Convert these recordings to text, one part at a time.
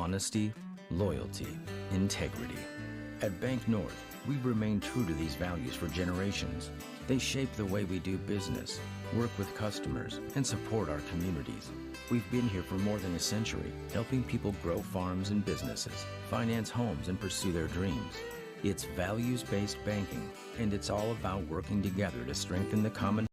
honesty, loyalty, integrity. At Bank North, we've remained true to these values for generations. They shape the way we do business, work with customers, and support our communities. We've been here for more than a century, helping people grow farms and businesses, finance homes, and pursue their dreams. It's values-based banking, and it's all about working together to strengthen the common.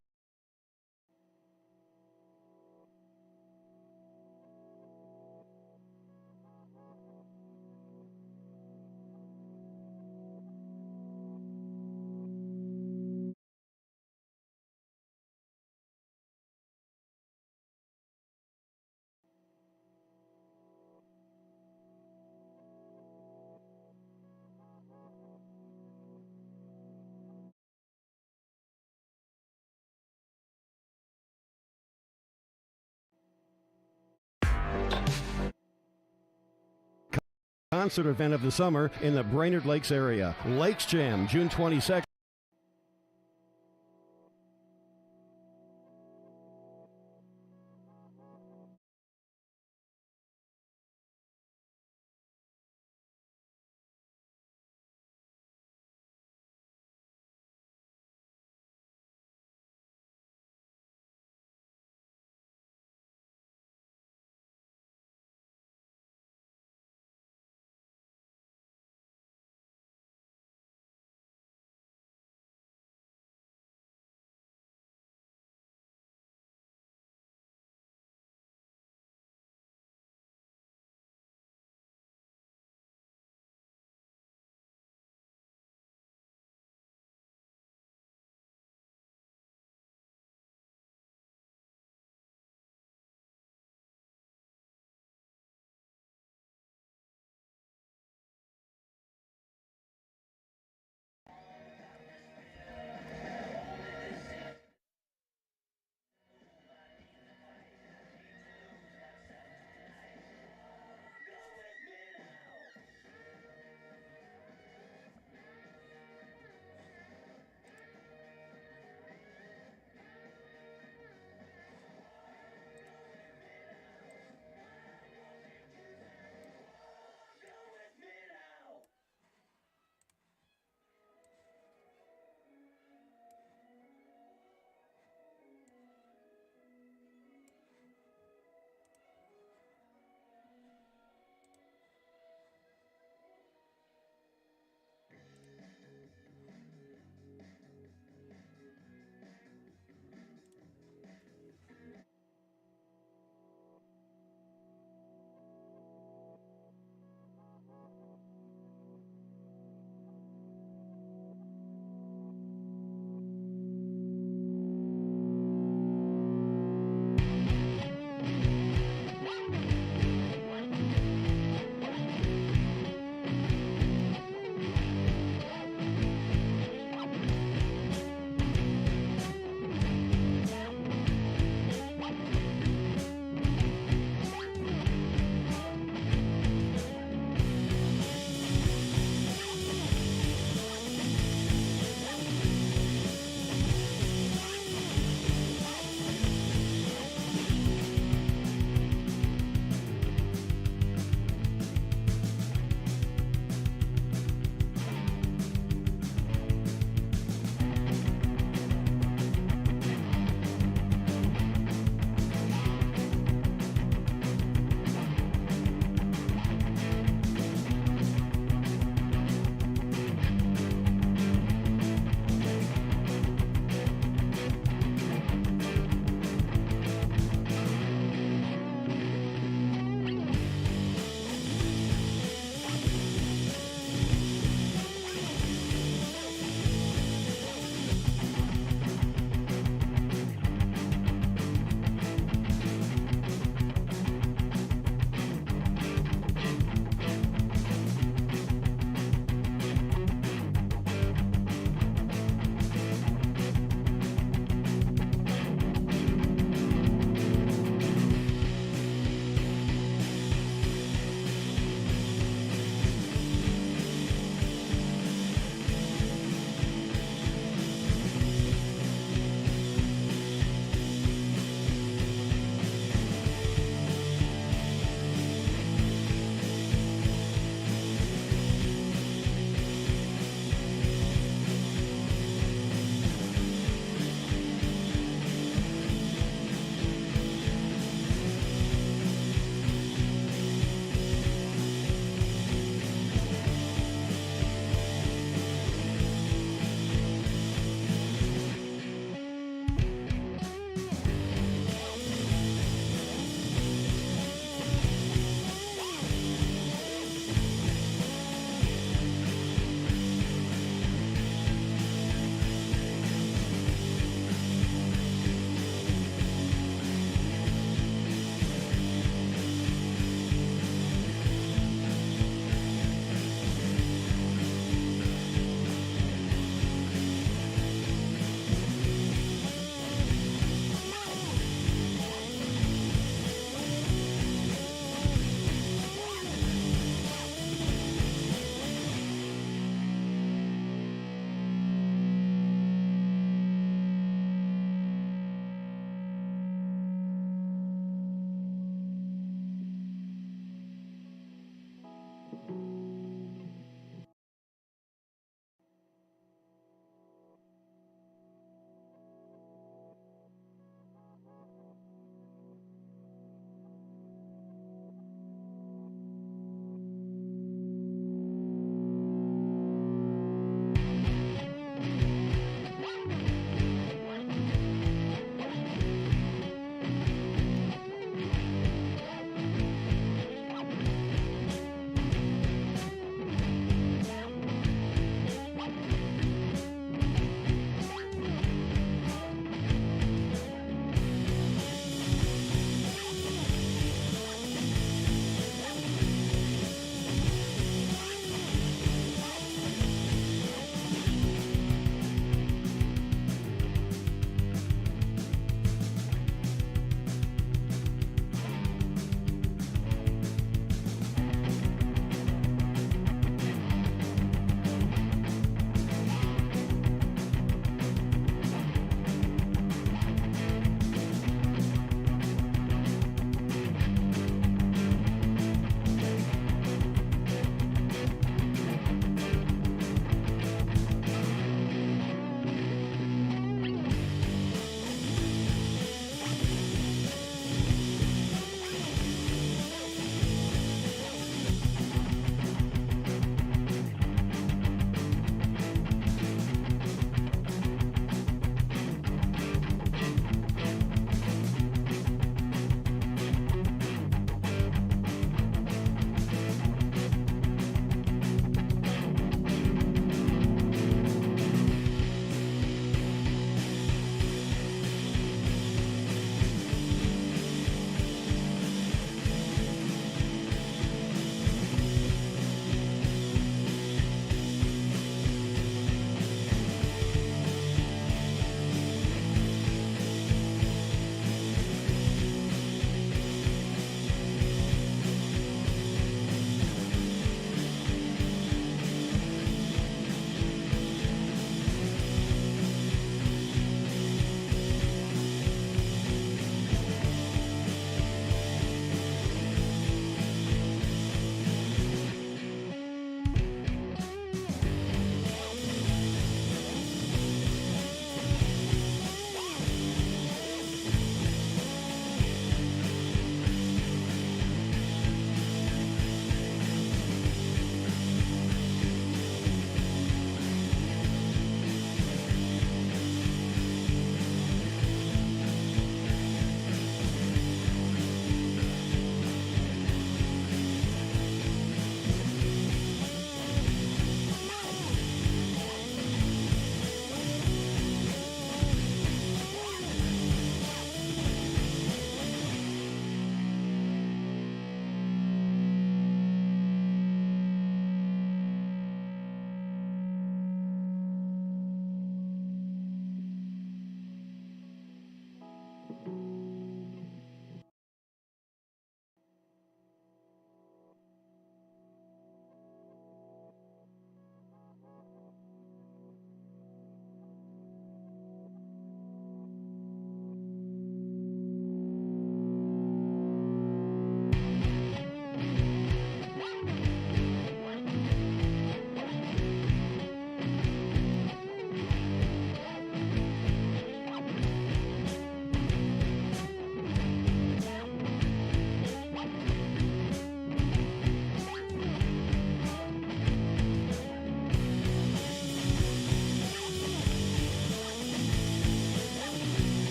Concert event of the summer in the Brainerd Lakes area. Lakes Jam, June 22nd.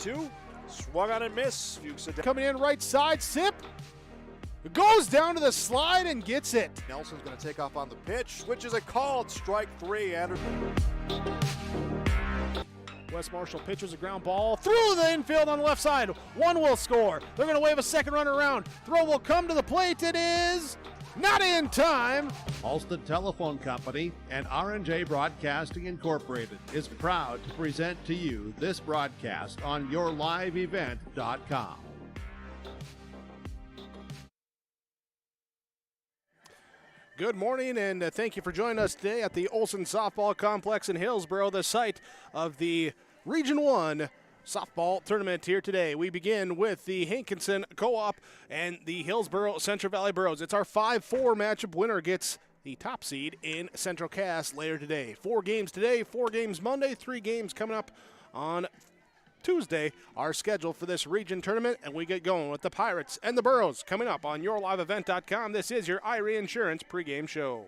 2. Swung on and miss. Fuchs coming in right side. Sip. It goes down to the slide and gets it. Nelson's going to take off on the pitch, which is a called strike 3. Anderson. Wes Marshall pitches a ground ball through the infield on the left side. One will score. They're going to wave a second runner around. Throw will come to the plate. It is not in time. Halstead Telephone Company and R&J Broadcasting Incorporated is proud to present to you this broadcast on yourliveevent.com. Good morning, and thank you for joining us today at the Olson Softball Complex in Hillsboro, the site of the Region 1 softball tournament here today. We begin with the Hankinson Co-op and the Hillsboro-Central Valley Burros. It's our 5-4 matchup. Winner gets the top seed in Central Cass later today. 4 games today, 4 games Monday, 3 games coming up on Tuesday, our schedule for this region tournament, and we get going with the Pirates and the Burros coming up on yourliveevent.com. This is your IRA Insurance pregame show.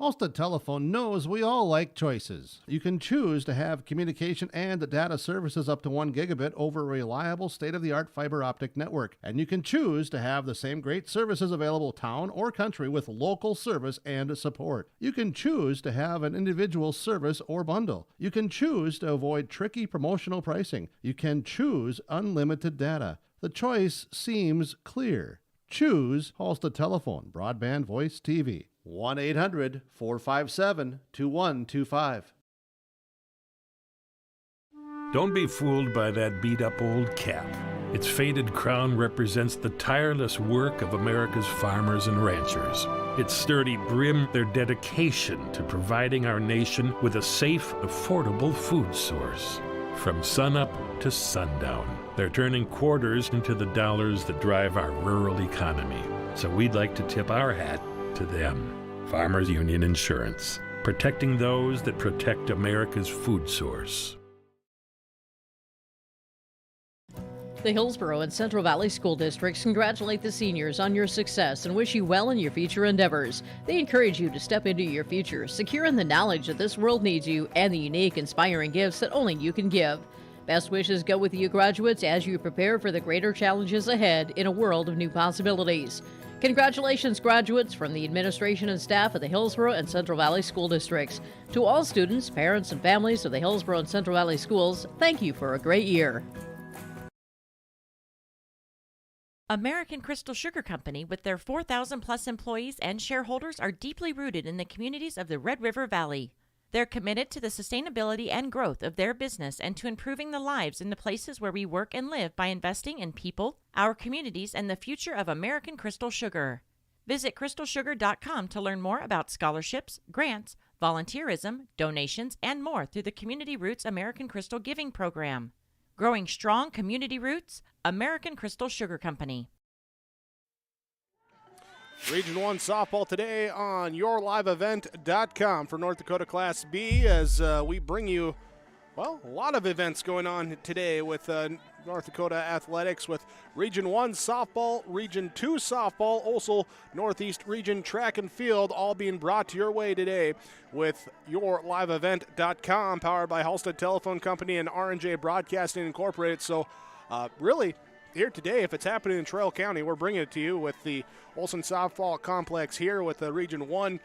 Halstead Telephone knows we all like choices. You can choose to have communication and data services up to 1 gigabit over a reliable state-of-the-art fiber optic network. And you can choose to have the same great services available town or country with local service and support. You can choose to have an individual service or bundle. You can choose to avoid tricky promotional pricing. You can choose unlimited data. The choice seems clear. Choose Halstead Telephone, broadband voice TV. 1-800-457-2125. Don't be fooled by that beat-up old cap. Its faded crown represents the tireless work of America's farmers and ranchers. Its sturdy brim, their dedication to providing our nation with a safe, affordable food source. From sunup to sundown, they're turning quarters into the dollars that drive our rural economy. So we'd like to tip our hat to them. Farmers Union Insurance, protecting those that protect America's food source. The Hillsboro and Central Valley School Districts congratulate the seniors on your success and wish you well in your future endeavors. They encourage you to step into your future, secure in the knowledge that this world needs you and the unique, inspiring gifts that only you can give. Best wishes go with you graduates as you prepare for the greater challenges ahead in a world of new possibilities. Congratulations, graduates, from the administration and staff of the Hillsboro and Central Valley School Districts. To all students, parents, and families of the Hillsboro and Central Valley Schools, thank you for a great year. American Crystal Sugar Company, with their 4,000-plus employees and shareholders, are deeply rooted in the communities of the Red River Valley. They're committed to the sustainability and growth of their business and to improving the lives in the places where we work and live by investing in people, our communities, and the future of American Crystal Sugar. Visit crystalsugar.com to learn more about scholarships, grants, volunteerism, donations, and more through the Community Roots American Crystal Giving Program. Growing strong community roots, American Crystal Sugar Company. Region 1 softball today on yourliveevent.com for North Dakota Class B as we bring you, well, a lot of events going on today with North Dakota Athletics with Region 1 softball, Region 2 softball, also Northeast Region track and field, all being brought to your way today with yourliveevent.com, powered by Halstead Telephone Company and R&J Broadcasting Incorporated. So really, here today, if it's happening in Traill County, we're bringing it to you with the Olson Softball Complex here with the Region 1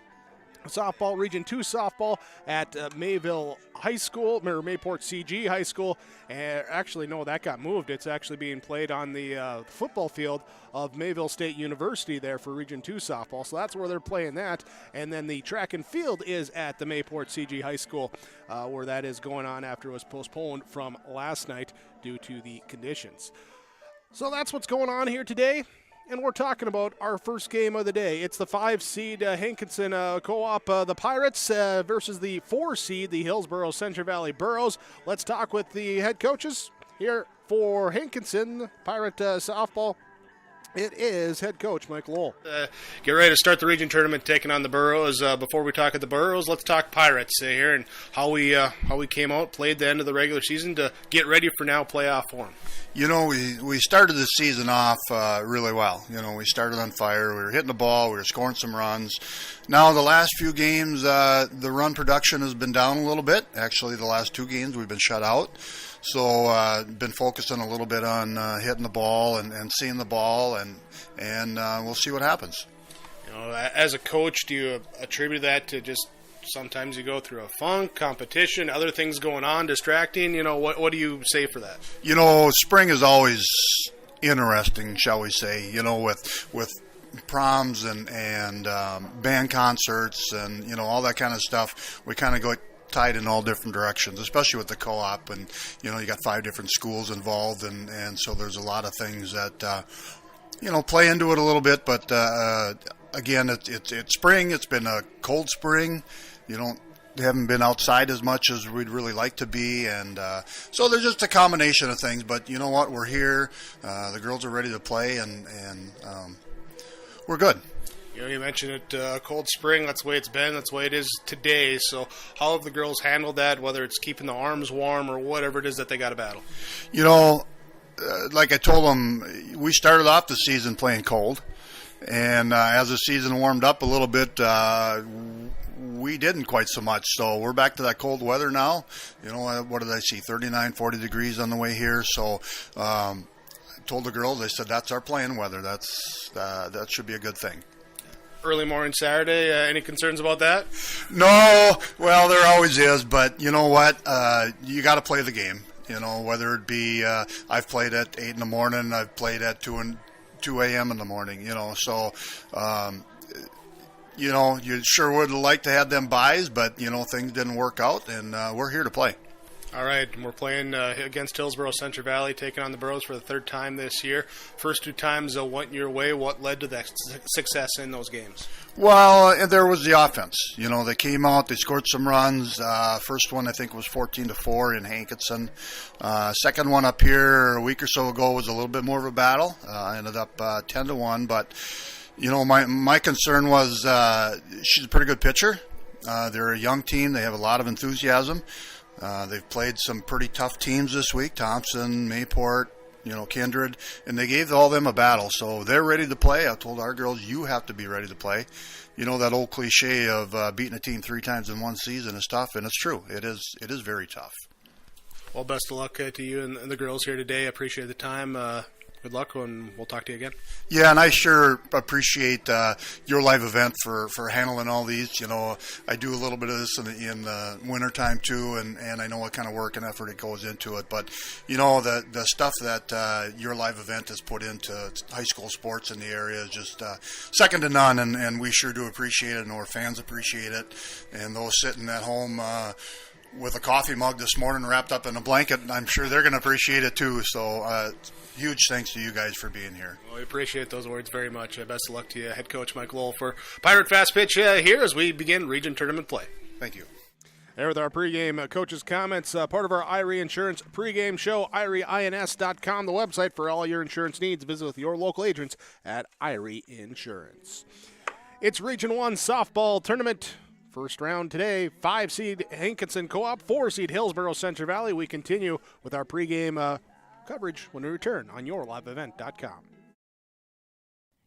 softball, Region 2 softball at Mayville High School, or Mayport CG High School. Actually, no, that got moved. It's actually being played on the football field of Mayville State University there for Region 2 softball. So that's where they're playing that. And then the track and field is at the Mayport CG High School where that is going on after it was postponed from last night due to the conditions. So that's what's going on here today, and we're talking about our first game of the day. It's the 5-seed Hankinson Co-op, the Pirates, versus the 4-seed, the Hillsboro-Central Valley Burros. Let's talk with the head coaches here for Hankinson Pirate softball. It is head coach Mike Lowell. Get ready to start the region tournament taking on the Burros. Before we talk at the Burros, let's talk Pirates here and how we came out, played the end of the regular season to get ready for now playoff form. You know, we started the season off really well. You know, we started on fire. We were hitting the ball. We were scoring some runs. Now, the last few games, the run production has been down a little bit. Actually, the last 2 games we've been shut out. So been focusing a little bit on hitting the ball and seeing the ball, and we'll see what happens. You know, as a coach, do you attribute that to just sometimes you go through a funk, competition, other things going on, distracting? You know, what do you say for that? You know, spring is always interesting, shall we say, you know, with proms and band concerts and, you know, all that kind of stuff. We kind of go tied in all different directions, especially with the co-op, and, you know, you got 5 different schools involved, and so there's a lot of things that, you know, play into it a little bit, but again, it's spring. It's been a cold spring. Haven't been outside as much as we'd really like to be, and so there's just a combination of things. But you know what? We're here. The girls are ready to play, and we're good. You know, you mentioned it, cold spring. That's the way it's been. That's the way it is today. So how have the girls handled that, whether it's keeping the arms warm or whatever it is that they got to battle? You know, like I told them, we started off the season playing cold. And as the season warmed up a little bit, we didn't quite so much. So we're back to that cold weather now. You know, what did I see? 39, 40 degrees on the way here. So I told the girls, I said, that's our playing weather. That should be a good thing. Early morning Saturday, any concerns about that? No. Well, there always is. But you know what? You got to play the game. You know, whether it be I've played at 8 in the morning, I've played at 2 a.m. in the morning, you know, so, you know, you sure would like to have them buys, but, you know, things didn't work out, and we're here to play. All right, and we're playing against Hillsboro-Central Valley, taking on the Burros for the 3rd time this year. First 2 times went your way. What led to that success in those games? Well, there was the offense. You know, they came out, they scored some runs. First one, I think, was 14-4 in Hankinson. Second one up here a week or so ago was a little bit more of a battle. Ended up 10-1, but, you know, my concern was she's a pretty good pitcher. They're a young team. They have a lot of enthusiasm. They've played some pretty tough teams this week, Thompson, Mayport, you know, Kindred, and they gave all them a battle. So they're ready to play. I told our girls, you have to be ready to play. You know, that old cliche of beating a team 3 times in one season is tough, and it's true. It is very tough. Well, best of luck to you and the girls here today. I appreciate the time. Good luck, and we'll talk to you again. Yeah, and I sure appreciate your live event for handling all these. You know, I do a little bit of this in the wintertime too, and I know what kind of work and effort it goes into it. But, you know, the stuff that your live event has put into high school sports in the area is just second to none, and we sure do appreciate it, and our fans appreciate it. And those sitting at home with a coffee mug this morning wrapped up in a blanket, I'm sure they're going to appreciate it too. So huge thanks to you guys for being here. Well, we appreciate those words very much. Best of luck to you, head coach Mike Lowell, for Pirate Fast Pitch here as we begin region tournament play. Thank you. There with our pregame coaches' comments, part of our Irie Insurance pregame show, IrieINS.com, the website for all your insurance needs. Visit with your local agents at Irie Insurance. It's Region 1 softball tournament. First round today, 5-seed Hankinson Co-op, 4-seed Hillsboro-Central Valley. We continue with our pregame coverage when we return on yourliveevent.com.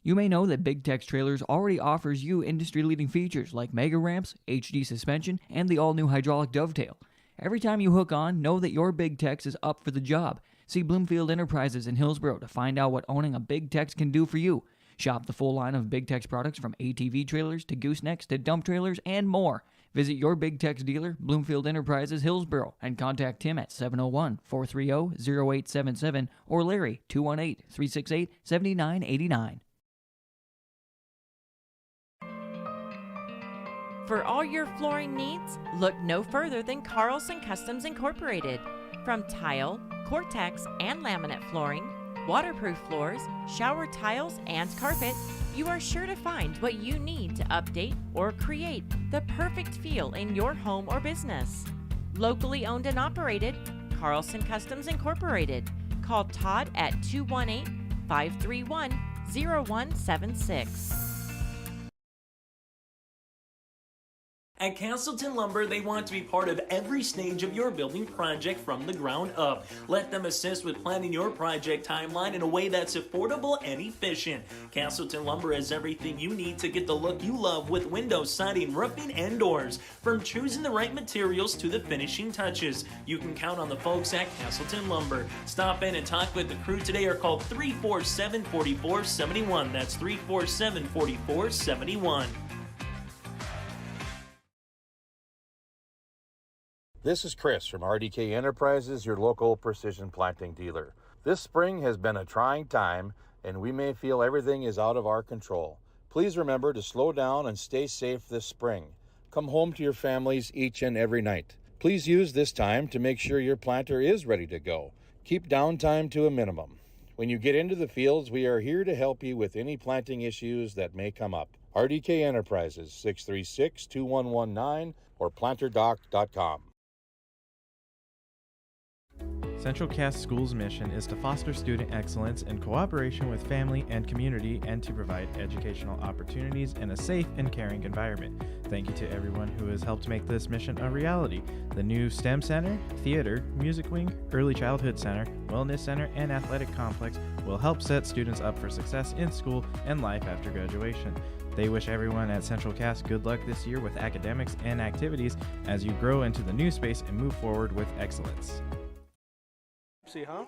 You may know that Big Tex Trailers already offers you industry-leading features like mega ramps, HD suspension, and the all-new hydraulic dovetail. Every time you hook on, know that your Big Tex is up for the job. See Bloomfield Enterprises in Hillsboro to find out what owning a Big Tex can do for you. Shop the full line of Big Tex products from ATV trailers to goosenecks to dump trailers and more. Visit your Big Tex dealer, Bloomfield Enterprises, Hillsboro, and contact Tim at 701-430-0877 or Larry, 218-368-7989. For all your flooring needs, look no further than Carlson Customs Incorporated. From tile, Cortex, and laminate flooring, waterproof floors, shower tiles, and carpet, you are sure to find what you need to update or create the perfect feel in your home or business. Locally owned and operated, Carlson Customs Incorporated. Call Todd at 218-531-0176. At Castleton Lumber, they want to be part of every stage of your building project from the ground up. Let them assist with planning your project timeline in a way that's affordable and efficient. Castleton Lumber has everything you need to get the look you love with windows, siding, roofing, and doors. From choosing the right materials to the finishing touches, you can count on the folks at Castleton Lumber. Stop in and talk with the crew today or call 347-4471. That's 347-4471. This is Chris from RDK Enterprises, your local precision planting dealer. This spring has been a trying time, and we may feel everything is out of our control. Please remember to slow down and stay safe this spring. Come home to your families each and every night. Please use this time to make sure your planter is ready to go. Keep downtime to a minimum. When you get into the fields, we are here to help you with any planting issues that may come up. RDK Enterprises, 636-2119 or planterdoc.com. Central Cass School's mission is to foster student excellence in cooperation with family and community and to provide educational opportunities in a safe and caring environment. Thank you to everyone who has helped make this mission a reality. The new STEM Center, Theater, Music Wing, Early Childhood Center, Wellness Center, and Athletic Complex will help set students up for success in school and life after graduation. They wish everyone at Central Cass good luck this year with academics and activities as you grow into the new space and move forward with excellence. See, huh?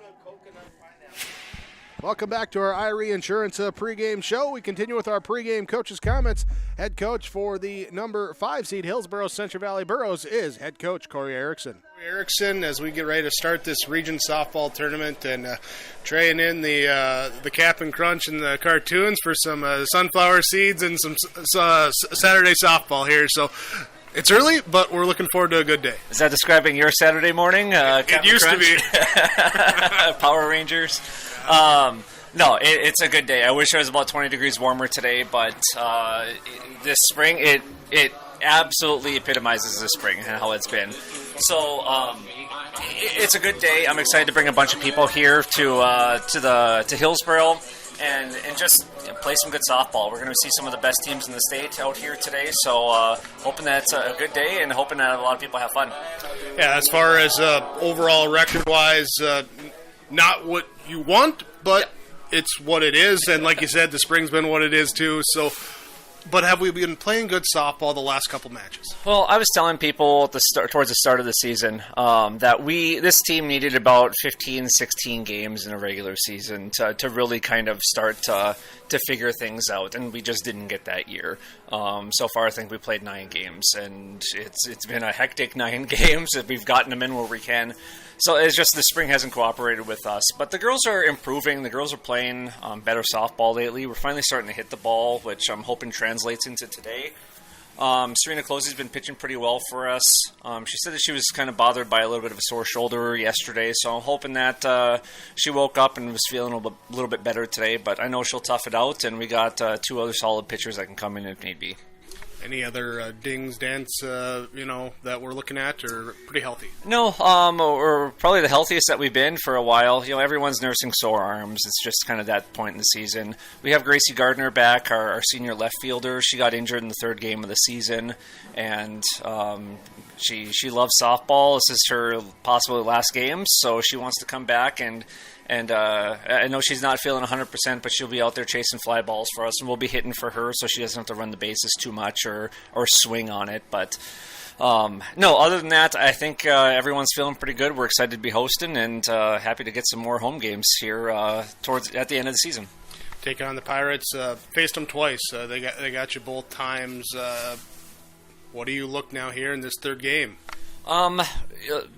Welcome back to our IRE Insurance pregame show. We continue with our pregame coaches' comments. Head coach for the number 5 seed Hillsboro-Central Valley Burros is head coach Corey Erickson. Erickson, as we get ready to start this region softball tournament, and traying in the cap and crunch and the cartoons for some sunflower seeds and some Saturday softball here. So it's early, but we're looking forward to a good day. Is that describing your Saturday morning? It used to be. Power Rangers. No, it's a good day. I wish it was about 20 degrees warmer today, but this spring, it absolutely epitomizes the spring and how it's been. So it's a good day. I'm excited to bring a bunch of people here to Hillsboro and just play some good softball. We're going to see some of the best teams in the state out here today, so hoping that's a good day and hoping that a lot of people have fun. Yeah, as far as overall record-wise, not what you want, but it's what it is. And like you said, the spring's been what it is too. So, but have we been playing good softball the last couple matches? Well, I was telling people towards the start of the season that this team needed about 15, 16 games in a regular season to really kind of start to figure things out, and we just didn't get that year. So far, I think we played 9 games, and it's been a hectic 9 games. We've gotten them in where we can. So it's just the spring hasn't cooperated with us. But the girls are improving. The girls are playing better softball lately. We're finally starting to hit the ball, which I'm hoping translates into today. Serena Closey's been pitching pretty well for us. She said that she was kind of bothered by a little bit of a sore shoulder yesterday, so I'm hoping that she woke up and was feeling a little bit better today. But I know she'll tough it out, and we got 2 other solid pitchers that can come in if need be. Any other dings, dents, that we're looking at, or pretty healthy? No, we're probably the healthiest that we've been for a while. Everyone's nursing sore arms. It's just kind of that point in the season. We have Gracie Gardner back, our senior left fielder. She got injured in the 3rd game of the season, and she loves softball. This is her possibly last game, so she wants to come back and I know she's not feeling 100%, but she'll be out there chasing fly balls for us, and we'll be hitting for her so she doesn't have to run the bases too much or swing on it. But no, other than that, I think everyone's feeling pretty good. We're excited to be hosting and happy to get some more home games here at the end of the season. Taking on the Pirates, faced them twice. They got you both times. What do you look now here in this 3rd game?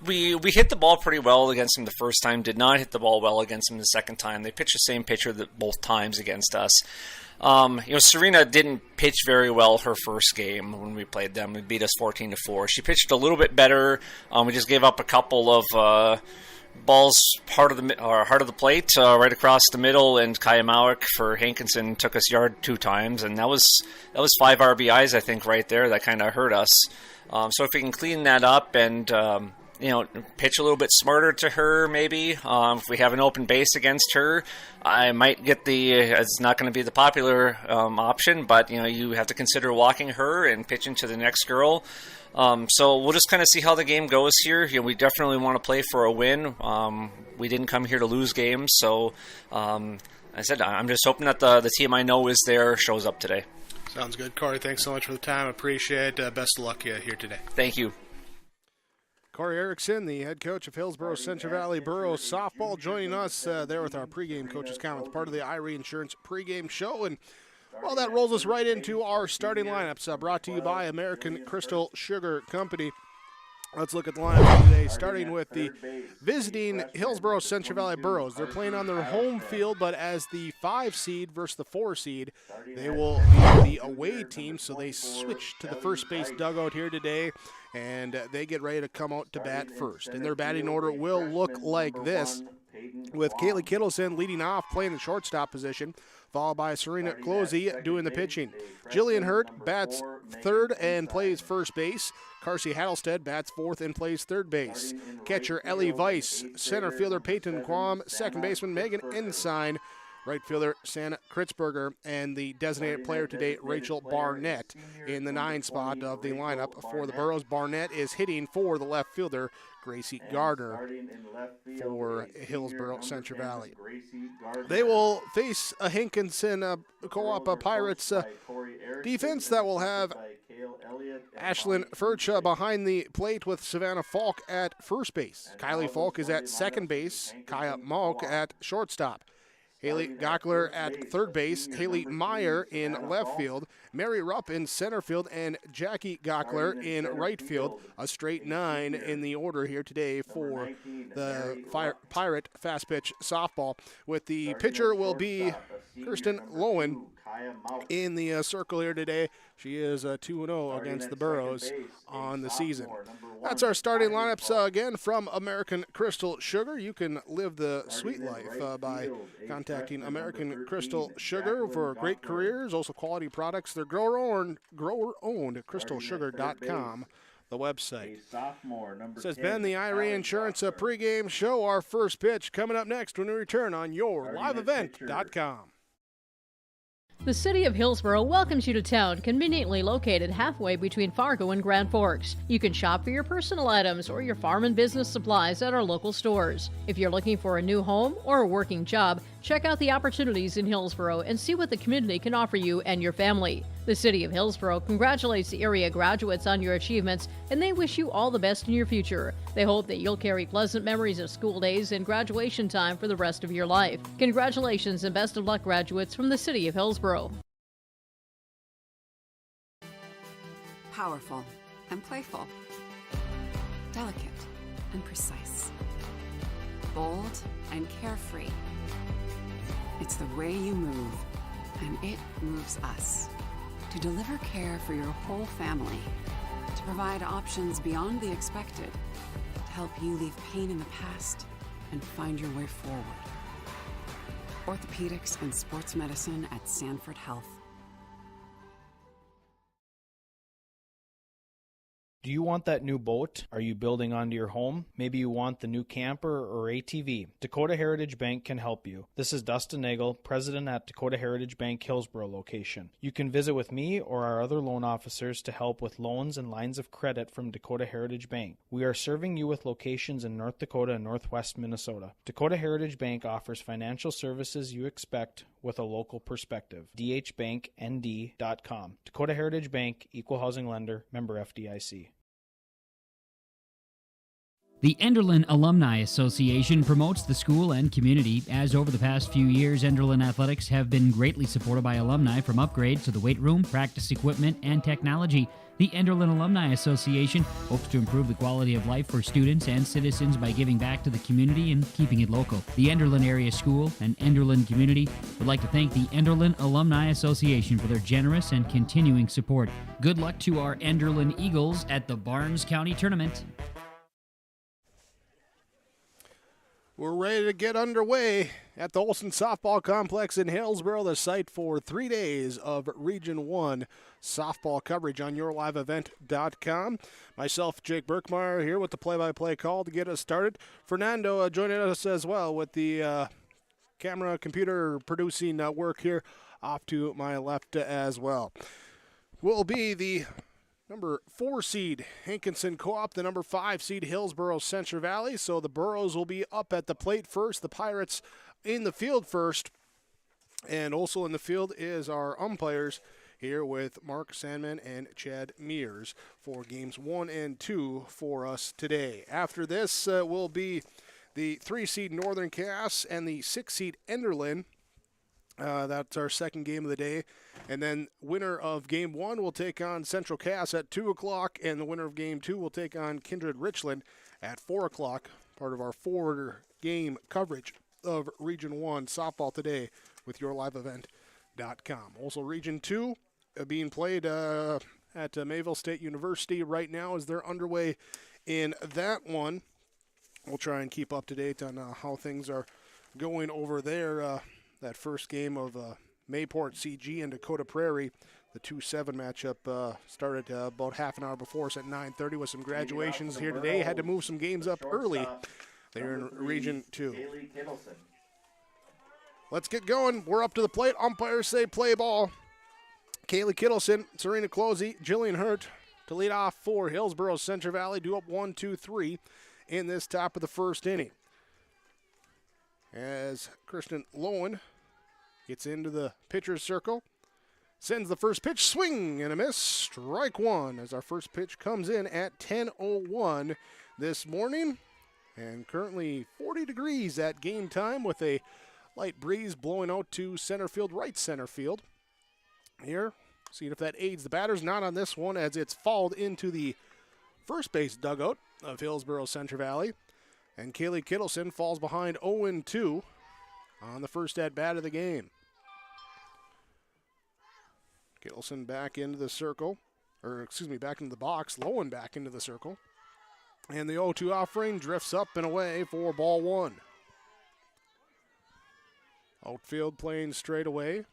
We hit the ball pretty well against them the first time, did not hit the ball well against them the second time. They pitched the same pitcher both times against us. Serena didn't pitch very well her first game when we played them. We beat us 14-4. She pitched a little bit better. We just gave up a couple of balls heart of the plate right across the middle, and Kaya Mauick for Hankinson took us yard 2 times, and that was 5 RBIs, I think, right there. That kind of hurt us. So if we can clean that up and pitch a little bit smarter to her, maybe. If we have an open base against her, I might get it's not going to be the popular option, but, you have to consider walking her and pitching to the next girl. So we'll just kind of see how the game goes here. We definitely want to play for a win. We didn't come here to lose games, so I said I'm just hoping that the team I know is there shows up today. Sounds good. Corey, thanks so much for the time. Appreciate it. Best of luck here today. Thank you. Corey Erickson, the head coach of Hillsboro-Central Valley Borough softball, joining us there with our pregame coaches comments, part of the IRE Insurance pregame show. And, well, that rolls us right into our starting lineups, brought to you by American Crystal Sugar Company. Let's look at the lineup today, starting with the visiting Hillsboro-Central Valley Boroughs. They're playing on their home field, but as the 5 seed versus the 4 seed, they will be the away team, so they switch to the first base dugout here today, and they get ready to come out to bat first. And their batting order will look like this, with Kaylee Kittleson leading off, playing the shortstop position, followed by Serena Closey doing the pitching. Jillian Hurt bats third and plays first base. Carsey Hattlestead bats fourth and plays third base. Catcher Ellie Weiss, center fielder Peyton Quam, second baseman Megan Ensign, right fielder Santa Kritzberger, and the designated player today, Rachel Barnett, in the 9 spot of the lineup for the Boroughs. Barnett is hitting for the left fielder, Gracie Gardner, for Hillsboro-Central Valley. They will face a Hankinson Co-op Pirates defense that will have Ashlyn Furch behind the plate with Savannah Falk at first base. Kylie Falk is at second base. Kaya Malk at shortstop. Haley Gockler at third base, Haley Meyer in left field, Mary Rupp in center field, and Jackie Gockler in right field. A straight 9 in the order here today for the Pirate fast pitch softball. With the pitcher will be Kirsten Lowen in the circle here today. She is 2-0 against the Boroughs on the season. That's our starting lineups again from American Crystal Sugar. You can live the sweet life by contacting American Crystal Sugar for great careers, also quality products. They're grower-owned, crystalsugar.com, the website. This has been the IRE Insurance pregame show. Our first pitch coming up next when we return on yourliveevent.com. The City of Hillsboro welcomes you to town, conveniently located halfway between Fargo and Grand Forks. You can shop for your personal items or your farm and business supplies at our local stores. If you're looking for a new home or a working job, check out the opportunities in Hillsboro and see what the community can offer you and your family. The City of Hillsboro congratulates the area graduates on your achievements, and they wish you all the best in your future. They hope that you'll carry pleasant memories of school days and graduation time for the rest of your life. Congratulations and best of luck, graduates from the City of Hillsboro. Powerful and playful. Delicate and precise. Bold and carefree. It's the way you move, and it moves us. To deliver care for your whole family, to provide options beyond the expected, to help you leave pain in the past and find your way forward. Orthopedics and sports medicine at Sanford Health. Do you want that new boat? Are you building onto your home? Maybe you want the new camper or ATV. Dakota Heritage Bank can help you. This is Dustin Nagel, president at Dakota Heritage Bank Hillsboro location. You can visit with me or our other loan officers to help with loans and lines of credit from Dakota Heritage Bank. We are serving you with locations in North Dakota and Northwest Minnesota. Dakota Heritage Bank offers financial services you expect with a local perspective. dhbanknd.com. Dakota Heritage Bank, Equal Housing Lender, member FDIC. The Enderlin Alumni Association promotes the school and community, as over the past few years, Enderlin athletics have been greatly supported by alumni, from upgrades to the weight room, practice equipment, and technology. The Enderlin Alumni Association hopes to improve the quality of life for students and citizens by giving back to the community and keeping it local. The Enderlin Area School and Enderlin community would like to thank the Enderlin Alumni Association for their generous and continuing support. Good luck to our Enderlin Eagles at the Barnes County Tournament. We're ready to get underway at the Olson Softball Complex in Hillsboro, the site for 3 days of Region 1 softball coverage on yourliveevent.com. Myself, Jake Berkmeyer, here with the play-by-play call to get us started. Fernando joining us as well with the camera, computer producing work here off to my left as well. Will be the number 4 seed Hankinson Co-op, the number 5 seed Hillsboro-Central Valley. So the Burros will be up at the plate first, the Pirates in the field first. And also in the field is our umpires here with Mark Sandman and Chad Mears for games 1 and 2 for us today. After this will be the 3 seed Northern Cass and the 6 seed Enderlin. That's our second game of the day. And then winner of game 1 will take on Central Cass at 2 o'clock, and the winner of game 2 will take on Kindred Richland at 4 o'clock, part of our 4-game coverage of Region 1 softball today with yourliveevent.com. Also, Region 2 being played at Mayville State University right now as they're underway in that one. We'll try and keep up to date on how things are going over there. That first game of Mayport CG and Dakota Prairie, the 2-7 matchup started about half an hour before us at 9:30 with some graduations here today. Had to move some games up early. They're in Region 2. Let's get going. We're up to the plate. Umpires say play ball. Kaylee Kittleson, Serena Closey, Jillian Hurt to lead off for Hillsboro-Central Valley. Do up 1-2-3 in this top of the first inning. As Kristen Lowen gets into the pitcher's circle, sends the first pitch, swing and a miss, strike one, as our first pitch comes in at 10:01 this morning. And currently 40 degrees at game time with a light breeze blowing out to center field, right center field. Here, seeing if that aids the batters. Not on this one, as it's fouled into the first base dugout of Hillsboro-Central Valley. And Kaylee Kittleson falls behind 0-2 on the first at-bat of the game. Kittleson back into the circle, back into the box. Lowen back into the circle. And the 0-2 offering drifts up and away for ball one. Outfield playing straight away.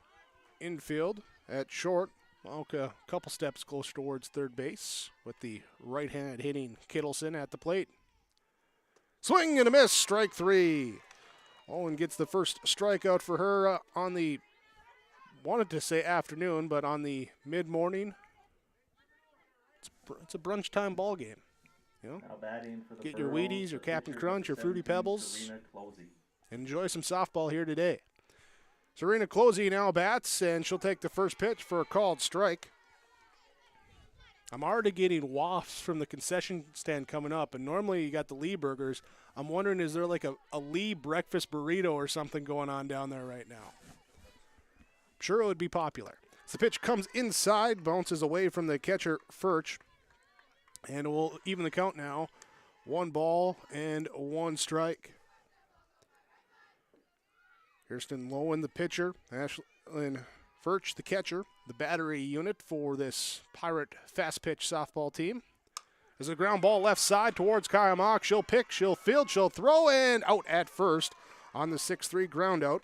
Infield at short. A couple steps closer towards third base with the right-hand hitting Kittleson at the plate. Swing and a miss, strike 3. Owen gets the first strikeout for her on the, wanted to say afternoon, but on the mid-morning. It's a brunch time ball game. You know, get your Wheaties, your Captain Crunch, your Fruity Pebbles. Enjoy some softball here today. Serena Closey now bats, and she'll take the first pitch for a called strike. I'm already getting wafts from the concession stand coming up, and normally you got the Lee burgers. I'm wondering, is there like a Lee breakfast burrito or something going on down there right now? I'm sure it would be popular. So the pitch comes inside, bounces away from the catcher, Furch, and we'll even the count now. 1 ball and 1 strike. Kirsten Lowen, the pitcher, Ashlyn Furch, the catcher, the battery unit for this Pirate fast pitch softball team. There's a ground ball left side towards Kaya Mock. She'll pick, she'll field, she'll throw, and out at first on the 6-3 ground out.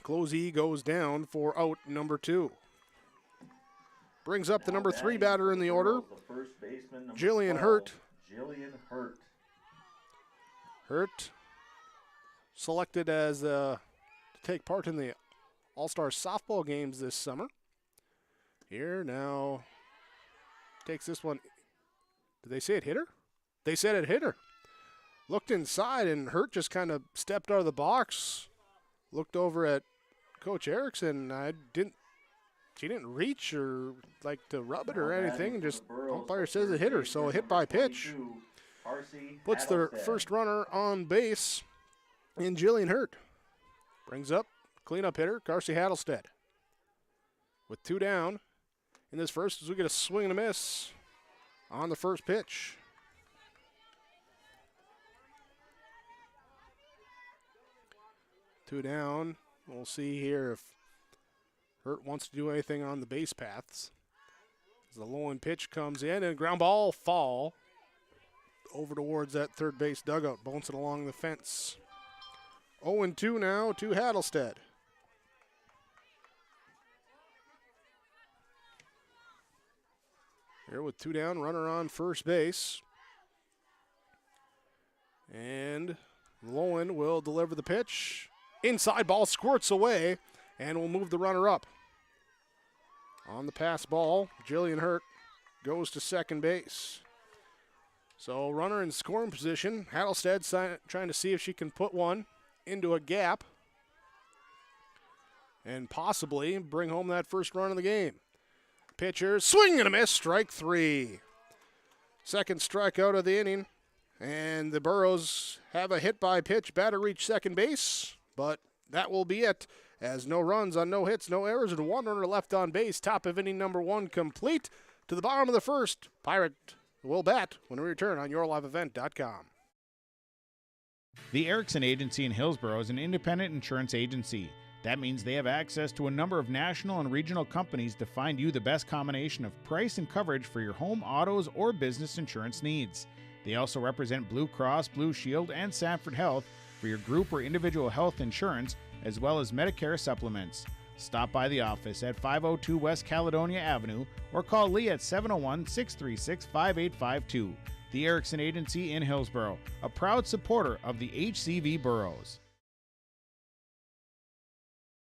Closey goes down for out number 2. Brings up the number 3 batter in the order, Jillian Hurt. Hurt selected as to take part in the All-Star softball games this summer. Here now takes this one. Did they say it hit her? They said it hit her. Looked inside, and Hurt just kind of stepped out of the box. Looked over at Coach Erickson. She didn't reach or like to rub it or anything. Just umpire says it hit her, so a hit by pitch puts their first runner on base in Jillian Hurt. Brings up cleanup hitter Darcy Hattlestead. With 2 down in this first, as we get a swing and a miss on the first pitch. Two down. We'll see here if Hurt wants to do anything on the base paths. As the low-end pitch comes in, and ground ball over towards that third base dugout, bouncing along the fence. 0-2 now to Hattlestead. Here with 2 down, runner on first base. And Lowen will deliver the pitch. Inside ball squirts away and will move the runner up. On the pass ball, Jillian Hurt goes to second base. So runner in scoring position. Hattlestead trying to see if she can put one into a gap and possibly bring home that first run of the game. Pitcher, swing and a miss, strike 3. Second strikeout of the inning. And the Burros have a hit by pitch, batter reach second base, but that will be it. As no runs on no hits, no errors, and 1 runner left on base. Top of inning number 1 complete. To the bottom of the first, Pirate will bat when we return on yourliveevent.com. The Erickson Agency in Hillsboro is an independent insurance agency. That means they have access to a number of national and regional companies to find you the best combination of price and coverage for your home, autos, or business insurance needs. They also represent Blue Cross, Blue Shield, and Sanford Health for your group or individual health insurance, as well as Medicare supplements. Stop by the office at 502 West Caledonia Avenue or call Lee at 701-636-5852. The Erickson Agency in Hillsboro, a proud supporter of the HCV Burros.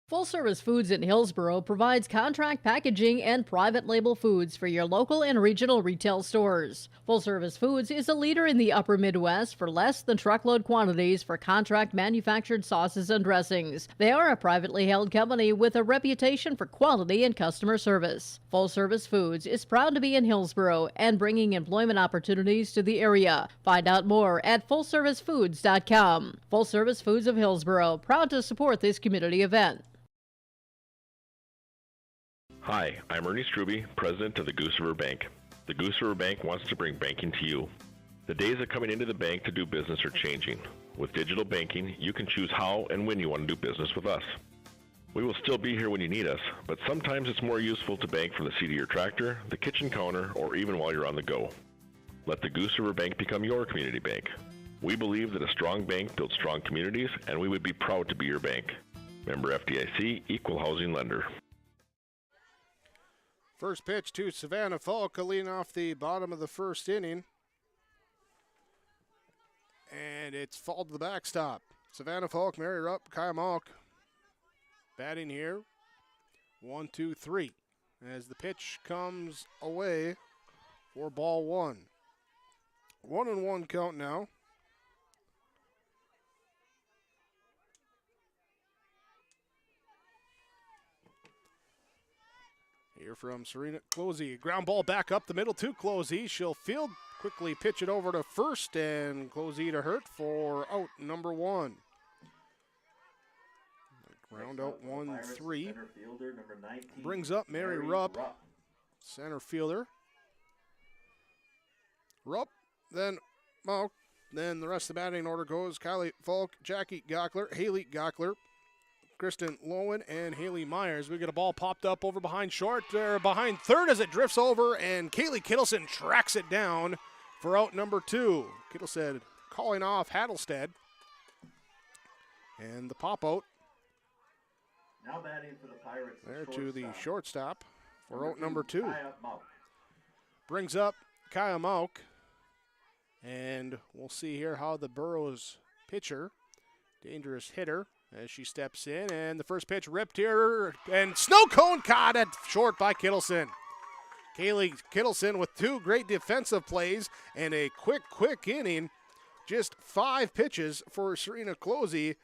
Full Service Foods in Hillsboro provides contract packaging and private label foods for your local and regional retail stores. Full Service Foods is a leader in the upper Midwest for less than truckload quantities for contract manufactured sauces and dressings. They are a privately held company with a reputation for quality and customer service. Full Service Foods is proud to be in Hillsboro and bringing employment opportunities to the area. Find out more at fullservicefoods.com. Full Service Foods of Hillsboro, proud to support this community event. Hi, I'm Ernie Struby, president of the Goose River Bank. The Goose River Bank wants to bring banking to you. The days of coming into the bank to do business are changing. With digital banking, you can choose how and when you want to do business with us. We will still be here when you need us, but sometimes it's more useful to bank from the seat of your tractor, the kitchen counter, or even while you're on the go. Let the Goose River Bank become your community bank. We believe that a strong bank builds strong communities, and we would be proud to be your bank. Member FDIC, Equal Housing Lender. First pitch to Savannah Falk, leading off the bottom of the first inning. And it's fall to the backstop. Savannah Falk, Mary Rupp, Kyle Malk batting here. 1-2-3. As the pitch comes away for ball 1. 1-1 count now. Here from Serena Closey. Ground ball back up the middle to Closey. She'll field, quickly pitch it over to first, and Closey to Hurt for out number 1. Ground out 1-3. Brings up Mary Rupp, center fielder. Rupp, then Malk. Then the rest of the batting order goes Kylie Falk, Jackie Gockler, Haley Gockler, Kristen Lowen, and Haley Myers. We get a ball popped up over behind short, behind third as it drifts over, and Kaylee Kittleson tracks it down for out number 2. Kittleson calling off Hattlestead. And the pop out. Now batting for the Pirates. There to the shortstop for out number 2. Brings up Kaya Mauk. And we'll see here how the Burros pitcher, dangerous hitter, as she steps in, and the first pitch ripped here, and snow cone caught at short by Kittleson. Kaylee Kittleson with 2 great defensive plays and a quick inning. Just 5 pitches for Serena Closey,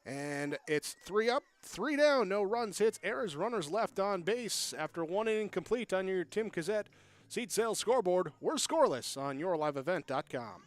and it's 3 up, 3 down, no runs, hits, errors, runners left on base. After 1 inning complete on your Tim Cassette seat sales scoreboard, we're scoreless on yourliveevent.com.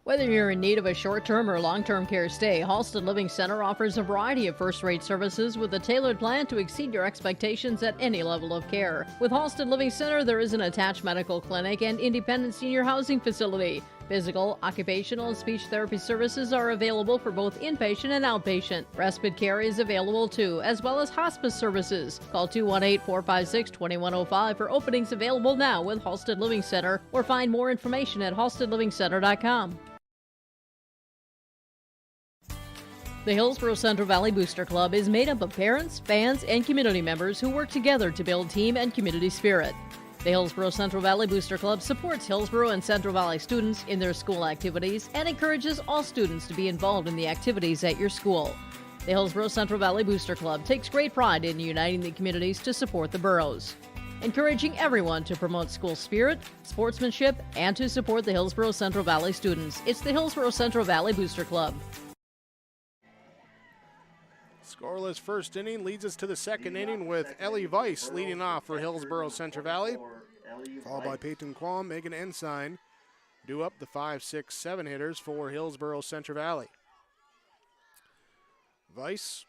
Whether you're in need of a short-term or long-term care stay, Halsted Living Center offers a variety of first-rate services with a tailored plan to exceed your expectations at any level of care. With Halsted Living Center, there is an attached medical clinic and independent senior housing facility. Physical, occupational, and speech therapy services are available for both inpatient and outpatient. Respite care is available too, as well as hospice services. Call 218-456-2105 for openings available now with Halsted Living Center, or find more information at halstedlivingcenter.com. The Hillsboro-Central Valley Booster Club is made up of parents, fans, and community members who work together to build team and community spirit. The Hillsboro-Central Valley Booster Club supports Hillsboro and Central Valley students in their school activities and encourages all students to be involved in the activities at your school. The Hillsboro-Central Valley Booster Club takes great pride in uniting the communities to support the boroughs, encouraging everyone to promote school spirit, sportsmanship, and to support the Hillsboro-Central Valley students. It's the Hillsboro-Central Valley Booster Club. Scoreless first inning leads us to the second inning with Ellie Weiss leading off for Hillsboro-Central Valley, followed by Peyton Quam, Megan Ensign do up the 5, 6, 7 hitters for Hillsboro-Central Valley. Weiss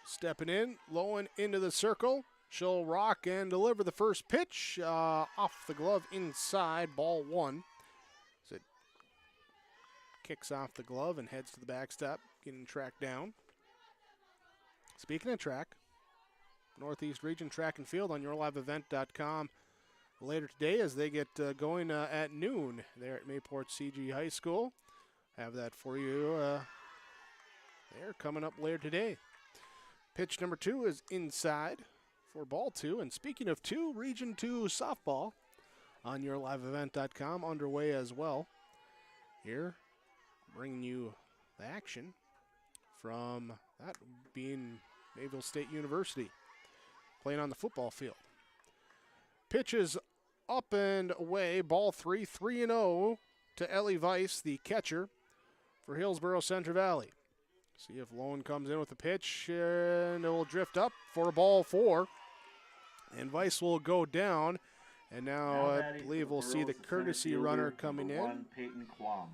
stepping in, low and into the circle. She'll rock and deliver the first pitch off the glove inside, ball 1. As it kicks off the glove and heads to the backstop, getting tracked down. Speaking of track, Northeast Region Track and Field on yourliveevent.com later today as they get going at noon there at Mayport CG High School. Have that for you there coming up later today. Pitch number 2 is inside for ball 2. And speaking of 2, Region 2 softball on yourliveevent.com underway as well. Here, bringing you the action from that being Mayville State University, playing on the football field. Pitch is up and away, ball 3, 3-0 to Ellie Weiss, the catcher for Hillsboro-Central Valley. See if Lowen comes in with the pitch, and it will drift up for ball 4. And Weiss will go down, and now I believe we'll see the courtesy runner coming in. Peyton Quam.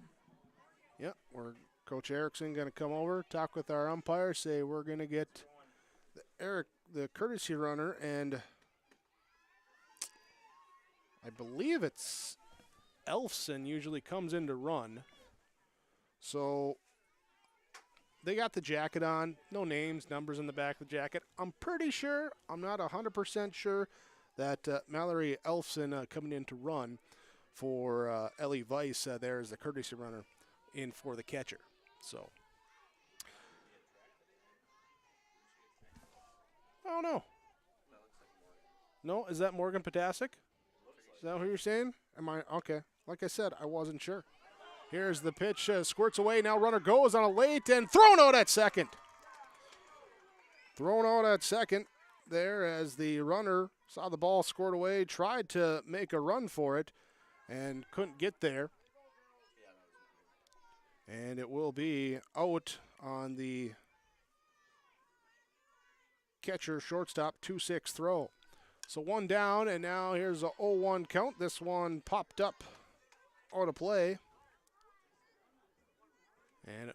Yep, Coach Erickson going to come over, talk with our umpire, say we're going to get the courtesy runner, and I believe it's Elfson usually comes in to run. So they got the jacket on, no names, numbers in the back of the jacket. I'm pretty sure, I'm not 100% sure, that Mallory Elfson coming in to run for Ellie Weiss there as the courtesy runner in for the catcher. So, oh no. No, is that Morgan Potasic? Is that who you're saying? Am I okay? Like I said, I wasn't sure. Here's the pitch, squirts away. Now runner goes on a late and thrown out at second. Thrown out at second there as the runner saw the ball scored away, tried to make a run for it, and couldn't get there. And it will be out on the catcher shortstop 2-6 throw. So one down, and now here's a 0-1 count. This one popped up out of play. And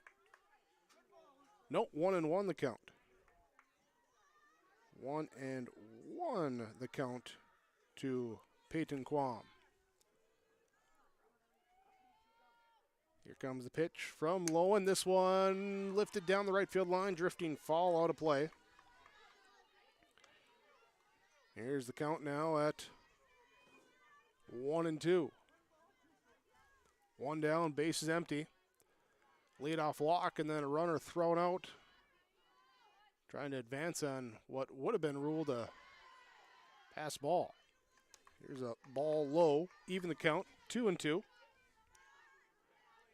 no, 1-1 the count. 1-1 the count to Peyton Quam. Here comes the pitch from Lowen. This one lifted down the right field line, drifting foul out of play. Here's the count now at 1-2. One down, base is empty. Leadoff walk and then a runner thrown out. Trying to advance on what would have been ruled a pass ball. Here's a ball low, even the count, 2-2.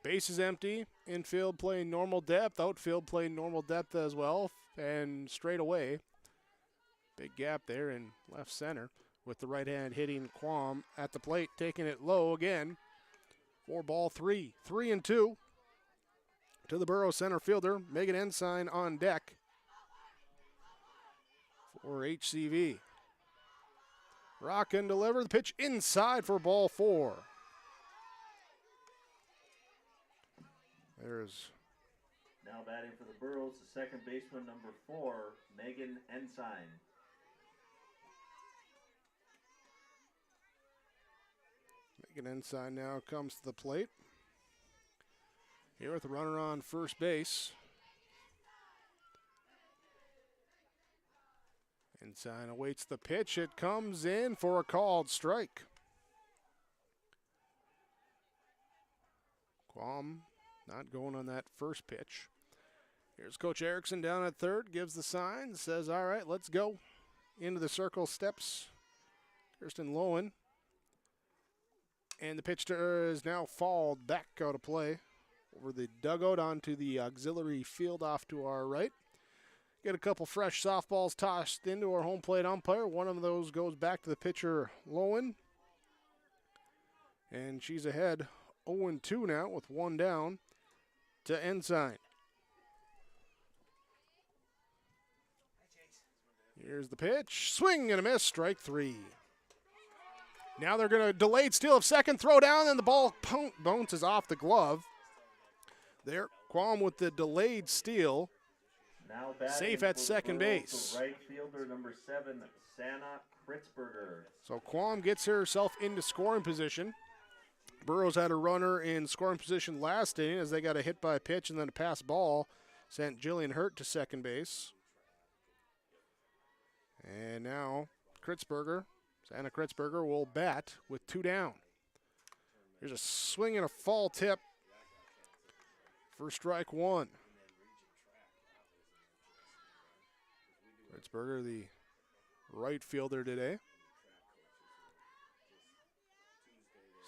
Base is empty, infield playing normal depth, outfield playing normal depth as well, and straight away. Big gap there in left center with the right hand hitting Quam at the plate, taking it low again for ball 3. 3-2 to the Borough center fielder, Megan Ensign on deck for HCV. Rock and deliver the pitch inside for ball 4. There's now batting for the Burros, the second baseman, number 4, Megan Ensign. Megan Ensign now comes to the plate. Here with the runner on first base. Ensign awaits the pitch. It comes in for a called strike. Quam not going on that first pitch. Here's Coach Erickson down at third, gives the sign, says, all right, let's go. Into the circle steps Kirsten Lowen. And the pitch to her is now fouled back out of play. Over the dugout onto the auxiliary field off to our right. Get a couple fresh softballs tossed into our home plate umpire. One of those goes back to the pitcher, Lowen. And she's ahead 0-2 now with one down to Ensign. Here's the pitch. Swing and a miss. Strike three. Now they're going to delayed steal of second. Throw down, and the ball bounces off the glove. There, Qualm with the delayed steal. Now safe at second base. Right fielder number 7, Sanna Kritzberger. So Qualm gets herself into scoring position. Burroughs had a runner in scoring position last inning as they got a hit by a pitch and then a pass ball sent Jillian Hurt to second base. And now Sanna Kritzberger will bat with 2 down. Here's a swing and a fall tip for strike one. Kritzberger, the right fielder today.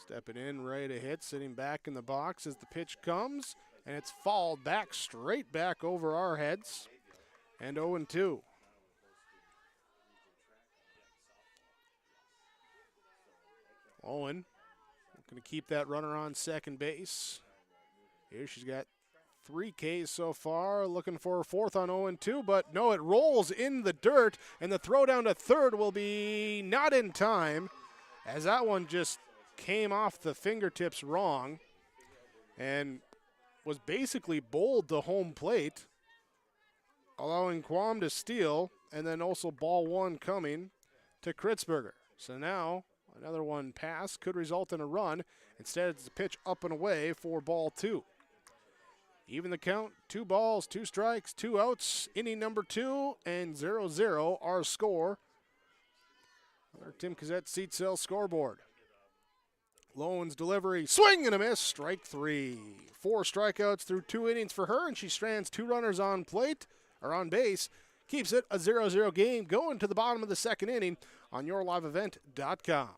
Stepping in, ready to hit, sitting back in the box as the pitch comes, and it's fouled back, straight back over our heads, and 0-2. Owen going to keep that runner on second base. Here she's got 3 Ks so far, looking for a fourth on 0-2, but no, it rolls in the dirt, and the throw down to third will be not in time, as that one just came off the fingertips wrong and was basically bowled to home plate, allowing Quam to steal, and then also ball one coming to Kritzberger. So now another one pass could result in a run. Instead, it's a pitch up and away for ball 2. Even the count, 2 balls, 2 strikes, 2 outs, inning number 2, and 0-0 our score. Our Tim Cassette seat cell scoreboard. Lowen's delivery, swing and a miss, strike 3. 4 strikeouts through 2 innings for her, and she strands 2 runners on base. Keeps it a 0-0 game going to the bottom of the second inning on yourliveevent.com.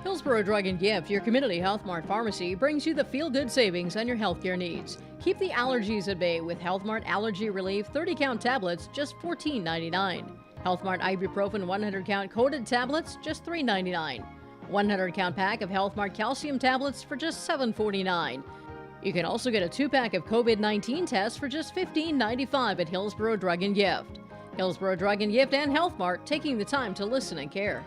Hillsboro Drug and Gift, your community Health Mart pharmacy, brings you the feel-good savings on your healthcare needs. Keep the allergies at bay with Health Mart Allergy Relief 30-count tablets, just $14.99. Health Mart Ibuprofen 100-count coated tablets, just $3.99. 100-count pack of Health Mart calcium tablets for just $7.49. You can also get a 2-pack of COVID-19 tests for just $15.95 at Hillsboro Drug and Gift. Hillsboro Drug and Gift and Health Mart, taking the time to listen and care.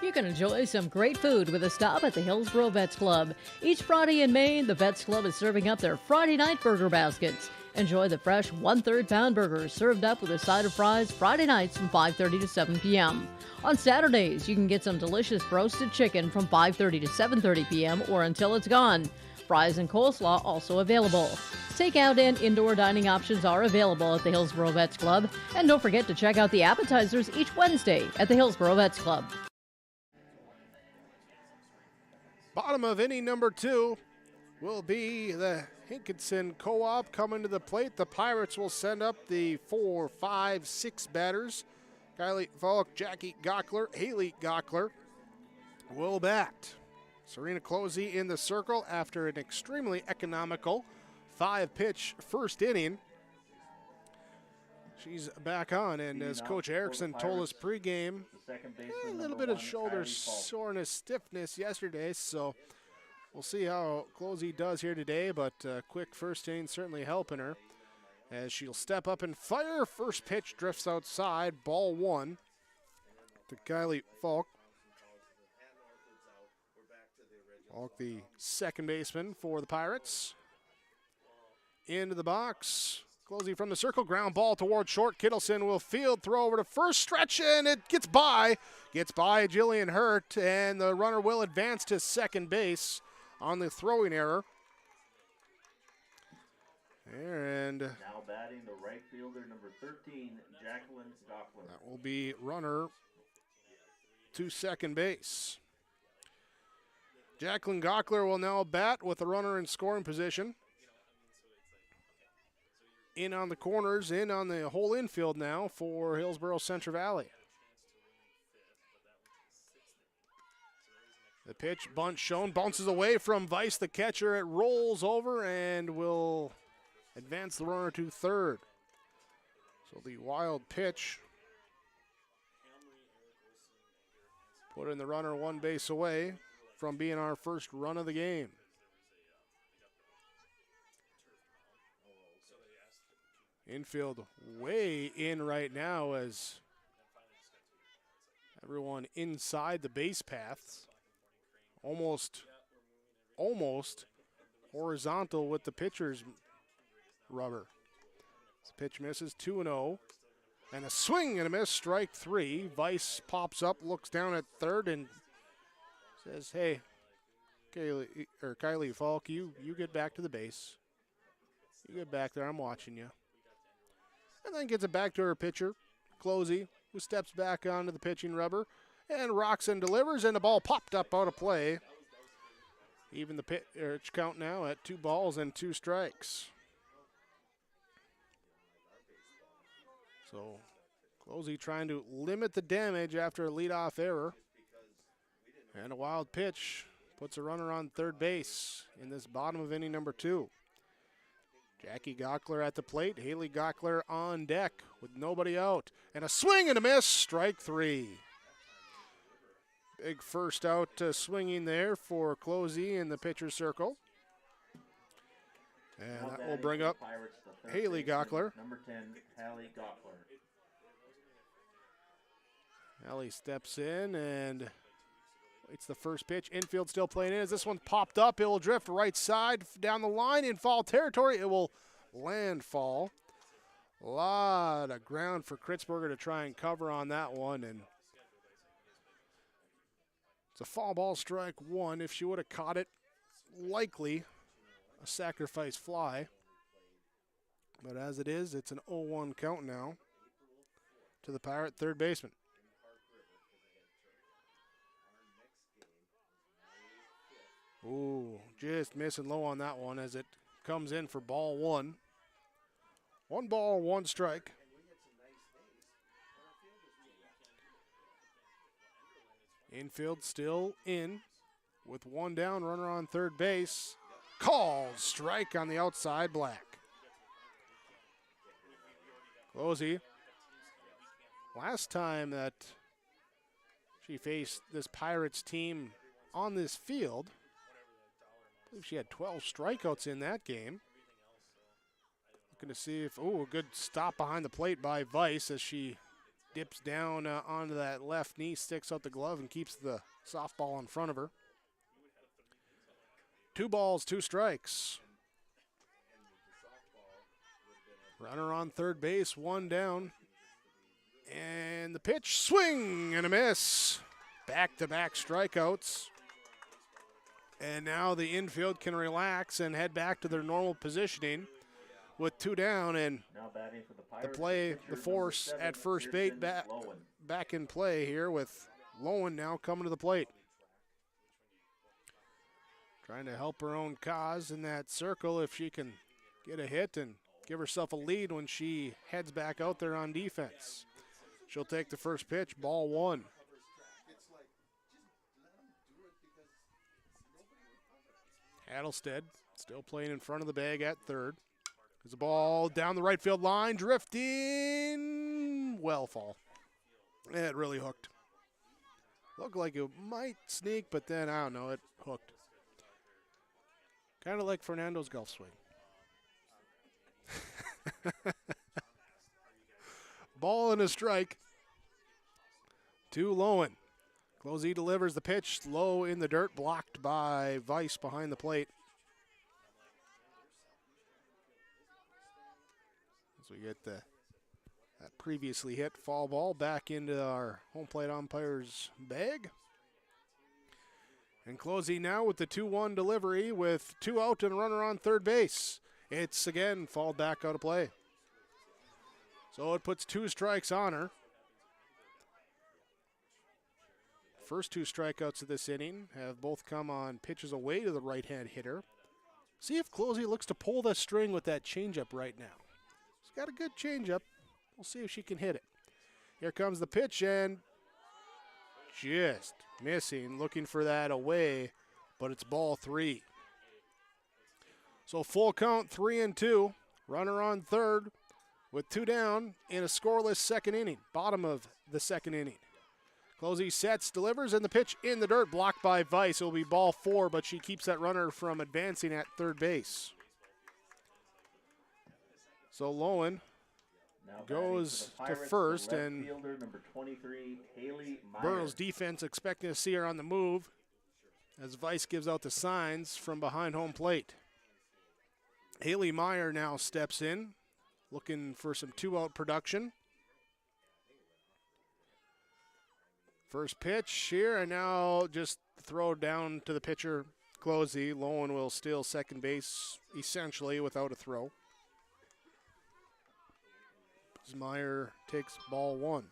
You can enjoy some great food with a stop at the Hillsboro Vets Club. Each Friday in May, the Vets Club is serving up their Friday night burger baskets. Enjoy the fresh 1/3 pound burgers served up with a side of fries Friday nights from 5:30 to 7 p.m. On Saturdays, you can get some delicious roasted chicken from 5:30 to 7:30 p.m. or until it's gone. Fries and coleslaw also available. Takeout and indoor dining options are available at the Hillsboro Vets Club. And don't forget to check out the appetizers each Wednesday at the Hillsboro Vets Club. Bottom of inning number 2 will be the Hinkinson Co-op coming to the plate. The Pirates will send up the 4, 5, 6 batters. Kylie Falk, Jackie Gockler, Haley Gockler will bat. Serena Closey in the circle after an extremely economical 5-pitch first inning. She's back on, and as Coach Erickson told us pregame, a little bit of shoulder soreness, stiffness yesterday, so we'll see how Closey does here today, but quick first inning certainly helping her as she'll step up and fire. First pitch drifts outside, ball 1 to Kylie Falk. Falk, the second baseman for the Pirates. Into the box. Closey from the circle, ground ball towards short. Kittleson will field, throw over to first, stretch, and it gets by Jillian Hurt, and the runner will advance to second base on the throwing error. And now batting the right fielder, number 13, Jacqueline Gockler. That will be runner to second base. Jacqueline Gockler will now bat with the runner in scoring position. In on the corners, in on the whole infield now for Hillsboro-Central Valley. The pitch, bunt shown, bounces away from Weiss, the catcher. It rolls over and will advance the runner to third. So the wild pitch putting the runner one base away from being our first run of the game. Infield way in right now as everyone inside the base paths. Almost horizontal with the pitcher's rubber. This pitch misses 2-0. And a swing and a miss, strike 3. Weiss pops up, looks down at third, and says, hey, Kylie Falk, you get back to the base. You get back there, I'm watching you. And then gets it back to her pitcher, Closey, who steps back onto the pitching rubber and rocks and delivers, and the ball popped up out of play. Even the pitch count now at 2 balls and 2 strikes. So Closey trying to limit the damage after a leadoff error. And a wild pitch puts a runner on third base in this bottom of inning number 2. Jackie Gockler at the plate. Haley Gockler on deck with nobody out. And a swing and a miss, strike 3. Big first out swinging there for Closey in the pitcher's circle. And that will bring up Haley Gockler. Number 10, Hallie Gockler. Hallie steps in and waits the first pitch. Infield still playing in. As this one's popped up, it will drift right side down the line in foul territory. It will landfall. A lot of ground for Kritzberger to try and cover on that one. And it's a foul ball, strike 1. If she would have caught it, likely a sacrifice fly. But as it is, it's an 0-1 count now to the Pirate third baseman. Ooh, just missing low on that one as it comes in for ball 1. 1 ball, 1 strike. Infield still in with 1 down, runner on third base. Called strike on the outside, Black. Closey. Last time that she faced this Pirates team on this field, I believe she had 12 strikeouts in that game. Looking to see if, a good stop behind the plate by Weiss as she dips down onto that left knee, sticks out the glove, and keeps the softball in front of her. 2 balls, 2 strikes. Runner on third base, 1 down. And the pitch, swing and a miss. Back-to-back strikeouts. And now the infield can relax and head back to their normal positioning with 2 down. And the force at first base back in play here with Lowen now coming to the plate. Trying to help her own cause in that circle if she can get a hit and give herself a lead when she heads back out there on defense. She'll take the first pitch, ball 1. Adelstead still playing in front of the bag at third. There's a ball down the right field line, drifting, well fall. It really hooked. Looked like it might sneak, but then, I don't know, it hooked. Kind of like Fernando's golf swing. Ball and a strike to Lowen. Closey delivers the pitch, low in the dirt, blocked by Weiss behind the plate. As we get that previously hit foul ball back into our home plate umpire's bag. And Closey now with the 2-1 delivery with 2 out and a runner on third base. It's again fouled back out of play. So it puts 2 strikes on her. first 2 strikeouts of this inning have both come on pitches away to the right-hand hitter. See if Closey looks to pull the string with that changeup right now. She's got a good changeup. We'll see if she can hit it. Here comes the pitch, and just missing, looking for that away, but it's ball 3. So full count, 3-2. Runner on third with 2 down in a scoreless second inning, bottom of the second inning. Closey sets, delivers, and the pitch in the dirt, blocked by Weiss. It will be ball 4, but she keeps that runner from advancing at third base. So Lowen goes to first, and number 23, Haley Meyer. Burrow's defense expecting to see her on the move as Weiss gives out the signs from behind home plate. Haley Meyer now steps in, looking for some 2-out production. First pitch here, and now just throw down to the pitcher, Closey. Lowen will steal second base, essentially, without a throw. Meyer takes ball 1.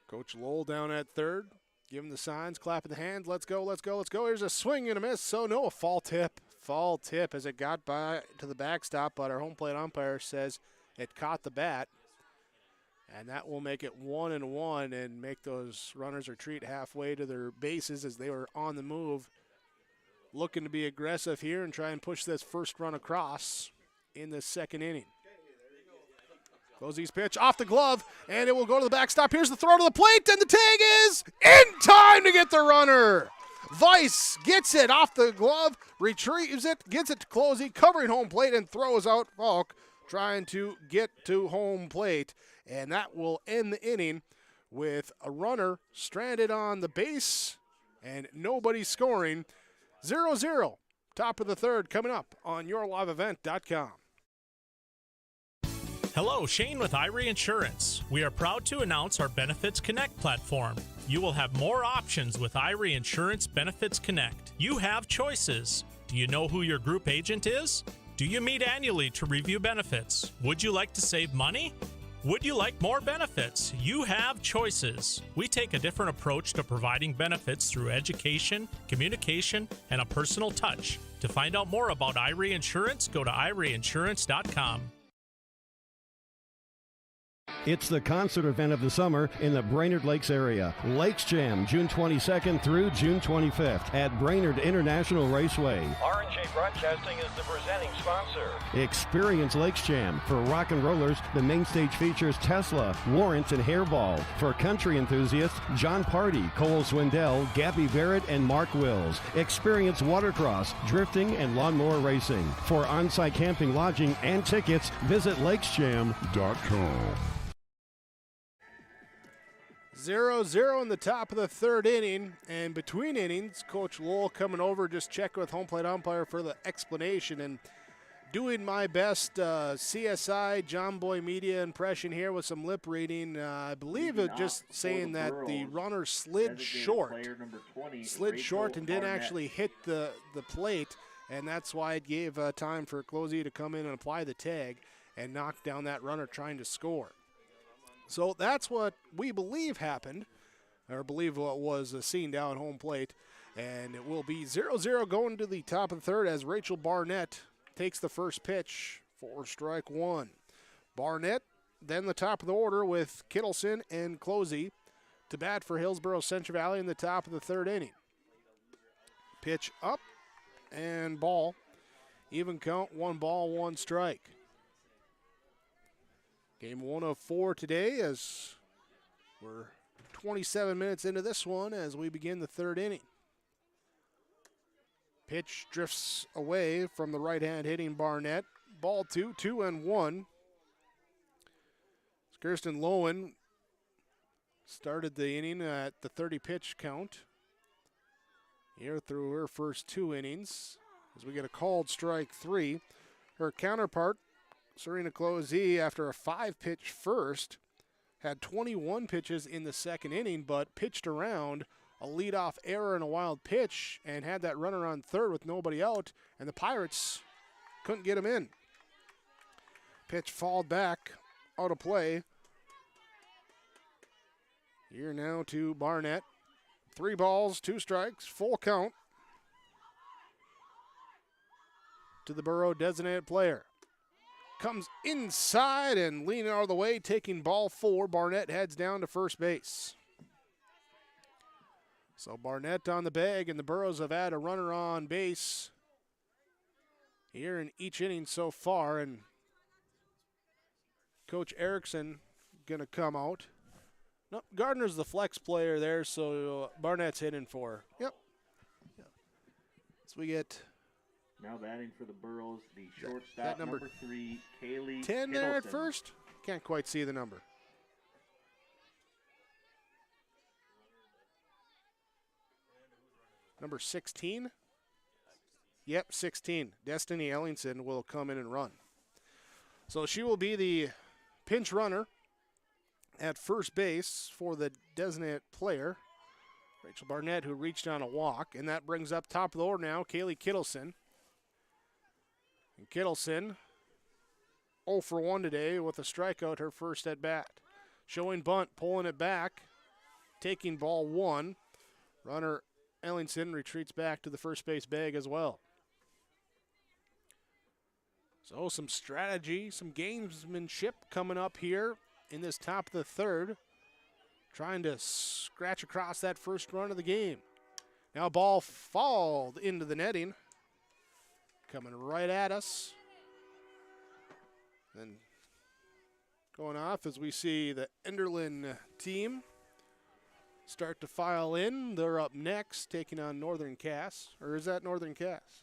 Coach Lowell down at third. Give him the signs, clapping the hands. Let's go, let's go, let's go. Here's a swing and a miss. So no, a fall tip. Fall tip as it got by to the backstop, but our home plate umpire says it caught the bat. And that will make it 1-1 and make those runners retreat halfway to their bases as they were on the move, looking to be aggressive here and try and push this first run across in the second inning. Closey's pitch off the glove, and it will go to the backstop. Here's the throw to the plate, and the tag is in time to get the runner. Weiss gets it off the glove, retrieves it, gets it to Closey, covering home plate, and throws out Falk, trying to get to home plate. And that will end the inning with a runner stranded on the base and nobody scoring. 0-0. Top of the third coming up on yourliveevent.com. Hello, Shane with Irie Insurance. We are proud to announce our Benefits Connect platform. You will have more options with Irie Insurance Benefits Connect. You have choices. Do you know who your group agent is? Do you meet annually to review benefits? Would you like to save money? Would you like more benefits? You have choices. We take a different approach to providing benefits through education, communication, and a personal touch. To find out more about Irie Insurance, go to IrieInsurance.com. It's the concert event of the summer in the Brainerd Lakes area. Lakes Jam, June 22nd through June 25th at Brainerd International Raceway. R&J Broadcasting is the presenting sponsor. Experience Lakes Jam. For rock and rollers, the main stage features Tesla, Warrant, and Hairball. For country enthusiasts, John Party, Cole Swindell, Gabby Barrett, and Mark Wills. Experience watercross, drifting, and lawnmower racing. For on-site camping, lodging, and tickets, visit lakesjam.com. 0-0 in the top of the third inning, and between innings, Coach Lowell coming over, just check with home plate umpire for the explanation, and doing my best CSI John Boy Media impression here with some lip reading. I believe it just saying that the runner slid short and didn't actually hit the plate, and that's why it gave time for Closey to come in and apply the tag and knock down that runner trying to score. So that's what we believe happened, or believe what was seen down home plate. And it will be 0-0 going to the top of the third as Rachel Barnett takes the first pitch for strike 1. Barnett, then the top of the order with Kittleson and Closey to bat for Hillsboro-Central Valley in the top of the third inning. Pitch up and ball. Even count, 1 ball, 1 strike. Game 1 of 4 today as we're 27 minutes into this one as we begin the third inning. Pitch drifts away from the right-hand hitting Barnett. Ball 2, 2-1. Kirsten Lowen started the inning at the 30-pitch count here through her first 2 innings as we get a called strike 3. Her counterpart, Serena Closey, after a 5-pitch first, had 21 pitches in the second inning, but pitched around a leadoff error and a wild pitch and had that runner on third with nobody out, and the Pirates couldn't get him in. Pitch fouled back, out of play, Here now to Barnett. 3 balls, 2 strikes, full count to the Borough designated player. Comes inside and leaning out of the way, taking ball 4. Barnett heads down to first base. So Barnett on the bag, and the Burros have had a runner on base here in each inning so far, and Coach Erickson going to come out. No, Gardner's the flex player there, so Barnett's hitting for. Yep. So we get now batting for the Burros, the shortstop, that number 3, Kaylee 10 there at Hiddleston. first. Can't quite see the number. Number 16? Yep, 16. Destiny Ellingson will come in and run. So she will be the pinch runner at first base for the designated player, Rachel Barnett, who reached on a walk. And that brings up top of the order now, Kaylee Kittleson. And Kittleson 0 for 1 today with a strikeout, her first at bat. Showing bunt, pulling it back, taking ball 1. Runner Ellingson retreats back to the first base bag as well. So some strategy, some gamesmanship coming up here in this top of the third. Trying to scratch across that first run of the game. Now ball fouled into the netting. Coming right at us. Then going off as we see the Enderlin team start to file in. They're up next, taking on Northern Cass. Or is that Northern Cass?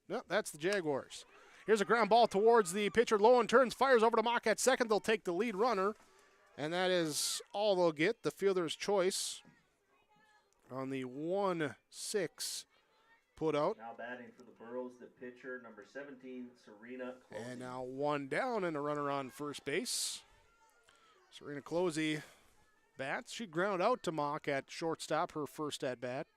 No, that's the Jaguars. Here's a ground ball towards the pitcher. Low and turns, fires over to Mock at second. They'll take the lead runner, and that is all they'll get. The fielder's choice on the 1-6 put out. Now batting for the Burros, the pitcher, number 17, Serena Closey. And now 1 down and a runner on first base. Serena Closey bats. She ground out to Mock at shortstop, her first at bat.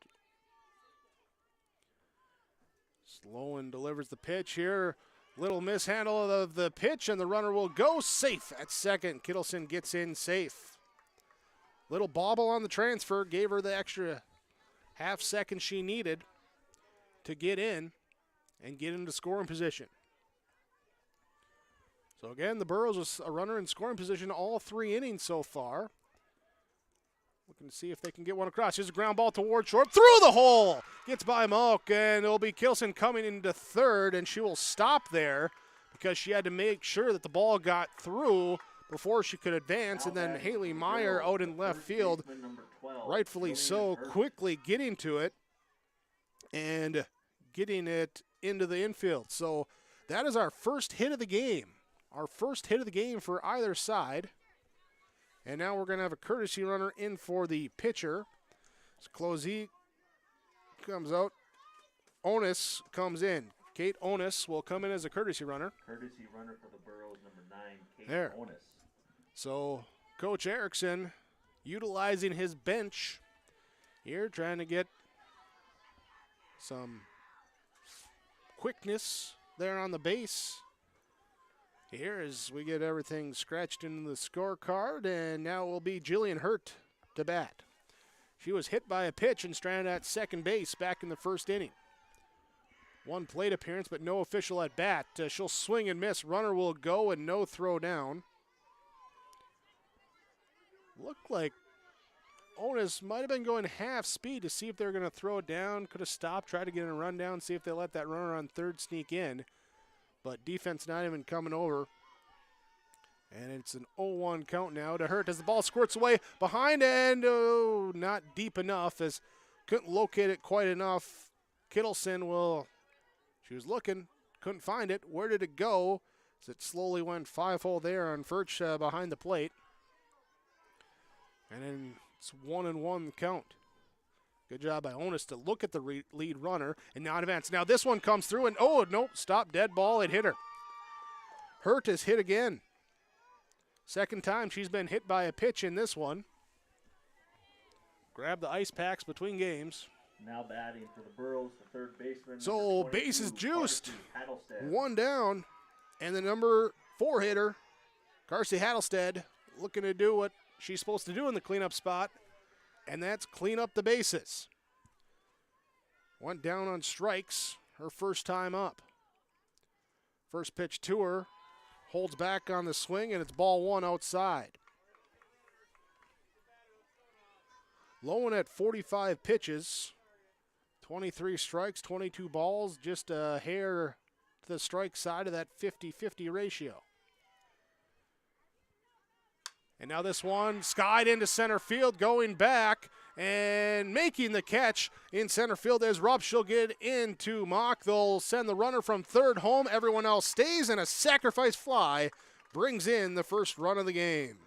Sloan delivers the pitch here. Little mishandle of the pitch, and the runner will go safe at second. Kittleson gets in safe. Little bobble on the transfer, gave her the extra half second she needed to get in and get into scoring position. So again, the Burros with a runner in scoring position all 3 innings so far. Looking to see if they can get one across. Here's a ground ball towards short. Through the hole! Gets by Malk, and it'll be Kilson coming into third, and she will stop there because she had to make sure that the ball got through before she could advance. And then Haley Meyer out in left field, rightfully so, quickly getting to it and getting it into the infield. So that is our first hit of the game. Our first hit of the game for either side. And now we're going to have a courtesy runner in for the pitcher. So Closey comes out. Onus comes in. Kate Onus will come in as a courtesy runner. Courtesy runner for the Burros, number 9, Kate There. Onus. So Coach Erickson utilizing his bench here, trying to get some quickness there on the base. Here as we get everything scratched into the scorecard, and now it will be Jillian Hurt to bat. She was hit by a pitch and stranded at second base back in the first inning. 1 plate appearance, but no official at bat. She'll swing and miss. Runner will go and no throw down. Looked like Onus might have been going half speed to see if they were going to throw it down. Could have stopped, tried to get in a run down, see if they let that runner on third sneak in. But defense not even coming over. And it's an 0-1 count now to Hurt as the ball squirts away behind, and not deep enough, as couldn't locate it quite enough. Kittleson she was looking, couldn't find it. Where did it go? As it slowly went 5-hole there on Furch behind the plate. And then it's 1-1 count. Good job by Onus to look at the lead runner and now advance. Now this one comes through and, nope, stop, dead ball, it hit her. Hurt is hit again. Second time she's been hit by a pitch in this one. Grab the ice packs between games. Now batting for the Burros, the third baseman. So base is juiced. 1 down, and the number 4 hitter, Carsey Hattlestead, looking to do what she's supposed to do in the cleanup spot, and that's clean up the bases. Went down on strikes her first time up. First pitch to her, holds back on the swing, and it's ball one outside. Lowen at 45 pitches, 23 strikes, 22 balls, just a hair to the strike side of that 50-50 ratio. And now this one skied into center field, going back and making the catch in center field as Rupp. She'll get into Mock. They'll send the runner from third home. Everyone else stays, and a sacrifice fly brings in the first run of the game.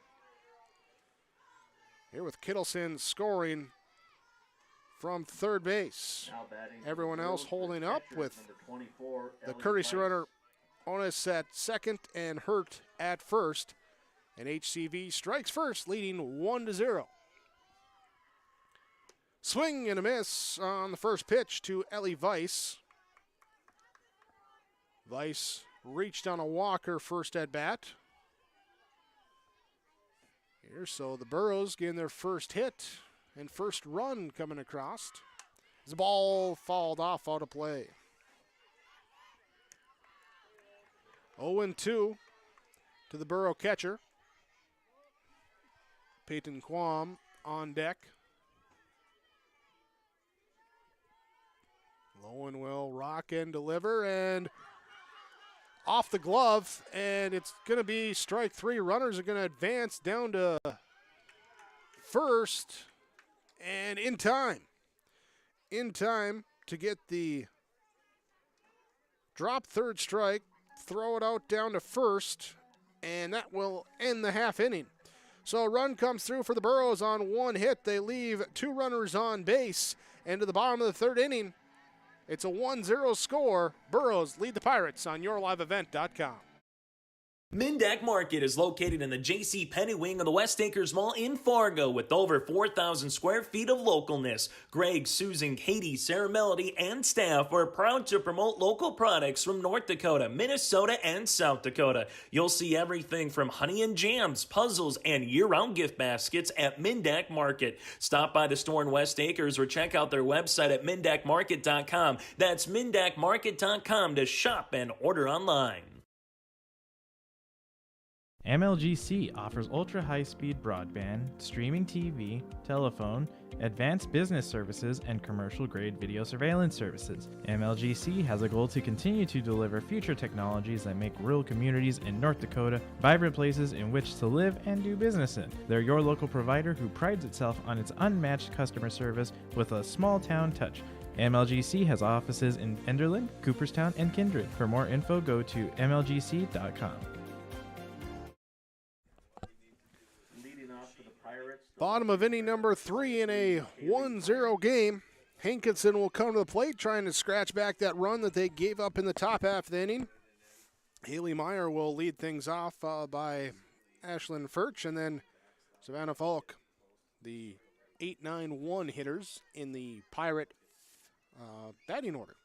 Here with Kittleson scoring from third base. Everyone else holding up with the courtesy runner Onus at second and Hurt at first. And HCV strikes first, leading 1-0. Swing and a miss on the first pitch to Ellie Weiss. Weiss reached on a walker first at bat. Here, so the Burros getting their first hit and first run coming across. The ball fouled off out of play. 0-2 to the Burro catcher. Peyton Quam on deck. Lowen will rock and deliver, and off the glove, and it's going to be strike three. Runners are going to advance down to first, and in time to get the drop third strike, throw it out down to first, and that will end the half inning. So a run comes through for the Burros on one hit. They leave two runners on base. And to the bottom of the third inning, it's a 1-0 score. Burros lead the Pirates on YourLiveEvent.com. Mindak Market is located in the J.C. Penney wing of the West Acres Mall in Fargo with over 4,000 square feet of localness. Greg, Susan, Katie, Sarah Melody, and staff are proud to promote local products from North Dakota, Minnesota, and South Dakota. You'll see everything from honey and jams, puzzles, and year-round gift baskets at Mindak Market. Stop by the store in West Acres or check out their website at mindakmarket.com. That's mindakmarket.com to shop and order online. MLGC offers ultra-high-speed broadband, streaming TV, telephone, advanced business services, and commercial-grade video surveillance services. MLGC has a goal to continue to deliver future technologies that make rural communities in North Dakota vibrant places in which to live and do business in. They're your local provider who prides itself on its unmatched customer service with a small-town touch. MLGC has offices in Enderlin, Cooperstown, and Kindred. For more info, go to mlgc.com. Bottom of inning number 3 in a 1-0 game. Hankinson will come to the plate trying to scratch back that run that they gave up in the top half of the inning. Haley Meyer will lead things off by Ashlyn Furch, and then Savannah Falk, the 8-9-1 hitters in the Pirate batting order.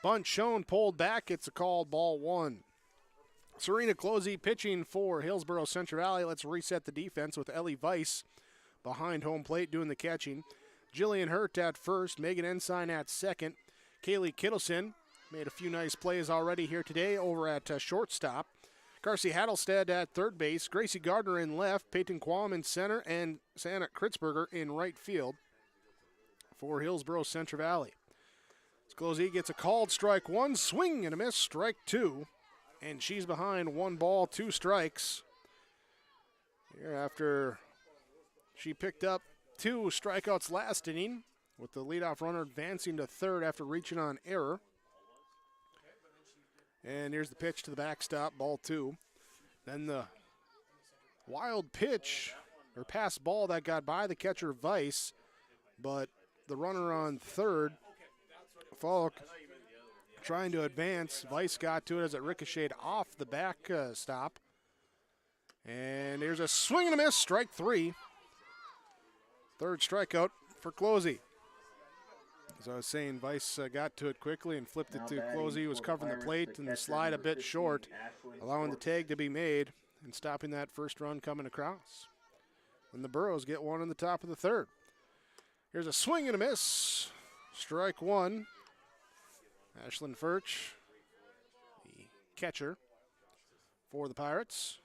Bunt shown, pulled back. It's a called ball one. Serena Closey pitching for Hillsboro-Central Valley. Let's reset the defense with Ellie Weiss behind home plate doing the catching. Jillian Hurt at first. Megan Ensign at second. Kaylee Kittleson made a few nice plays already here today over at shortstop. Darcy Hattelstead at third base. Gracie Gardner in left. Peyton Quam in center. And Santa Kritzberger in right field for Hillsboro-Central Valley. Closey gets a called strike one. Swing and a miss. Strike two. And she's behind 1 ball, 2 strikes. Here after she picked up 2 strikeouts last inning, with the leadoff runner advancing to third after reaching on error. And here's the pitch to the backstop, ball 2. Then the wild pitch, or pass ball that got by the catcher Weiss, but the runner on third, Falk, trying to advance. Weiss got to it as it ricocheted off the back stop. And there's a swing and a miss, strike 3. Third strikeout for Closey. As I was saying, Weiss got to it quickly and flipped it to Closey, who was covering the plate and the slide a bit short, allowing the tag to be made. and stopping that first run coming across. And the Burros get one in the top of the third. Here's a swing and a miss. Strike one. Ashlyn Furch, the catcher for the Pirates.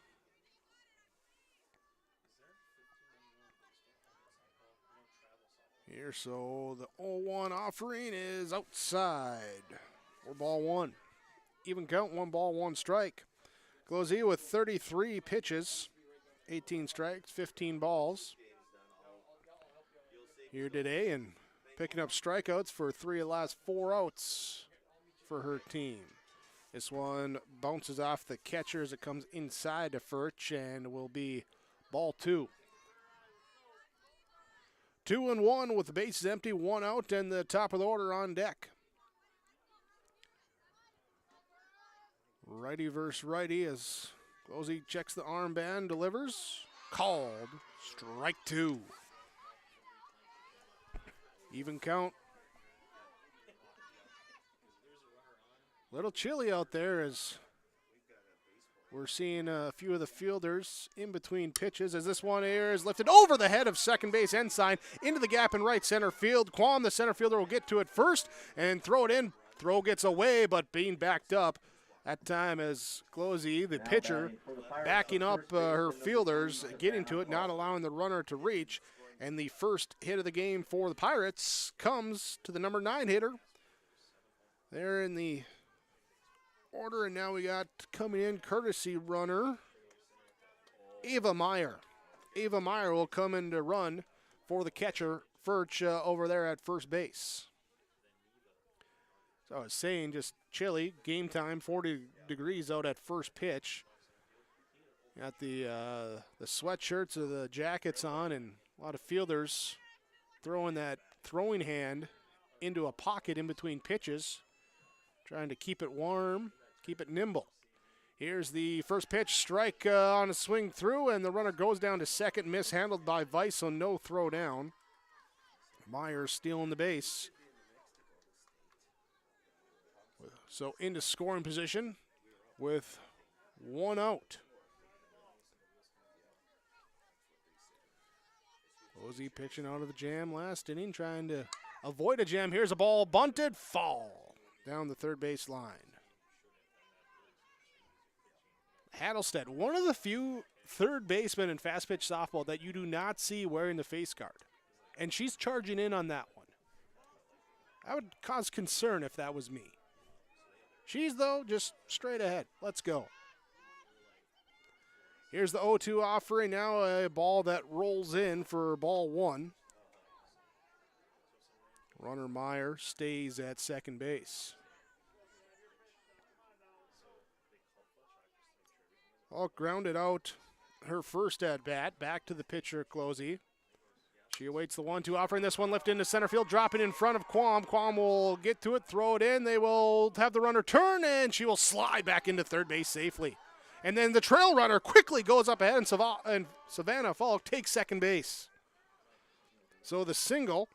Here, so the 0-1 offering is outside for ball one. Even count, 1 ball, 1 strike. Closey with 33 pitches, 18 strikes, 15 balls here today, and picking up strikeouts for 3 of the last 4 outs for her team. This one bounces off the catcher as it comes inside to Furch and will be ball 2. 2-1 with the bases empty, 1 out, and the top of the order on deck. Righty versus righty as Closey checks the armband, delivers. Called. Strike 2. Even count. Little chilly out there as we're seeing a few of the fielders in between pitches as this one here is lifted over the head of second base Ensign into the gap in right center field. Quam, the center fielder, will get to it first and throw it in. Throw gets away, but being backed up that time as Closey, the pitcher, backing up her fielders, getting to it, not allowing the runner to reach. And the first hit of the game for the Pirates comes to the number 9 hitter. They're in the order, and now we got coming in courtesy runner Ava Meyer. Ava Meyer will come in to run for the catcher Furch over there at first base. So I was saying, just chilly, game time, 40 degrees out at first pitch. Got the sweatshirts or the jackets on, and a lot of fielders throwing that throwing hand into a pocket in between pitches, trying to keep it warm, keep it nimble. Here's the first pitch, strike on a swing through, and the runner goes down to second, mishandled by Weiss, so no throw down. Myers stealing the base. So into scoring position with 1 out. Closey pitching out of the jam last inning, trying to avoid a jam. Here's a ball bunted, fall down the third base line. Hattelstead, one of the few third basemen in fast pitch softball that you do not see wearing the face guard. And she's charging in on that one. That would cause concern if that was me. She's, though, just straight ahead. Let's go. Here's the 0-2 offering. Now a ball that rolls in for ball 1. Runner Meyer stays at second base. All grounded out her first at bat. Back to the pitcher, Closey. She awaits the 1-2 offering. This one lifted into center field, dropping in front of Quam. Quam will get to it, throw it in. They will have the runner turn, and she will slide back into third base safely. And then the trail runner quickly goes up ahead, and Savannah Falk takes second base. So the single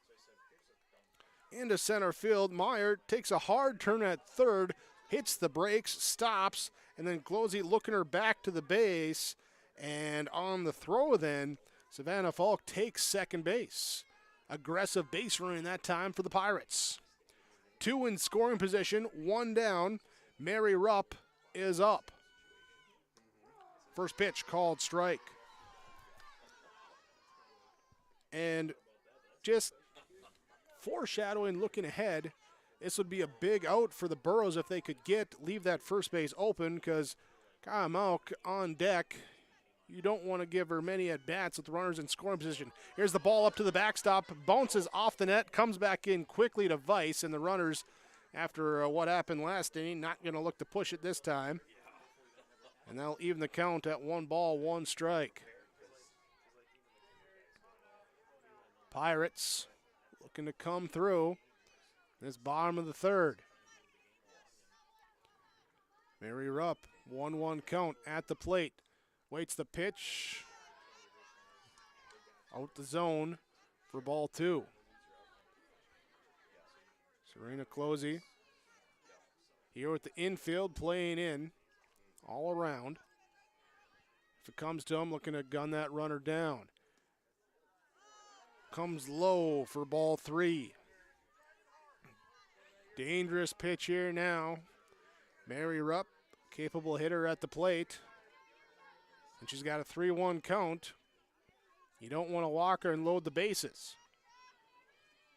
into center field. Meyer takes a hard turn at third, hits the brakes, stops, and then Closey looking her back to the base. And on the throw then, Savannah Falk takes second base. Aggressive base running that time for the Pirates. 2 in scoring position, 1 down. Mary Rupp is up. First pitch called strike. And just foreshadowing, looking ahead, this would be a big out for the Burros if they could leave that first base open, because Kyle Malk on deck. You don't want to give her many at-bats with runners in scoring position. Here's the ball up to the backstop, bounces off the net, comes back in quickly to Weiss, and the runners, after what happened last inning, not going to look to push it this time. And that'll even the count at 1 ball, 1 strike. Pirates looking to come through this bottom of the third. Mary Rupp, 1-1 count at the plate. Waits the pitch. Out the zone for ball 2. Serena Closey here with the infield, playing in all around. If it comes to him, looking to gun that runner down. Comes low for ball 3. Dangerous pitch here now. Mary Rupp, capable hitter at the plate. And she's got a 3-1 count. You don't want to walk her and load the bases.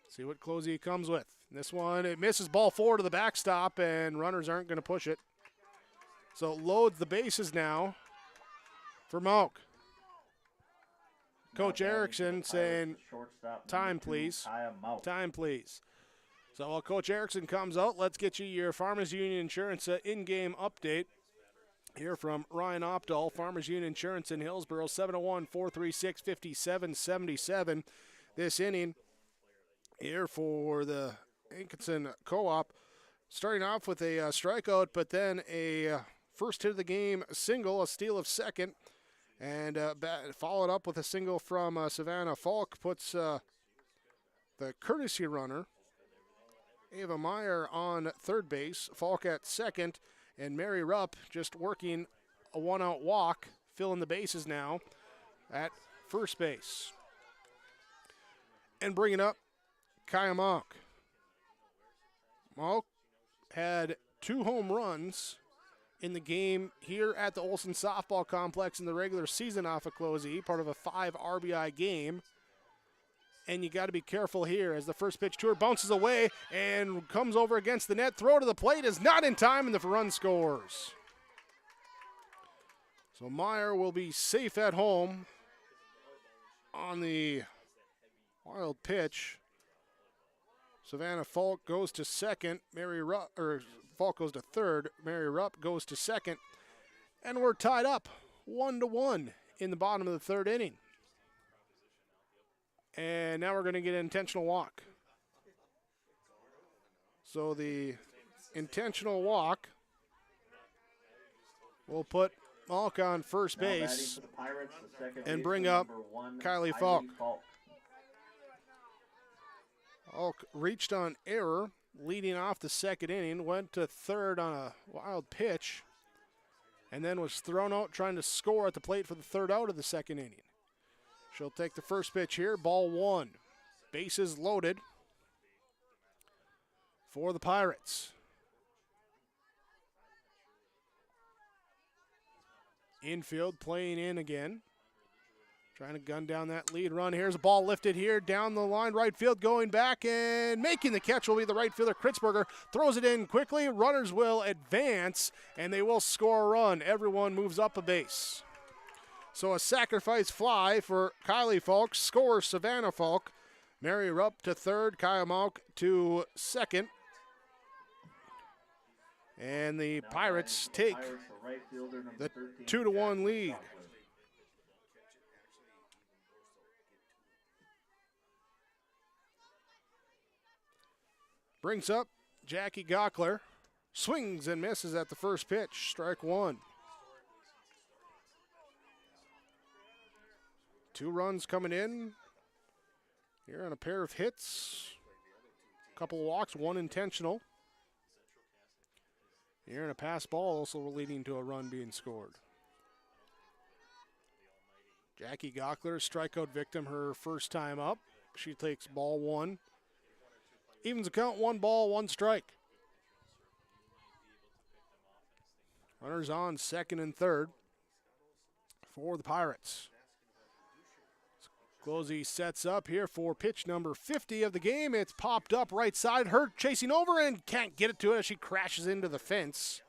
See what Closey comes with. This one, it misses ball 4 to the backstop, and runners aren't going to push it. So it loads the bases now for Moak. Coach Erickson saying, time please, time please. So while Coach Erickson comes out, let's get you your Farmers Union Insurance in-game update. Here from Ryan Opdahl, Farmers Union Insurance in Hillsboro, 701-436-5777. This inning here for the Hankinson Co-op, starting off with a strikeout, but then a first hit of the game single, a steal of second, and followed up with a single from Savannah Falk, puts the courtesy runner, Ava Meyer, on third base, Falk at second, and Mary Rupp just working a one-out walk, filling the bases now at first base. And bringing up Kaya Moak. Moak had 2 home runs in the game here at the Olson Softball Complex in the regular season off of Closey, part of a 5 RBI game. And you got to be careful here as the first pitch to her bounces away and comes over against the net. Throw to the plate is not in time, and the run scores. So Meyer will be safe at home on the wild pitch. Savannah Falk goes to second. Falk goes to third. Mary Rupp goes to second. And we're tied up 1-1 in the bottom of the third inning. And now we're going to get an intentional walk. So the intentional walk will put Malk on first base and bring up Kylie Falk. Falk reached on error, leading off the second inning, went to third on a wild pitch, and then was thrown out trying to score at the plate for the third out of the second inning. She'll take the first pitch here, ball 1. Bases loaded for the Pirates. Infield playing in again. Trying to gun down that lead run. Here's a ball lifted here down the line. Right field going back, and making the catch will be the right fielder, Kritzberger. Throws it in quickly. Runners will advance, and they will score a run. Everyone moves up a base. So a sacrifice fly for Kylie Falk. Scores Savannah Falk. Mary Rupp to third. Kaya Malk to second. And the Pirates take the 2-1 lead. Brings up Jackie Gockler. Swings and misses at the first pitch. Strike 1. 2 runs coming in here on a pair of hits. A couple of walks, 1 intentional. Here in a pass ball, also leading to a run being scored. Jackie Gockler, strikeout victim, her first time up. She takes ball 1. Evens the count, 1 ball, 1 strike. Runners on second and third for the Pirates. Closey sets up here for pitch number 50 of the game. It's popped up right side. Hurt chasing over and can't get it to it as she crashes into the fence.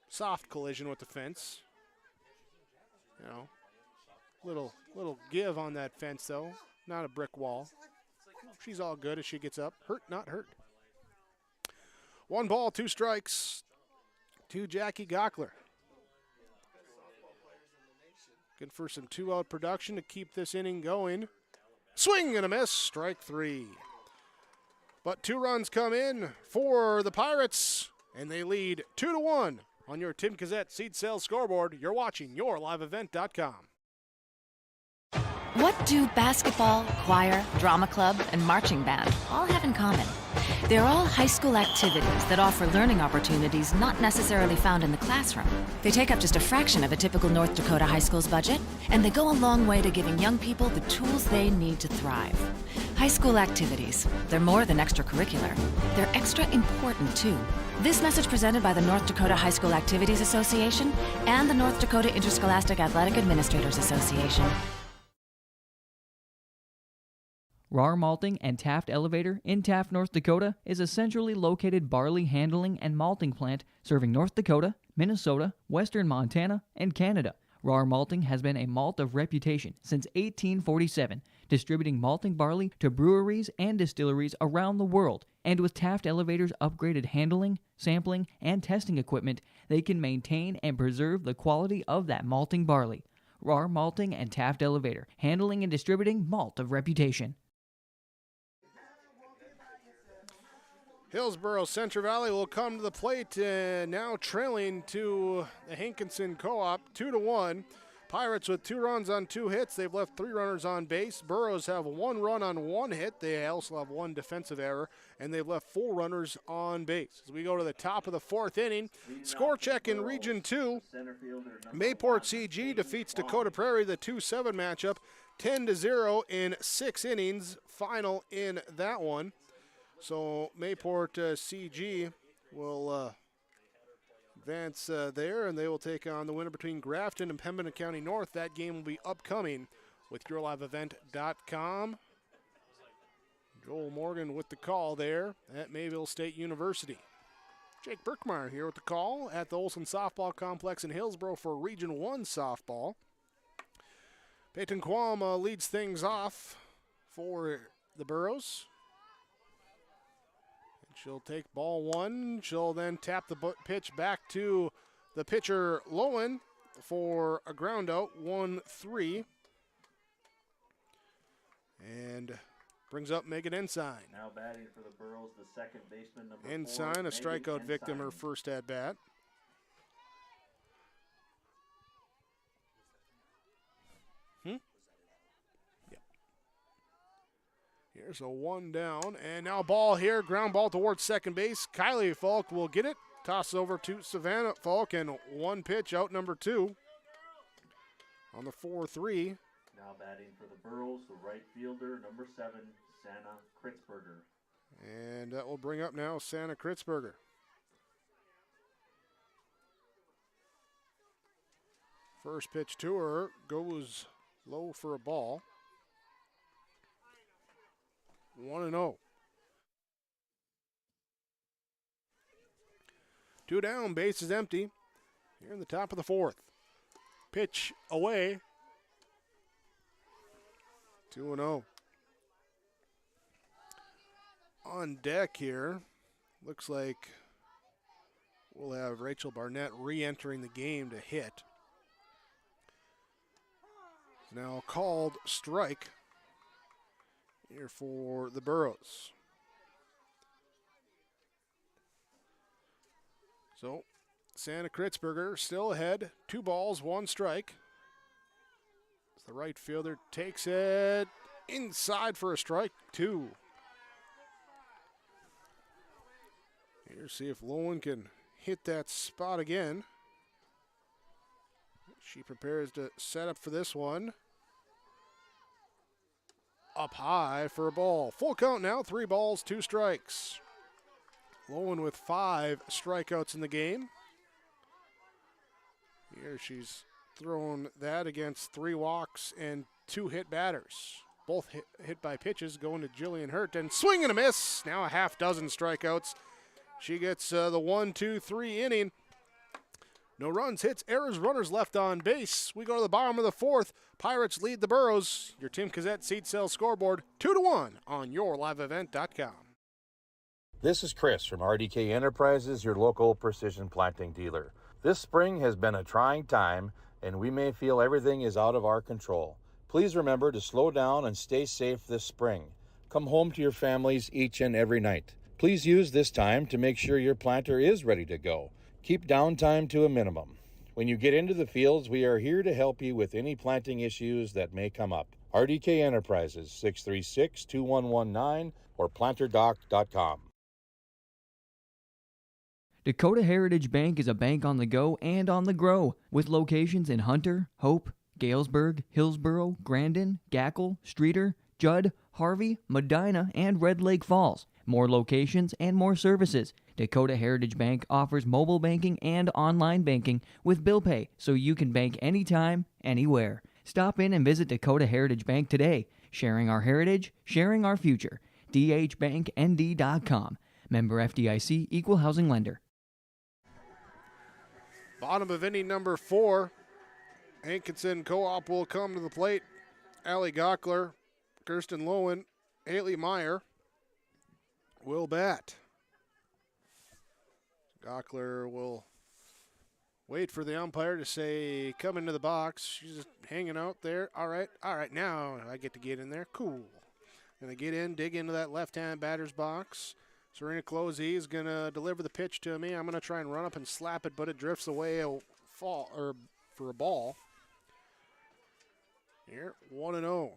Soft collision with the fence. You know, little give on that fence though. Not a brick wall. She's all good as she gets up. Hurt, not hurt. 1 ball, 2 strikes to Jackie Gockler. Looking for some 2-out production to keep this inning going. Swing and a miss, strike 3. But 2 runs come in for the Pirates, and they lead 2-1 on your Tim Cassette seed sales scoreboard. You're watching YourLiveEvent.com. What do basketball, choir, drama club, and marching band all have in common? They're all high school activities that offer learning opportunities not necessarily found in the classroom. They take up just a fraction of a typical North Dakota high school's budget, and they go a long way to giving young people the tools they need to thrive. High school activities, they're more than extracurricular. They're extra important, too. This message presented by the North Dakota High School Activities Association and the North Dakota Interscholastic Athletic Administrators Association. RAR Malting and Taft Elevator in Taft, North Dakota is a centrally located barley handling and malting plant serving North Dakota, Minnesota, western Montana, and Canada. RAR Malting has been a malt of reputation since 1847, distributing malting barley to breweries and distilleries around the world. And with Taft Elevator's upgraded handling, sampling, and testing equipment, they can maintain and preserve the quality of that malting barley. RAR Malting and Taft Elevator, handling and distributing malt of reputation. Hillsboro-Central Valley will come to the plate, now trailing to the Hankinson Co-op 2-1. Pirates with 2 runs on 2 hits. They've left 3 runners on base. Burros have 1 run on 1 hit. They also have 1 defensive error, and they've left 4 runners on base. As we go to the top of the 4th inning, score check in Region 2. Mayport CG defeats Dakota Prairie, the 2-7 matchup, 10-0 in 6 innings. Final in that one. So Mayport CG will advance there, and they will take on the winner between Grafton and Pembina County North. That game will be upcoming with YourLiveEvent.com. Joel Morgan with the call there at Mayville State University. Jake Birkmeyer here with the call at the Olson Softball Complex in Hillsboro for Region 1 softball. Peyton Quam leads things off for the Burros. She'll take ball 1. She'll then tap the pitch back to the pitcher, Lowen, for a ground out, 1-3. And brings up Megan Ensign. Now batting for the Burros, the second baseman, number 4. Ensign, a strikeout victim, her first at bat. Here's a 1 down, and now ball here, ground ball towards second base. Kylie Falk will get it, tosses over to Savannah Falk, and 1 pitch, out number 2 on the 4-3. Now batting for the Burros, the right fielder, number 7, Santa Kritzberger. And that will bring up now Santa Kritzberger. First pitch to her goes low for a ball. 1-0. 2 down, base is empty. Here in the top of the 4th. Pitch away. 2-0. On deck here, looks like we'll have Rachel Barnett re-entering the game to hit. Now called strike here for the Burros. So Santa Kritzberger still ahead, 2 balls, 1 strike. The right fielder takes it inside for a strike, 2. Here, see if Lowen can hit that spot again. She prepares to set up for this one. Up high for a ball. Full count now, 3 balls, 2 strikes. Lowen with 5 strikeouts in the game. Here she's thrown that against 3 walks and 2 hit batters. Both hit by pitches going to Jillian Hurt, and swing and a miss. Now a half dozen strikeouts. She gets the 1-2-3 inning. No runs, hits, errors, runners left on base. We go to the bottom of the 4th. Pirates lead the Burros. Your Tim Cassette seed sale scoreboard 2-1 on YourLiveEvent.com. This is Chris from RDK Enterprises, your local precision planting dealer. This spring has been a trying time, and we may feel everything is out of our control. Please remember to slow down and stay safe this spring. Come home to your families each and every night. Please use this time to make sure your planter is ready to go. Keep downtime to a minimum. When you get into the fields, we are here to help you with any planting issues that may come up. RDK Enterprises, 636-2119, or planterdoc.com. Dakota Heritage Bank is a bank on the go and on the grow, with locations in Hunter, Hope, Galesburg, Hillsboro, Grandin, Gackle, Streeter, Judd, Harvey, Medina, and Red Lake Falls. More locations and more services. Dakota Heritage Bank offers mobile banking and online banking with bill pay, so you can bank anytime, anywhere. Stop in and visit Dakota Heritage Bank today. Sharing our heritage, sharing our future. dhbanknd.com. Member FDIC, Equal Housing Lender. Bottom of inning number 4. Hankinson Co-op will come to the plate. Allie Gockler, Kirsten Lowen, Haley Meyer will bat. Gockler will wait for the umpire to say, come into the box. She's just hanging out there. All right, now I get to get in there. Cool. Gonna get in, dig into that left-hand batter's box. Serena Closey is gonna deliver the pitch to me. I'm gonna try and run up and slap it, but it drifts away for a ball. Here, 1-0.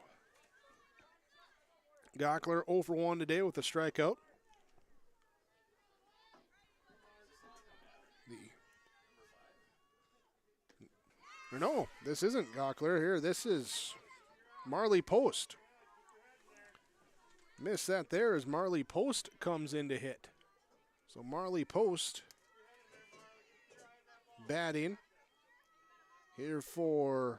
Gockler 0 for 1 today with a strikeout. No, this isn't Gockler here. This is Marley Post. Missed that there as Marley Post comes in to hit. So Marley Post batting here for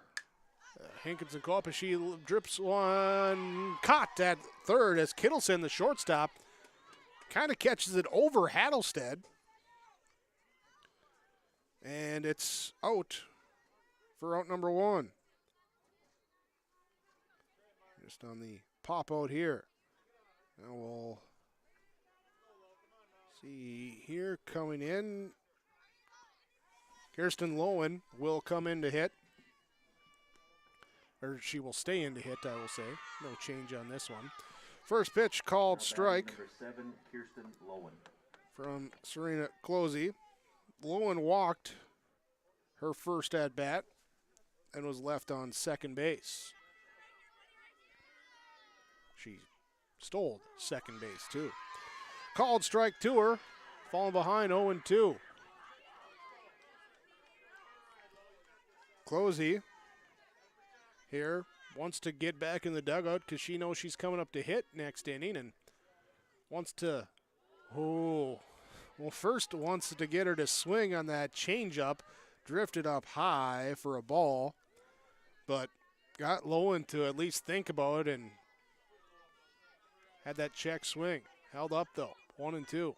Hankinson Co-op as she drips one. Caught at third as Kittleson, the shortstop, kind of catches it over Hattlestead. And it's out for out number 1. Just on the pop out here. Now we'll see here coming in. Kirsten Lowen will come in to hit. Or she will stay in to hit, I will say. No change on this one. First pitch called strike. Number 7, Kirsten Lowen. From Serena Closey. Lowen walked her first at bat and was left on second base. She stole second base, too. Called strike to her. Falling behind 0-2. Closey here wants to get back in the dugout because she knows she's coming up to hit next inning and wants to, first wants to get her to swing on that changeup. Drifted up high for a ball, but got Lowen to at least think about it and had that check swing. Held up though, 1-2.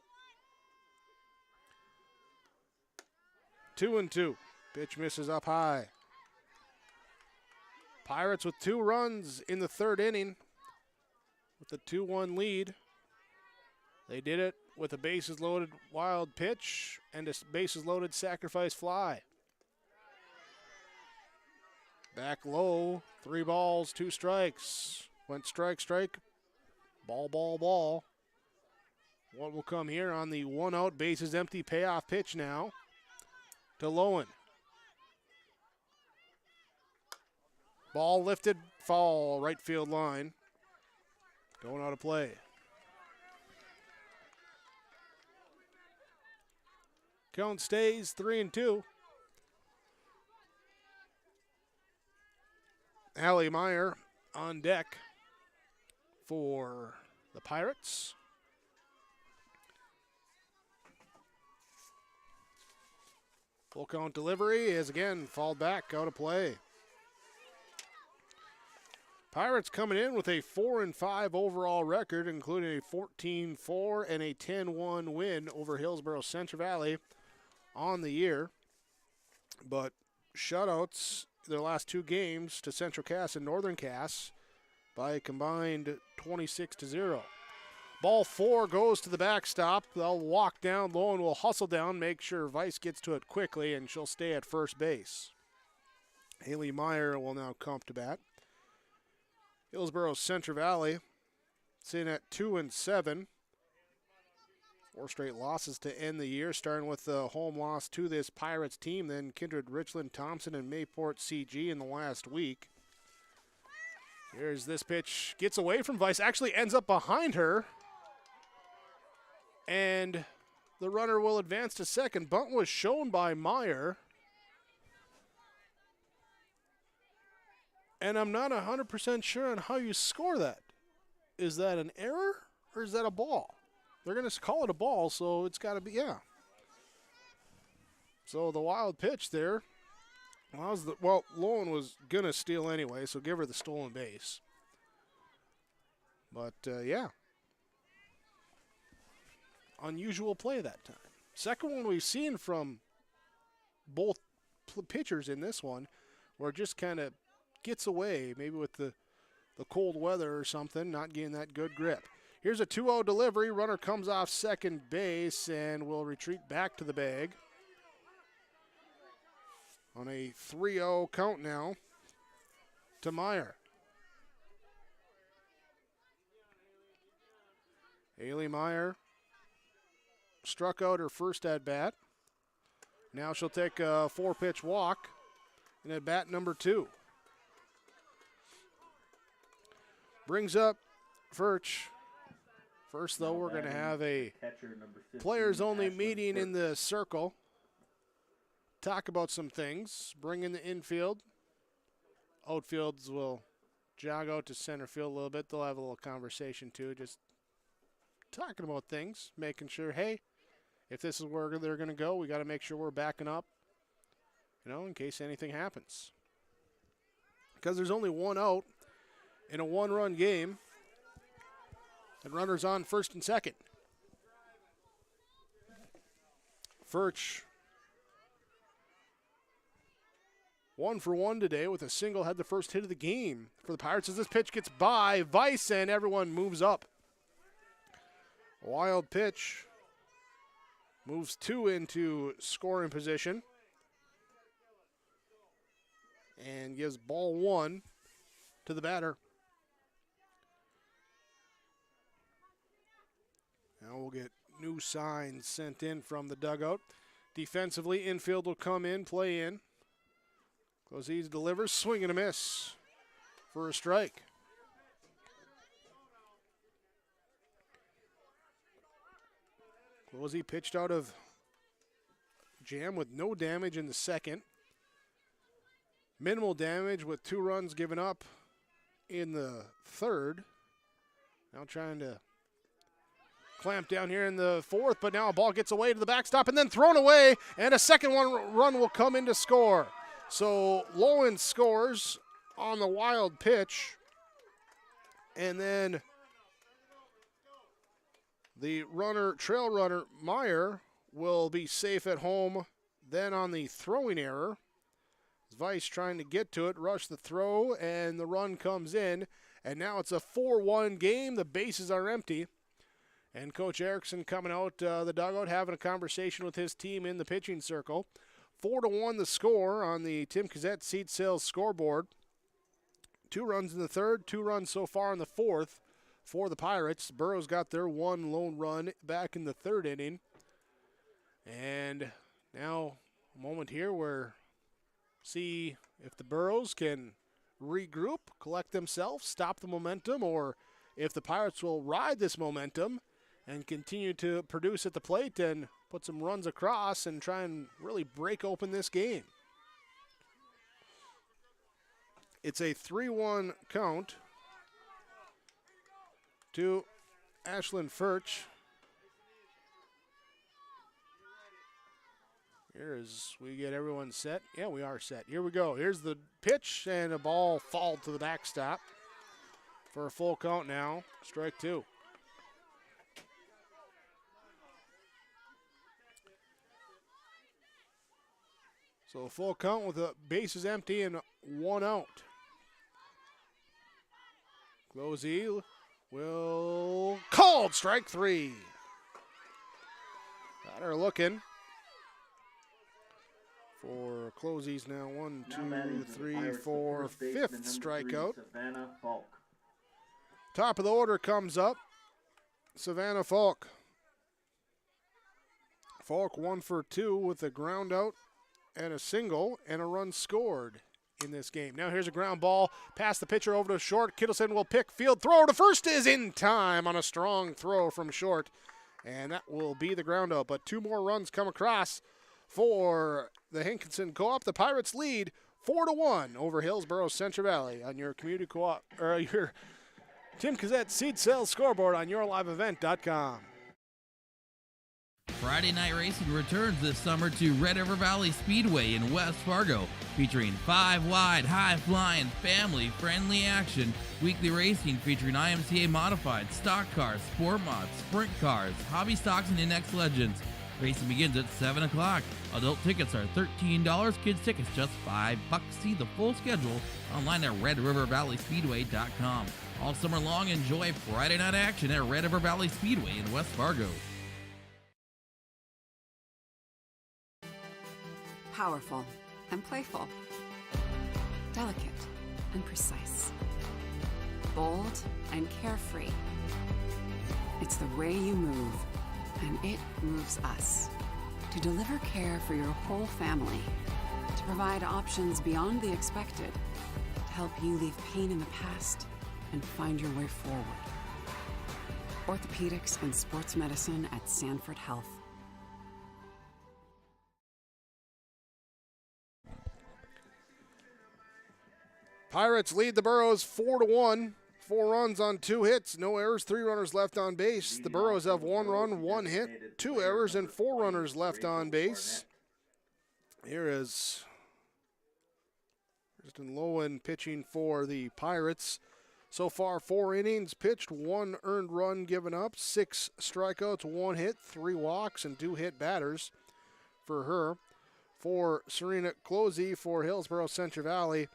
2-2. Pitch misses up high. Pirates with 2 runs in the third inning with a 2-1 lead. They did it with a bases loaded wild pitch and a bases loaded sacrifice fly. Back low, 3 balls, 2 strikes. Went strike, ball, ball, ball. What will come here on the 1-out bases empty payoff pitch now to Lowen. Ball lifted, foul, right field line. Going out of play. Count stays 3-2. Allie Meyer on deck for the Pirates. Full count delivery is again fouled back, out of play. Pirates coming in with a 4-5 overall record, including a 14-4 and a 10-1 win over Hillsboro-Central Valley on the year. But shutouts their last 2 games to Central Cass and Northern Cass by a combined 26-0. Ball 4 goes to the backstop. They'll walk down low and will hustle down, make sure Weiss gets to it quickly, and she'll stay at first base. Haley Meyer will now come to bat. Hillsboro-Central Valley sitting at 2-7. 4 straight losses to end the year, starting with the home loss to this Pirates team, then Kindred Richland Thompson and Mayport CG in the last week. Here's this pitch, gets away from Weiss, actually ends up behind her. And the runner will advance to second. Bunt was shown by Meyer. And I'm not 100% sure on how you score that. Is that an error or is that a ball? They're going to call it a ball, so it's got to be, yeah. So the wild pitch there. Lowen was going to steal anyway, so give her the stolen base. But, yeah. Unusual play that time. Second one we've seen from both pitchers in this one, where it just kind of gets away, maybe with the cold weather or something, not getting that good grip. Here's a 2-0 delivery. Runner comes off second base and will retreat back to the bag. On a 3-0 count now to Meyer. Haley Meyer struck out her first at-bat. Now she'll take a 4-pitch walk in at-bat number 2. Brings up Furch. First, though, we're going to have a players-only meeting in the circle. Talk about some things. Bring in the infield. Outfields will jog out to center field a little bit. They'll have a little conversation, too. Just talking about things. Making sure, hey, if this is where they're going to go, we got to make sure we're backing up, in case anything happens. Because there's only one out in a one-run game. And runners on first and second. Furch 1 for 1 today with a single, had the first hit of the game for the Pirates as this pitch gets by Weiss and everyone moves up. Wild pitch moves 2 into scoring position and gives ball 1 to the batter. Now we'll get new signs sent in from the dugout. Defensively, infield will come in, play in. Closey delivers, swing and a miss for a strike. Closey pitched out of jam with no damage in the second. Minimal damage with 2 runs given up in the third. Now trying to clamp down here in the fourth, but now a ball gets away to the backstop and then thrown away, and a second run will come in to score. So Lowen scores on the wild pitch, and then the trail runner Meyer will be safe at home. Then on the throwing error, Weiss trying to get to it, rush the throw, and the run comes in, and now it's a 4-1 game. The bases are empty. And Coach Erickson coming out the dugout, having a conversation with his team in the pitching circle. 4-1 the score on the Tim Cassette seat sales scoreboard. 2 runs in the third, 2 runs so far in the fourth for the Pirates. Burrows got their 1 lone run back in the third inning. And now a moment here where see if the Burrows can regroup, collect themselves, stop the momentum, or if the Pirates will ride this momentum and continue to produce at the plate and put some runs across and try and really break open this game. It's a 3-1 count to Ashlyn Furch. Here's, we get everyone set. Yeah, we are set. Here we go. Here's the pitch, and a ball fouled to the backstop for a full count now. Strike 2. So a full count with the bases empty and 1 out. Closey will called strike 3. Batter looking for Closey's now 1, 2, 3, 4, 5th strikeout. Top of the order comes up, Savannah Falk. Falk 1 for 2 with a ground out and a single and a run scored in this game. Now here's a ground ball past the pitcher over to short. Kittleson will pick field. Throw to first is in time on a strong throw from short. And that will be the ground out. But 2 more runs come across for the Hankinson Co-op. The Pirates lead 4-1 over Hillsboro-Central Valley on your community co-op, or your Tim Cassette seed sales scoreboard on yourliveevent.com. Friday night racing returns this summer to Red River Valley Speedway in West Fargo, featuring 5-wide, high-flying, family-friendly action. Weekly racing featuring IMCA modified, stock cars, sport mods, sprint cars, hobby stocks, and index legends. Racing begins at 7 o'clock. Adult tickets are $13, kids tickets just $5. See the full schedule online at RedRiverValleySpeedway.com. All summer long, enjoy Friday night action at Red River Valley Speedway in West Fargo. Powerful and playful. Delicate and precise. Bold and carefree. It's the way you move, and it moves us. To deliver care for your whole family. To provide options beyond the expected. To help you leave pain in the past and find your way forward. Orthopedics and sports medicine at Sanford Health. Pirates lead the Burros 4-1. 4 runs on 2 hits, no errors, 3 runners left on base. The Burros have 1 run, 1 hit, 2 errors, and 4 runners left on base. Here is Kristen Lowen pitching for the Pirates. So far, 4 innings pitched, 1 earned run given up, 6 strikeouts, 1 hit, 3 walks, and 2 hit batters for her. For Serena Closey for Hillsboro-Central Valley,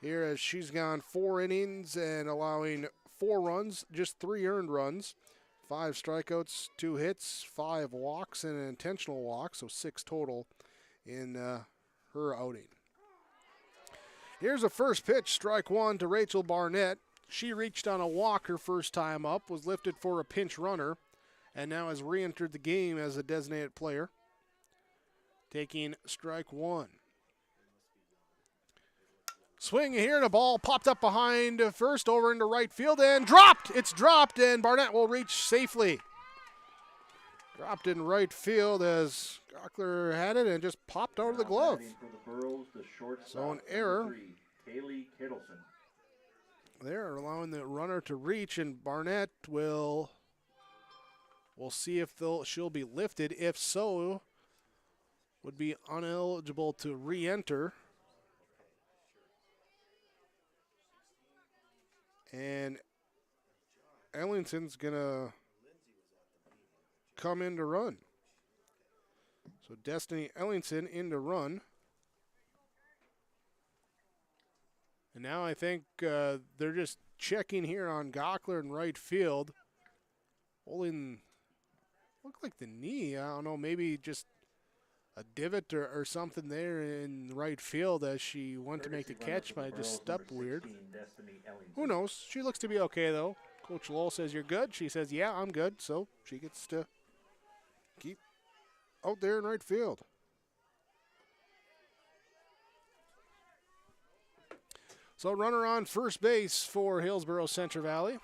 here as she's gone 4 innings and allowing 4 runs, just 3 earned runs, 5 strikeouts, 2 hits, 5 walks, and an intentional walk, so 6 total in her outing. Here's a first pitch, strike 1 to Rachel Barnett. She reached on a walk her first time up, was lifted for a pinch runner, and now has re-entered the game as a designated player, taking strike 1. Swing here, and a ball popped up behind first over into right field and dropped. It's dropped, and Barnett will reach safely. Dropped in right field as Gockler had it and just popped out of the glove. So an error. They're allowing the runner to reach, and Barnett will. We'll see if she'll be lifted. If so, would be ineligible to re-enter. And Ellington's going to come in to run. So Destiny Ellington in to run. And now I think they're just checking here on Gockler in right field. Holding, looked like the knee. I don't know, maybe just a divot or something there in right field as she went to make the catch, but just stepped weird. Who knows? She looks to be okay, though. Coach Lowell says, "You're good." She says, "Yeah, I'm good." So she gets to keep out there in right field. So runner on first base for Hillsboro-Central Valley.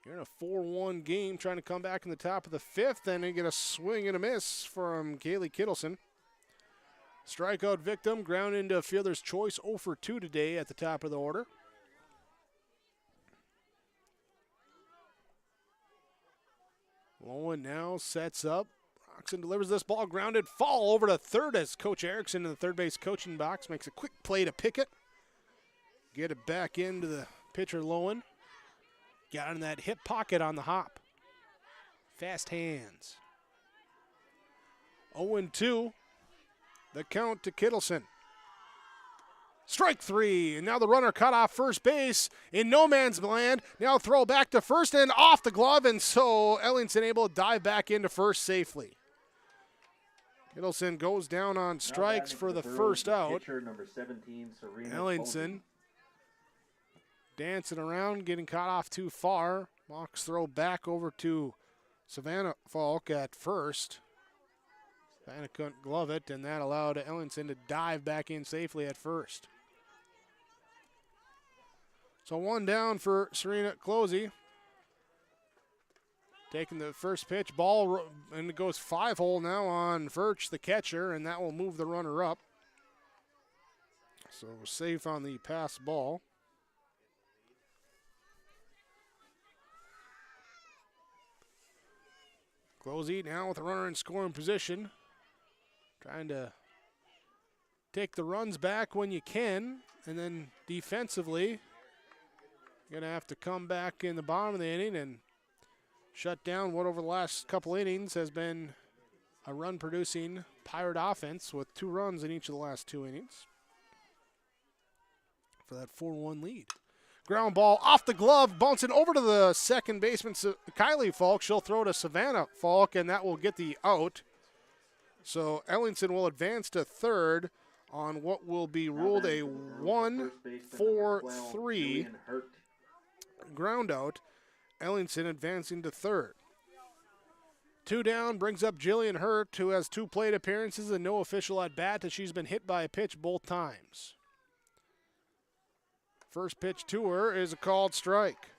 You're in a 4-1 game, trying to come back in the top of the 5th, and they get a swing and a miss from Kaylee Kittleson. Strikeout victim, ground into fielder's choice, 0 for 2 today at the top of the order. Lowen now sets up. Roxon delivers this ball, grounded, fall over to third as Coach Erickson in the third base coaching box makes a quick play to pick it. Get it back into the pitcher Lowen. Got in that hip pocket on the hop. Fast hands. 0-2. The count to Kittleson. Strike 3. And now the runner cut off first base in no man's land. Now throw back to first and off the glove. And so Ellington able to dive back into first safely. Kittleson goes down on strikes for the first out. Number 17, Ellington dancing around, getting caught off too far. Mock's throw back over to Savannah Falk at first. Savannah couldn't glove it, and that allowed Ellington to dive back in safely at first. So 1 down for Serena Closey. taking the first pitch, ball, and it goes 5-hole now on Virch, the catcher, and that will move the runner up. So safe on the pass ball. Closey now with a runner in scoring position. Trying to take the runs back when you can, and then defensively, you're going to have to come back in the bottom of the inning and shut down what over the last couple innings has been a run-producing Pirate offense with 2 runs in each of the last 2 innings for that 4-1 lead. Ground ball off the glove, bouncing over to the second baseman, Kylie Falk. She'll throw to Savannah Falk, and that will get the out. So Ellingson will advance to third on what will be ruled a 1-4-3 ground out. Ellingson advancing to third. 2 down brings up Jillian Hurt, who has 2 plate appearances and no official at bat, as she's been hit by a pitch both times. First pitch to her is a called strike.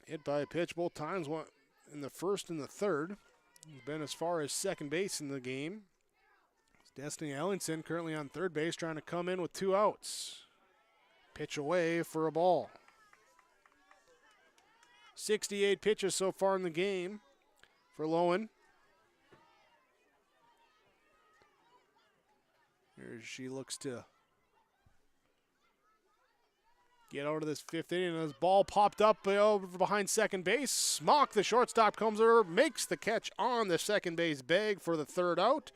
Hit by a pitch both times, one in the first and the third. He's been as far as second base in the game. It's Destiny Ellingson currently on third base, trying to come in with 2 outs. Pitch away for a ball. 68 pitches so far in the game for Lowen. Here she looks to get out of this 5th inning, and this ball popped up over behind second base. Smock, the shortstop, comes over, makes the catch on the second base bag for the 3rd out,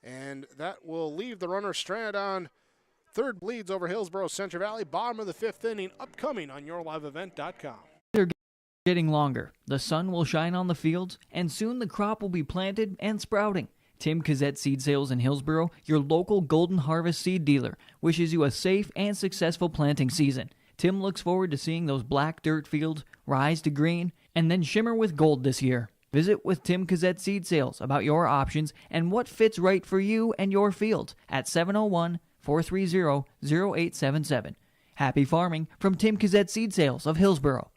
and that will leave the runner stranded on third. Leads over Hillsboro-Central Valley. Bottom of the 5th inning, upcoming on yourliveevent.com. They're getting longer. The sun will shine on the fields, and soon the crop will be planted and sprouting. Tim Kazette Seed Sales in Hillsboro, your local Golden Harvest seed dealer, wishes you a safe and successful planting season. Tim looks forward to seeing those black dirt fields rise to green and then shimmer with gold this year. Visit with Tim Kazette Seed Sales about your options and what fits right for you and your field at 701-430-0877. Happy farming from Tim Kazette Seed Sales of Hillsboro.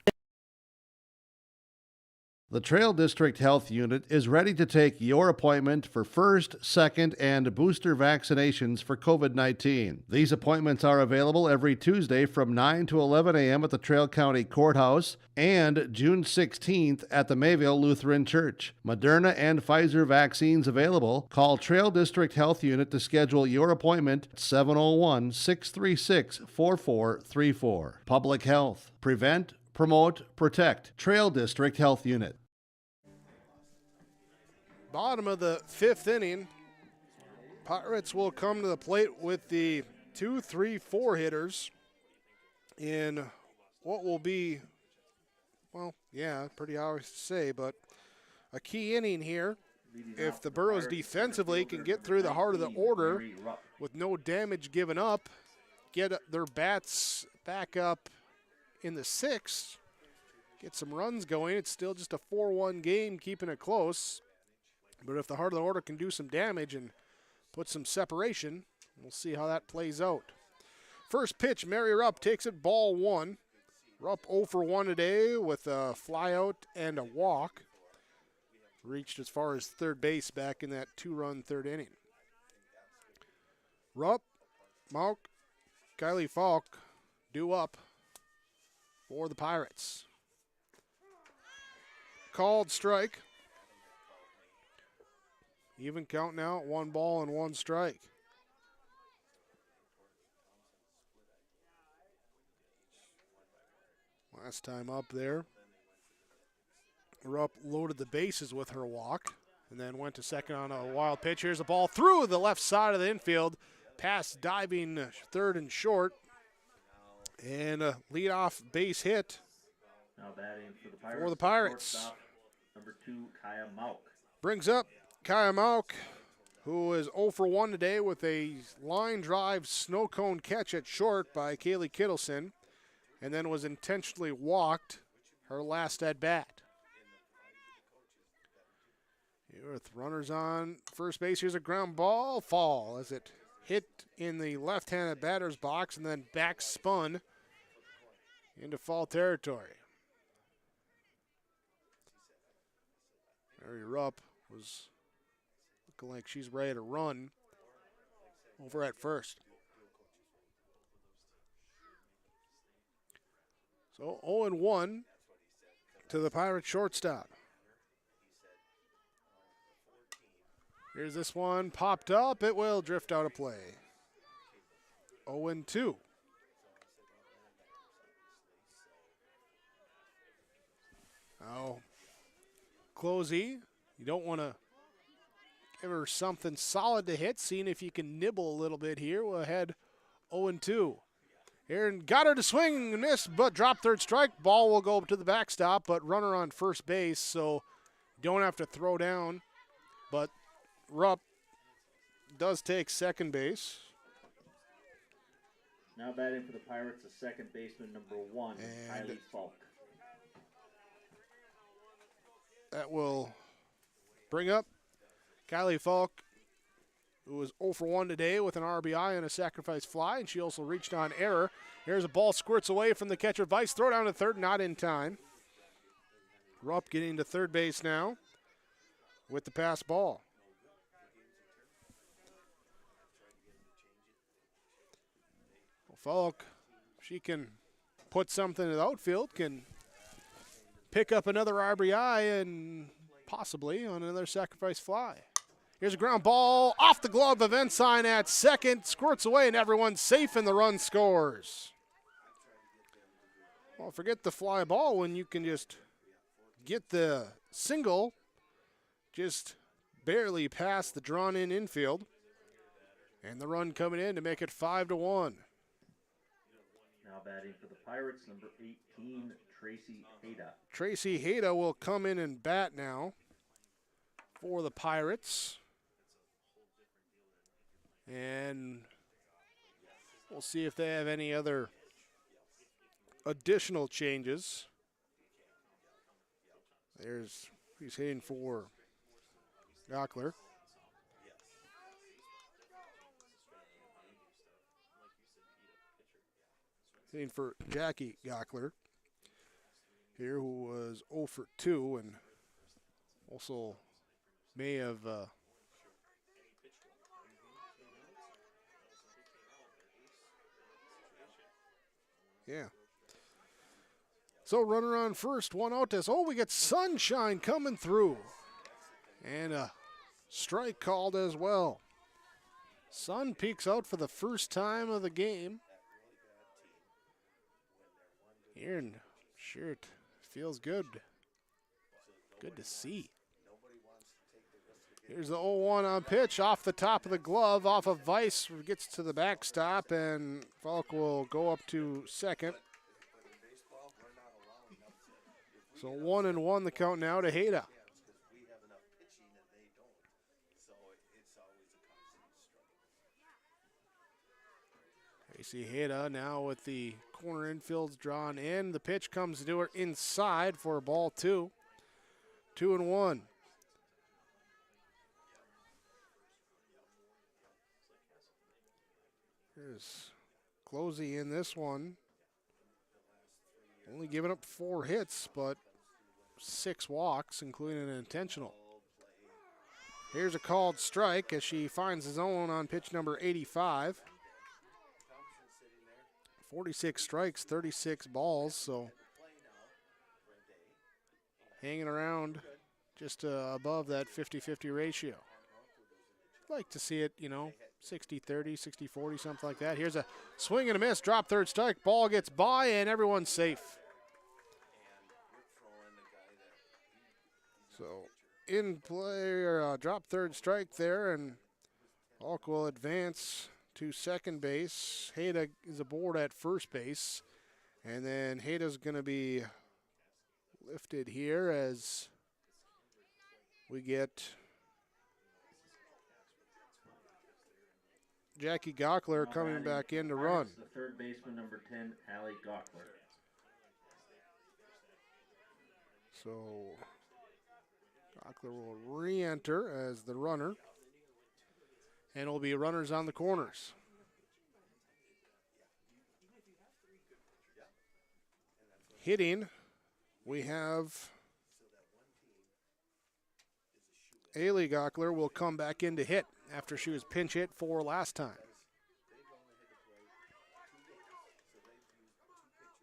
The Trail District Health Unit is ready to take your appointment for first, second, and booster vaccinations for COVID-19. These appointments are available every Tuesday from 9 to 11 a.m. at the Trail County Courthouse and June 16th at the Mayville Lutheran Church. Moderna and Pfizer vaccines available. Call Trail District Health Unit to schedule your appointment at 701-636-4434. Public Health. Prevent, promote, protect. Trail District Health Unit. Bottom of the 5th inning, Pirates will come to the plate with the 2-3-4 hitters in what will be, well, yeah, pretty obvious to say, but a key inning here. If the Burros defensively can get through the heart of the order with no damage given up, get their bats back up in the 6th, get some runs going. It's still just a 4-1 game, keeping it close. But if the heart of the order can do some damage and put some separation, we'll see how that plays out. First pitch, Mary Rupp takes it, ball 1. Rupp 0 for 1 today with a flyout and a walk. Reached as far as third base back in that 2-run 3rd inning. Rupp, Mauk, Kylie Falk due up for the Pirates. Called strike. Even count now at 1 ball and 1 strike. Last time up there, Rupp loaded the bases with her walk and then went to second on a wild pitch. Here's a ball through the left side of the infield. Pass diving third and short. And a leadoff base hit now batting for the Pirates. Number 2, Kaya Mauk. Brings up Kaya Mauk, who is 0 for 1 today with a line drive snow cone catch at short by Kaylee Kittleson, and then was intentionally walked her last at bat. Here with runners on first base, here's a ground ball, fall as it hit in the left-handed batter's box and then back spun into foul territory. Mary Rupp was looking like she's ready to run over at first. So 0-1 to the Pirates shortstop. Here's this one popped up. It will drift out of play. 0-2. Now, Closey, you don't want to give her something solid to hit, seeing if you can nibble a little bit here. We'll head 0-2. Aaron got her to swing and miss, but drop third strike. Ball will go up to the backstop, but runner on first base, so don't have to throw down. But Rupp does take second base. Now batting for the Pirates, the second baseman, number 1, Kylie Falk. That will bring up Kylie Falk, who was 0 for 1 today with an RBI and a sacrifice fly, and she also reached on error. Here's a ball squirts away from the catcher. Vice, throw down to third, not in time. Rupp getting to third base now with the pass ball. Falk, she can put something in the outfield, can pick up another RBI and possibly on another sacrifice fly. Here's a ground ball off the glove of Ensign at second, squirts away, and everyone's safe and the run scores. Well, forget the fly ball when you can just get the single just barely past the drawn-in infield. And the run coming in to make it 5-1. Now batting for the Pirates, number 18, Tracy Hayda. Tracy Hayda will come in and bat now for the Pirates. And we'll see if they have any other additional changes. He's hitting for Gockler. Hitting for Jackie Gockler here, who was 0 for 2 and also may have So runner on first, one out. We get Sunshine coming through. And a strike called as well. Sun peeks out for the first time of the game. Here, and sure, it feels good. Good to see. Here's the 0-1 on pitch off the top of the glove, off of Vice, gets to the backstop, and Falk will go up to second. So 1-1 the count now to Hayda. Tracy Hayda now with the corner infields drawn in. The pitch comes to her inside for ball 2. 2-1. Here's Closey in this one. Only giving up 4 hits, but 6 walks, including an intentional. Here's a called strike as she finds the zone on pitch number 85. 46 strikes, 36 balls, so hanging around just above that 50-50 ratio. Like to see it, 60-30, 60-40, something like that. Here's a swing and a miss, drop third strike, ball gets by, and everyone's safe. So in play, or drop third strike there, and Falk will advance to second base. Hayda is aboard at first base. And then Hayda's going to be lifted here as we get Jackie Gockler coming back in to run. The third baseman, number 10, Hallie Gockler. So Gockler will re-enter as the runner. And it'll be runners on the corners. Hitting, we have Ailey Gockler will come back in to hit after she was pinch hit for last time.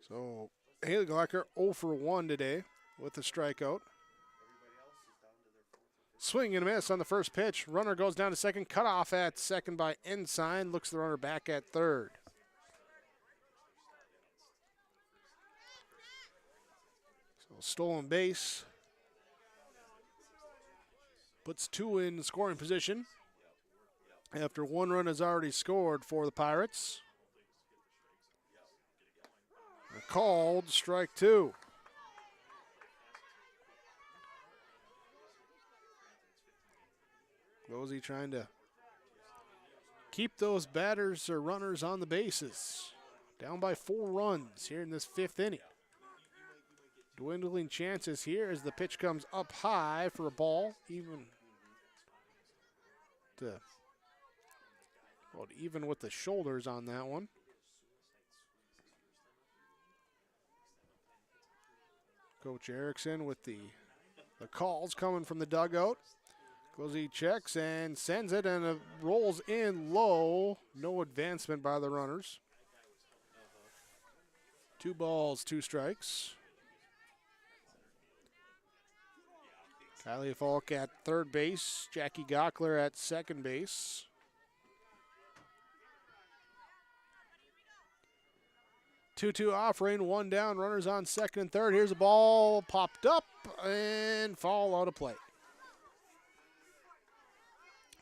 So Ailey Gockler 0 for 1 today with a strikeout. Swing and a miss on the first pitch. Runner goes down to second. Cut off at second by Ensign. Looks the runner back at third. So stolen base. Puts 2 in scoring position after 1 run has already scored for the Pirates. A called strike 2. Rosie trying to keep those batters or runners on the bases. Down by 4 runs here in this 5th inning. Dwindling chances here as the pitch comes up high for a ball. Even with the shoulders on that one. Coach Erickson with the calls coming from the dugout. Closey checks and sends it, and it rolls in low. No advancement by the runners. 2 balls, 2 strikes. Kylie Falk at third base. Jackie Gockler at second base. Two offering, 1 down, runners on second and third. Here's a ball popped up and fall out of play.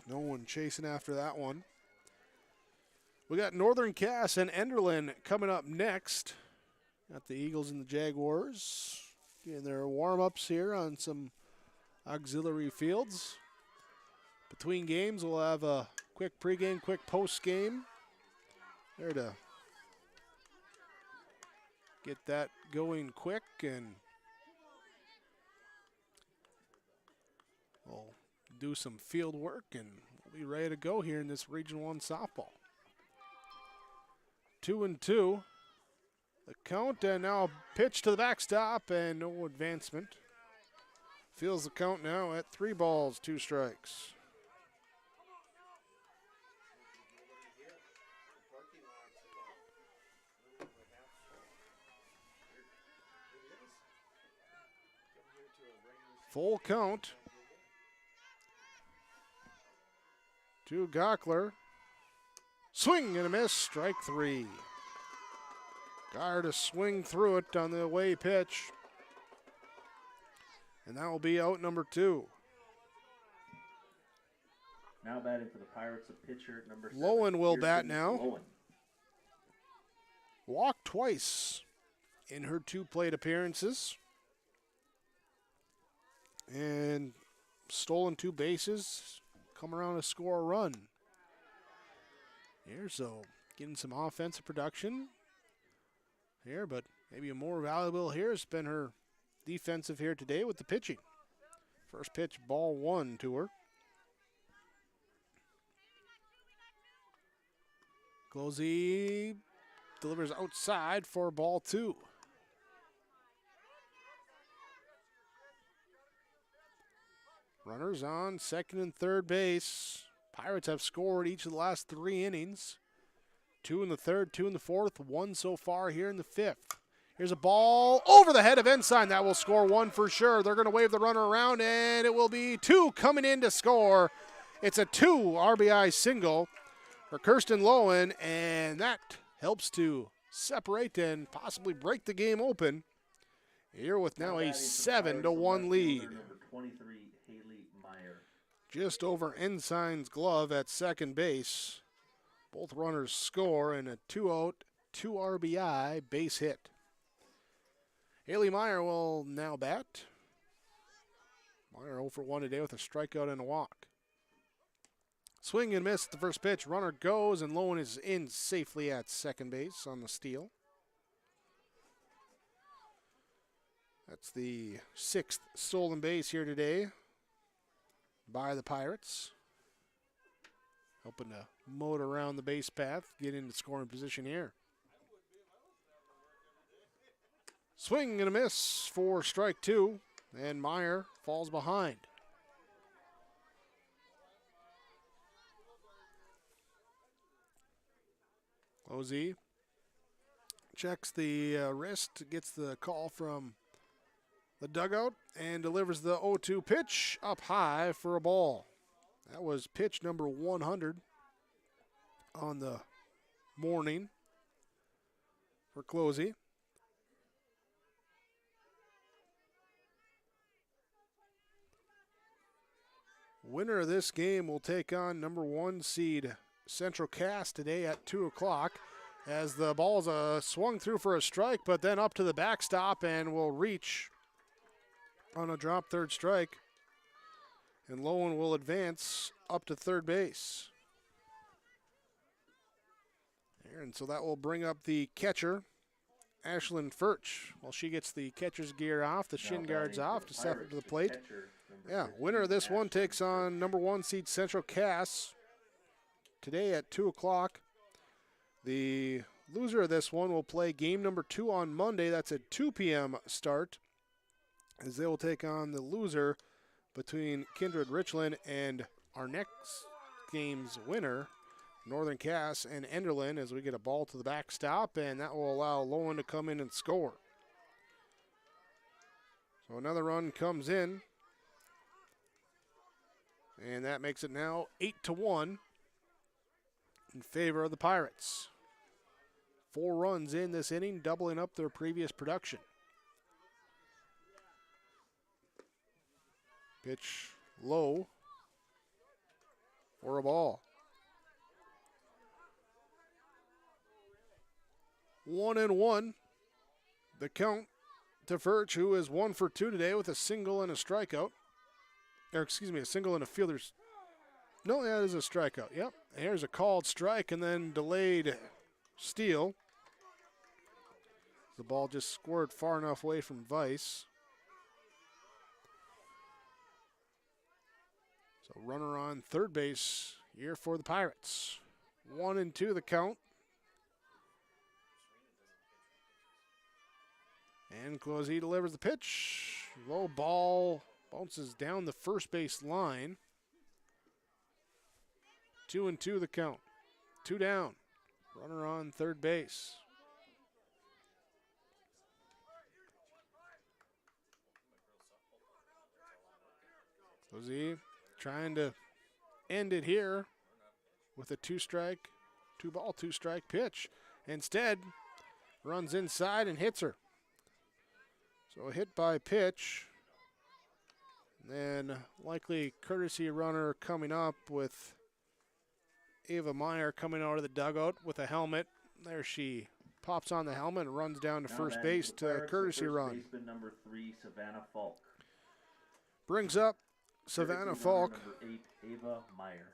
No one chasing after that one. We got Northern Cass and Enderlin coming up next. Got the Eagles and the Jaguars getting their warm-ups here on some auxiliary fields. Between games, we'll have a quick pregame, quick postgame. There to get that going quick, and we'll do some field work, and we'll be ready to go here in this Region 1 softball. 2-2. The count, and now pitch to the backstop, and no advancement. Feels the count now at 3 balls, 2 strikes. Full count. To Gockler. Swing and a miss, strike 3. Gar to swing through it on the away pitch. And that will be out number 2. Now batting for the Pirates, a pitcher number 7. Lowen will bat now. Lowen. Walked twice in her 2 plate appearances. And stolen 2 bases. Come around to score a run. Here, so getting some offensive production here, but maybe more valuable here has been her defensive here today with the pitching. First pitch, ball 1 to her. Closey delivers outside for ball 2. Runners on second and third base. Pirates have scored each of the last 3 innings. 2 in the third, 2 in the fourth, 1 so far here in the 5th. Here's a ball over the head of Ensign. That will score 1 for sure. They're going to wave the runner around, and it will be 2 coming in to score. It's a 2 RBI single for Kirsten Lowen, and that helps to separate and possibly break the game open here with now a 7-1 lead. Number 23, Haley Meyer. Just over Ensign's glove at second base. Both runners score in a 2-out, 2 RBI base hit. Haley Meyer will now bat. Meyer 0 for 1 today with a strikeout and a walk. Swing and miss at the first pitch. Runner goes, and Lowen is in safely at second base on the steal. That's the 6th stolen base here today by the Pirates. Hoping to moat around the base path, get into scoring position here. Swing and a miss for strike two, and Meyer falls behind. Ozzie checks the wrist, gets the call from the dugout, and delivers the 0-2 pitch up high for a ball. That was pitch number 100 on the morning for Closey. Winner of this game will take on number 1 seed Central Cass today at 2 o'clock as the ball's swung through for a strike, but then up to the backstop and will reach on a drop third strike. And Lowen will advance up to third base. And so that will bring up the catcher, Ashlyn Furch. While she gets the catcher's gear off, the shin guards off to step up to the plate. Yeah, winner of this one takes on number 1 seed Central Cass today at 2 o'clock. The loser of this one will play game number 2 on Monday. That's at 2 p.m. start, as they will take on the loser between Kindred Richland and our next game's winner, Northern Cass and Enderlin, as we get a ball to the backstop, and that will allow Lowen to come in and score. So another run comes in, and that makes it now 8-1 in favor of the Pirates. 4 runs in this inning, doubling up their previous production. Pitch low for a ball. 1-1. The count to Furch, who is 1 for 2 today with a single and a strikeout. Or excuse me, a single and a fielder's. No, that is a strikeout. Yep. Here's a called strike and then delayed steal. The ball just squirted far enough away from Weiss. So runner on third base here for the Pirates. 1-2 the count. And Closey delivers the pitch. Low ball bounces down the first base line. 2-2 the count. 2 down. Runner on third base. Closey trying to end it here with a 2-strike, 2-ball, 2-strike pitch. Instead, runs inside and hits her. So a hit by pitch. Then likely courtesy runner coming up with Ava Meyer coming out of the dugout with a helmet. There she pops on the helmet and runs down to first base to courtesy run. Baseman number 3, Savannah Falk. Brings up Savannah Falk. Number 8, Ava Meyer.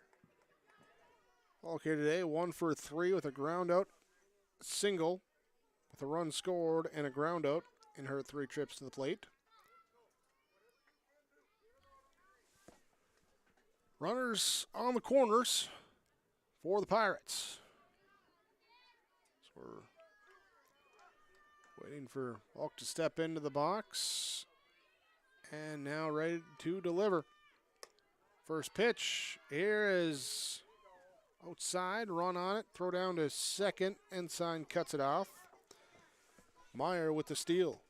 Falk here today, 1 for 3 with a ground out single, with a run scored and a ground out in her 3 trips to the plate. Runners on the corners for the Pirates. So we're waiting for Falk to step into the box. And now ready to deliver. First pitch here is outside, run on it, throw down to second, Ensign cuts it off. Meyer with the steal.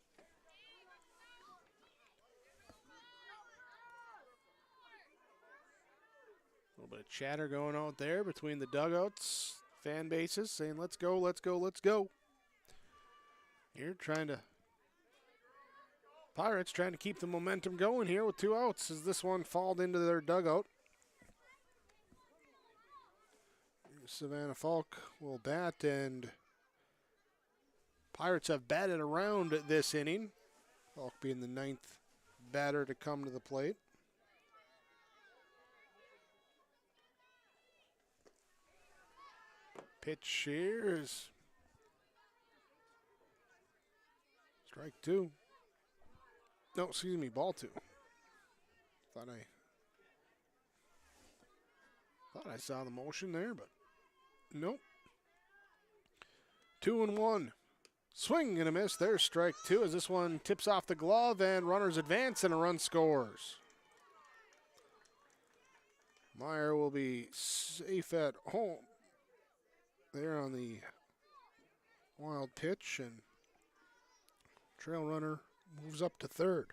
A little bit of chatter going out there between the dugouts, fan bases saying, let's go, let's go, let's go. Here Pirates trying to keep the momentum going here with 2 outs as this one falled into their dugout. Savannah Falk will bat, and Pirates have batted around this inning. Falk being the 9th batter to come to the plate. Pitch here is strike 2. No, excuse me, ball 2. Thought I saw the motion there, but nope. 2-1. Swing and a miss. There's strike two as this one tips off the glove and runners advance and a run scores. Meyer will be safe at home there on the wild pitch, and trail runner moves up to third.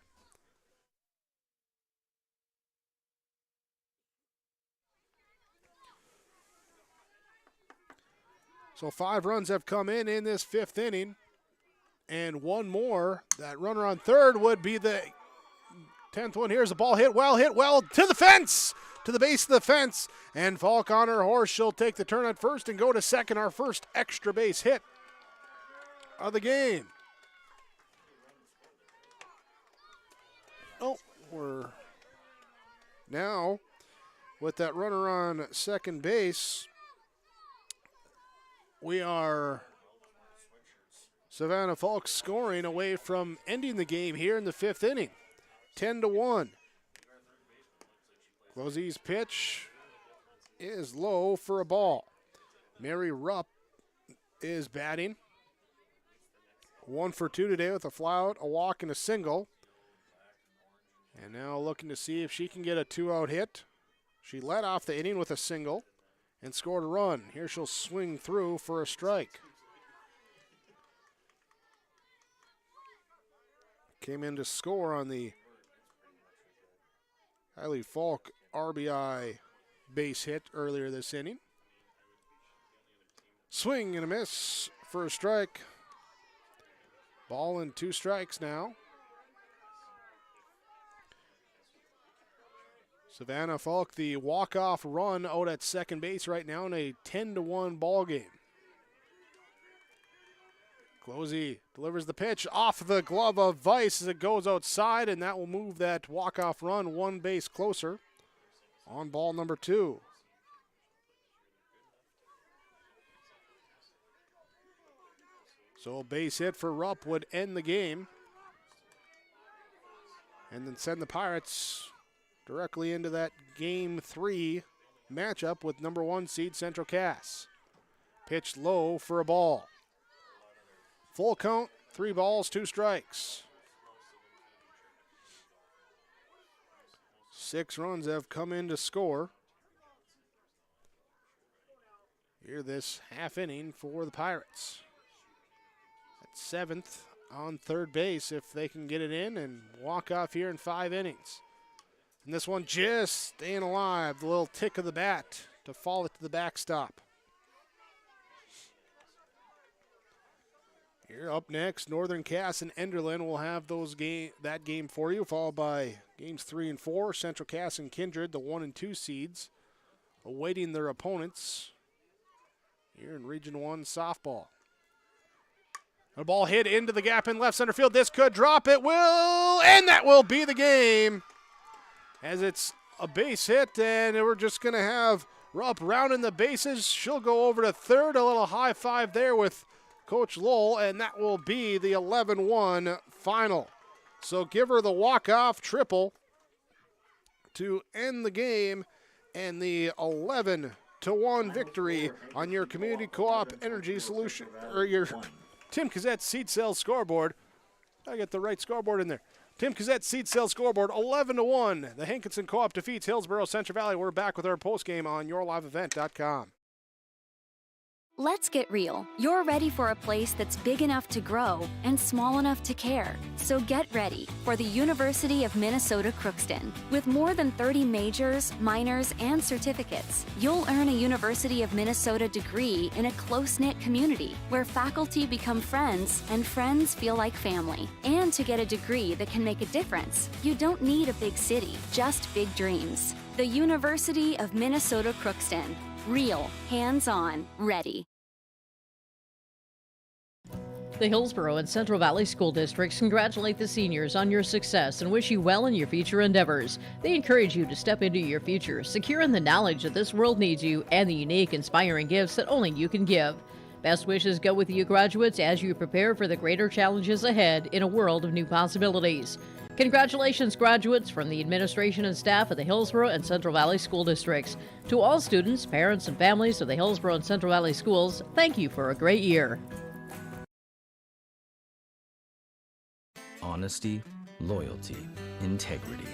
So 5 runs have come in this 5th inning, and one more. That runner on third would be the 10th one. Here's the ball hit well to the fence, to the base of the fence, and Falk on her horse. She'll take the turn at first and go to second, our first extra base hit of the game. Oh, we're now with that runner on second base. We are Savannah Falk scoring away from ending the game here in the 5th inning. 10-1. Closey's pitch is low for a ball. Mary Rupp is batting. 1 for 2 today with a flyout, a walk, and a single. And now looking to see if she can get a 2-out hit. She led off the inning with a single and scored a run. Here she'll swing through for a strike. Came in to score on the Kylie Falk RBI base hit earlier this inning. Swing and a miss for a strike. Ball and 2 strikes now. Savannah Falk, the walk-off run out at second base right now in a 10-1 ball game. Closey delivers the pitch off the glove of Weiss as it goes outside, and that will move that walk-off run 1 base closer on ball number 2. So a base hit for Rupp would end the game and then send the Pirates directly into that Game 3 matchup with number 1 seed Central Cass. Pitched low for a ball. Full count, 3 balls, 2 strikes. 6 runs have come in to score here this half inning for the Pirates. At 7th on third base if they can get it in and walk off here in 5 innings. And this one just staying alive. The little tick of the bat to fall it to the backstop. Here up next, Northern Cass and Enderlin will have that game for you, followed by games 3 and 4. Central Cass and Kindred, the 1 and 2 seeds, awaiting their opponents here in Region 1 softball. A ball hit into the gap in left center field. This could drop. It will, and that will be the game. As it's a base hit, and we're just going to have Rupp rounding the bases. She'll go over to third. A little high five there with Coach Lowell, and that will be the 11-1 final. So give her the walk-off triple to end the game and the 11-1 victory on your Community Co-op Energy Solution, or your Tim Cassette Seed Sales scoreboard. I got the right scoreboard in there. Tim Cassette Seed Sales scoreboard, 11-1. The Hankinson Co-op defeats Hillsboro-Central Valley. We're back with our postgame on yourliveevent.com. Let's get real. You're ready for a place that's big enough to grow and small enough to care. So get ready for the University of Minnesota Crookston. With more than 30 majors, minors, and certificates, you'll earn a University of Minnesota degree in a close-knit community where faculty become friends and friends feel like family. And to get a degree that can make a difference, you don't need a big city, just big dreams. The University of Minnesota Crookston. Real, hands-on, ready. The Hillsboro and Central Valley School Districts congratulate the seniors on your success and wish you well in your future endeavors. They encourage you to step into your future, secure in the knowledge that this world needs you and the unique, inspiring gifts that only you can give. Best wishes go with you graduates as you prepare for the greater challenges ahead in a world of new possibilities. Congratulations, graduates, from the administration and staff of the Hillsboro and Central Valley School Districts. To all students, parents, and families of the Hillsboro and Central Valley Schools, thank you for a great year. honesty, loyalty, integrity.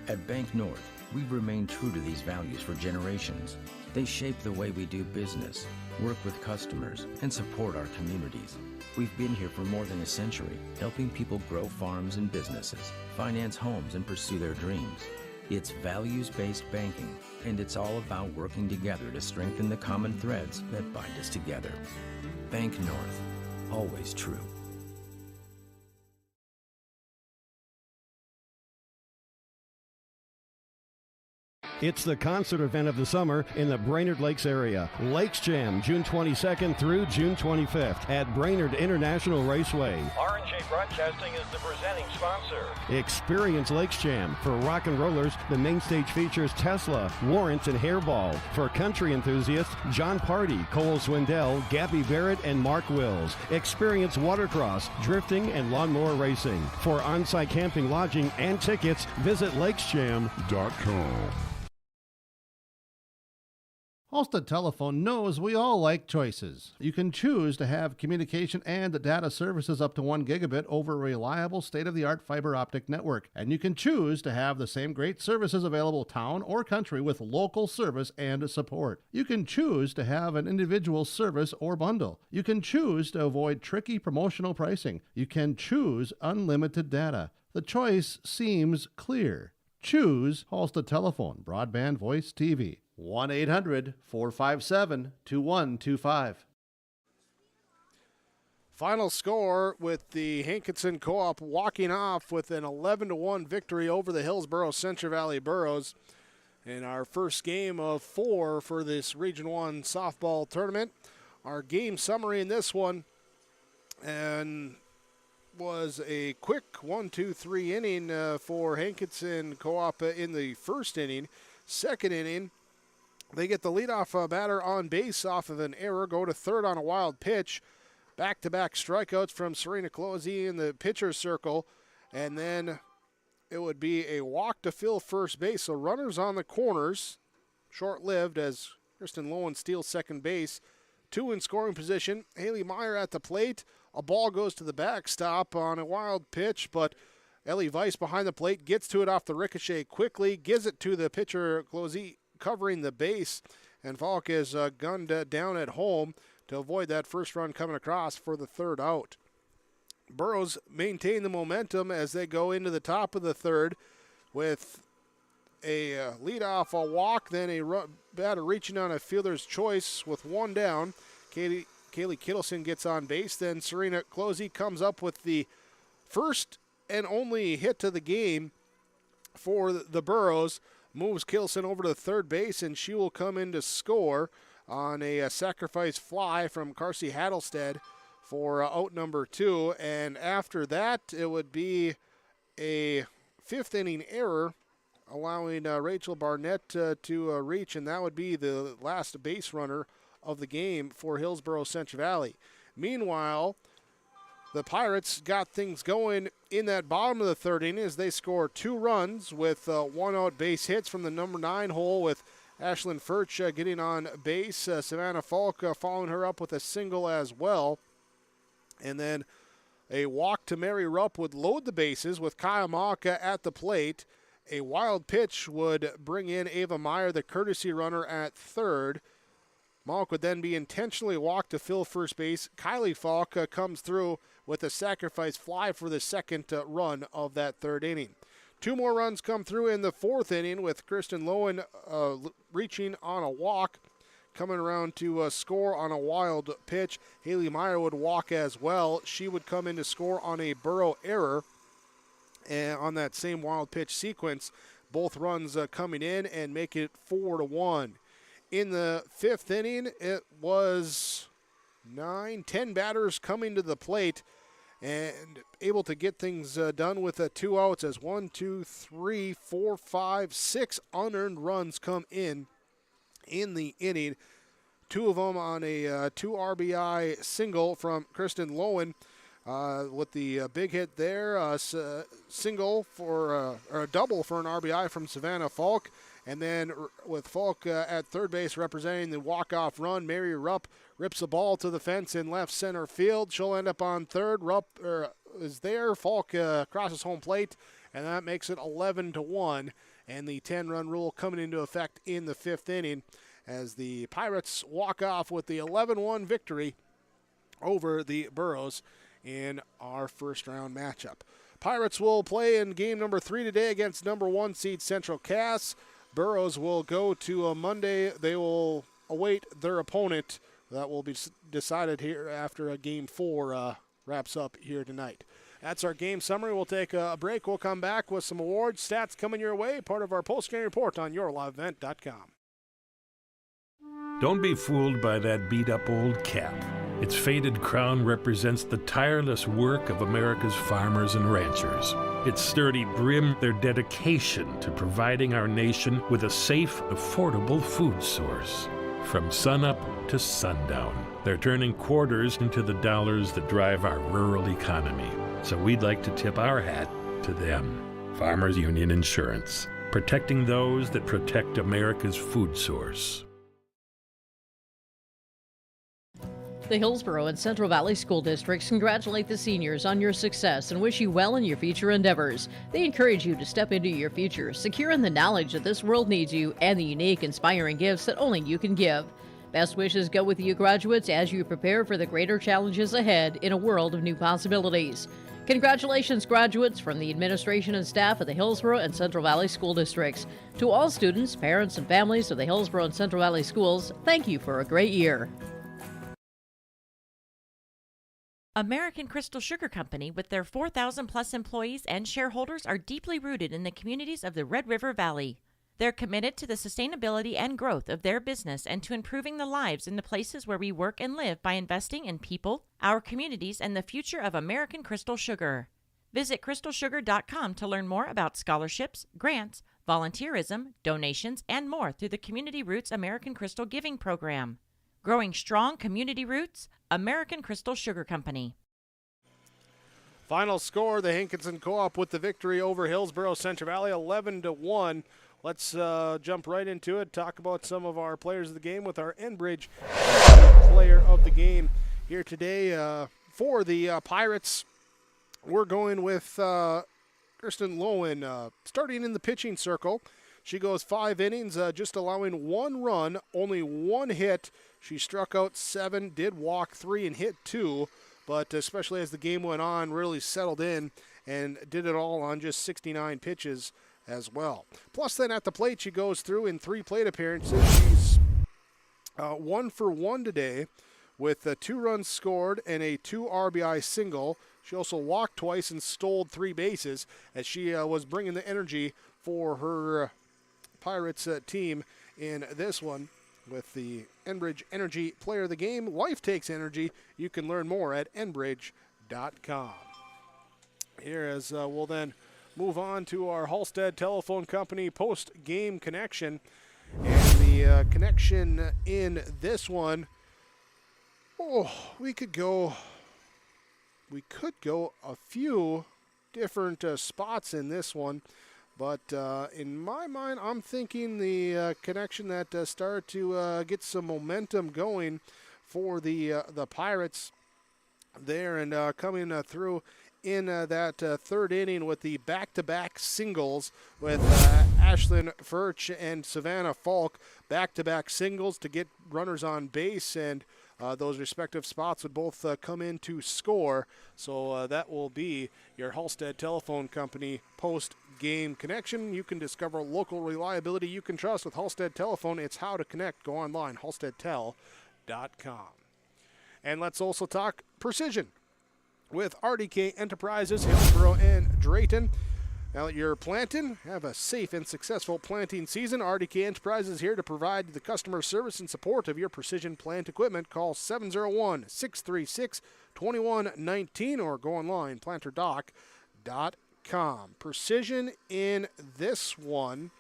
At Bank North, we've remained true to these values for generations. They shape the way we do business, work with customers, and support our communities. We've been here for more than a century, helping people grow farms and businesses, finance homes, and pursue their dreams. It's values-based banking, and it's all about working together to strengthen the common threads that bind us together. Bank North, always true. It's the concert event of the summer in the Brainerd Lakes area. Lakes Jam, June 22nd through June 25th at Brainerd International Raceway. R&J Broadcasting is the presenting sponsor. Experience Lakes Jam. For rock and rollers, the main stage features Tesla, Warrants, and Hairball. For country enthusiasts, John Party, Cole Swindell, Gabby Barrett, and Mark Wills. Experience watercross, drifting, and lawnmower racing. For on-site camping, lodging, and tickets, visit lakesjam.com. Halstead Telephone knows we all like choices. You can choose to have communication and data services up to 1 gigabit over a reliable state-of-the-art fiber optic network. And you can choose to have the same great services available town or country with local service and support. You can choose to have an individual service or bundle. You can choose to avoid tricky promotional pricing. You can choose unlimited data. The choice seems clear. Choose Halstead Telephone, broadband voice TV. 1-800-457-2125. Final score with the Hankinson Co-op walking off with an 11-1 victory over the Hillsboro-Central Valley Burros in our first game of 4 for this Region 1 softball tournament. Our game summary in this one and was a quick 1-2-3 inning for Hankinson Co-op in the first inning. Second inning, they get the leadoff batter on base off of an error, go to third on a wild pitch. Back-to-back strikeouts from Serena Closey in the pitcher's circle. And then it would be a walk to fill first base. So runners on the corners, short-lived as Kristen Lowen steals second base. 2 in scoring position. Haley Meyer at the plate. A ball goes to the backstop on a wild pitch, but Ellie Weiss behind the plate gets to it off the ricochet quickly, gives it to the pitcher Closey, covering the base, and Falk is gunned down at home to avoid that first run coming across for the third out. Burros maintain the momentum as they go into the top of the third with a leadoff, a walk, then a batter reaching on a fielder's choice with 1 down. Kaylee Kittleson gets on base, then Serena Closey comes up with the first and only hit to the game for the Burros. Moves Kittleson over to third base, and she will come in to score on a sacrifice fly from Carsey Hattlestead for out number 2. And after that, it would be a 5th inning error, allowing Rachel Barnett to reach, and that would be the last base runner of the game for Hillsboro-Central Valley. Meanwhile, the Pirates got things going in that bottom of the third inning as they score 2 runs with 1 out base hits from the number 9 hole with Ashlyn Furch getting on base. Savannah Falk following her up with a single as well. And then a walk to Mary Rupp would load the bases with Kaya Maka at the plate. A wild pitch would bring in Ava Meyer, the courtesy runner, at third. Malk would then be intentionally walked to fill first base. Kylie Falk comes through with a sacrifice fly for the second run of that third inning. 2 more runs come through in the 4th inning with Kristen Lowen reaching on a walk, coming around to score on a wild pitch. Haley Meyer would walk as well. She would come in to score on a Burrow error. And on that same wild pitch sequence, both runs coming in and make it 4-1. In the 5th inning, it was 10 batters coming to the plate and able to get things done with 2 outs as 1, 2, 3, 4, 5, 6 unearned runs come in the inning. 2 of them on a 2 RBI single from Kristen Lowen. With the big hit there, single for or a double for an RBI from Savannah Falk. And then with Falk at third base representing the walk-off run, Mary Rupp rips the ball to the fence in left center field. She'll end up on third. is there. Falk crosses home plate, and that makes it 11-1. And the 10-run rule coming into effect in the 5th inning as the Pirates walk off with the 11-1 victory over the Burros in our first-round matchup. Pirates will play in game number 3 today against number 1 seed Central Cass. Burros will go to Monday. They will await their opponent. That will be decided here after game 4 wraps up here tonight. That's our game summary. We'll take a break. We'll come back with some awards, stats coming your way, part of our post-game report on yourliveevent.com. Don't be fooled by that beat-up old cap. Its faded crown represents the tireless work of America's farmers and ranchers. Its sturdy brim, their dedication to providing our nation with a safe, affordable food source. From sunup to sundown, they're turning quarters into the dollars that drive our rural economy. So we'd like to tip our hat to them. Farmers Union Insurance, protecting those that protect America's food source. The Hillsboro and Central Valley School Districts congratulate the seniors on your success and wish you well in your future endeavors. They encourage you to step into your future, secure in the knowledge that this world needs you and the unique, inspiring gifts that only you can give. Best wishes go with you graduates as you prepare for the greater challenges ahead in a world of new possibilities. Congratulations, graduates, from the administration and staff of the Hillsboro and Central Valley School Districts. To all students, parents, and families of the Hillsboro and Central Valley Schools, thank you for a great year. American Crystal Sugar Company, with their 4,000-plus employees and shareholders, are deeply rooted in the communities of the Red River Valley. They're committed to the sustainability and growth of their business and to improving the lives in the places where we work and live by investing in people, our communities, and the future of American Crystal Sugar. Visit crystalsugar.com to learn more about scholarships, grants, volunteerism, donations, and more through the Community Roots American Crystal Giving Program. Growing strong community roots, American Crystal Sugar Company. Final score, the Hankinson Co-op with the victory over Hillsboro-Central Valley, 11-1. Let's jump right into it, talk about some of our players of the game with our Enbridge player of the game here today. For the Pirates, we're going with Kirsten Lowen starting in the pitching circle. She goes 5 innings, just allowing 1 run, only 1 hit. She struck out 7, did walk 3, and hit 2, but especially as the game went on, really settled in and did it all on just 69 pitches as well. Plus then at the plate, she goes through in 3 plate appearances. She's 1 for 1 today with 2 runs scored and a 2 RBI single. She also walked twice and stole 3 bases as she was bringing the energy for her Pirates team in this one with the Enbridge Energy Player of the Game. Life takes energy. You can learn more at enbridge.com. Here as we'll then move on to our Halstead Telephone Company post-game connection. And the connection in this one, we could go a few different spots in this one. But in my mind, I'm thinking the connection that started to get some momentum going for the Pirates there, and coming through in that 3rd inning with the back-to-back singles with Ashlyn Furch and Savannah Falk. Back-to-back singles to get runners on base, and those respective spots would both come in to score. So that will be your Halstead Telephone Company post-game connection. You can discover local reliability you can trust with Halstead Telephone. It's how to connect. Go online, halsteadtel.com. And let's also talk precision with RDK Enterprises, Hillsboro and Drayton. Now that you're planting, have a safe and successful planting season. RDK Enterprises is here to provide the customer service and support of your precision plant equipment. Call 701-636-2119 or go online, planterdoc.com. Precision in this one.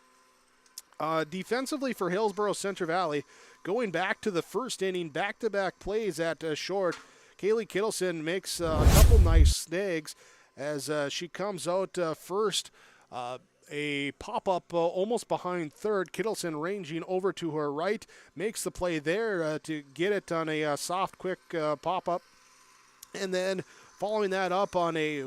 Defensively for Hillsboro-Central Valley, going back to the 1st inning, back-to-back plays at short. Kaylee Kittleson makes a couple nice snags as she comes out first. A pop-up almost behind third. Kittleson ranging over to her right. Makes the play there to get it on a soft, quick pop-up. And then following that up on a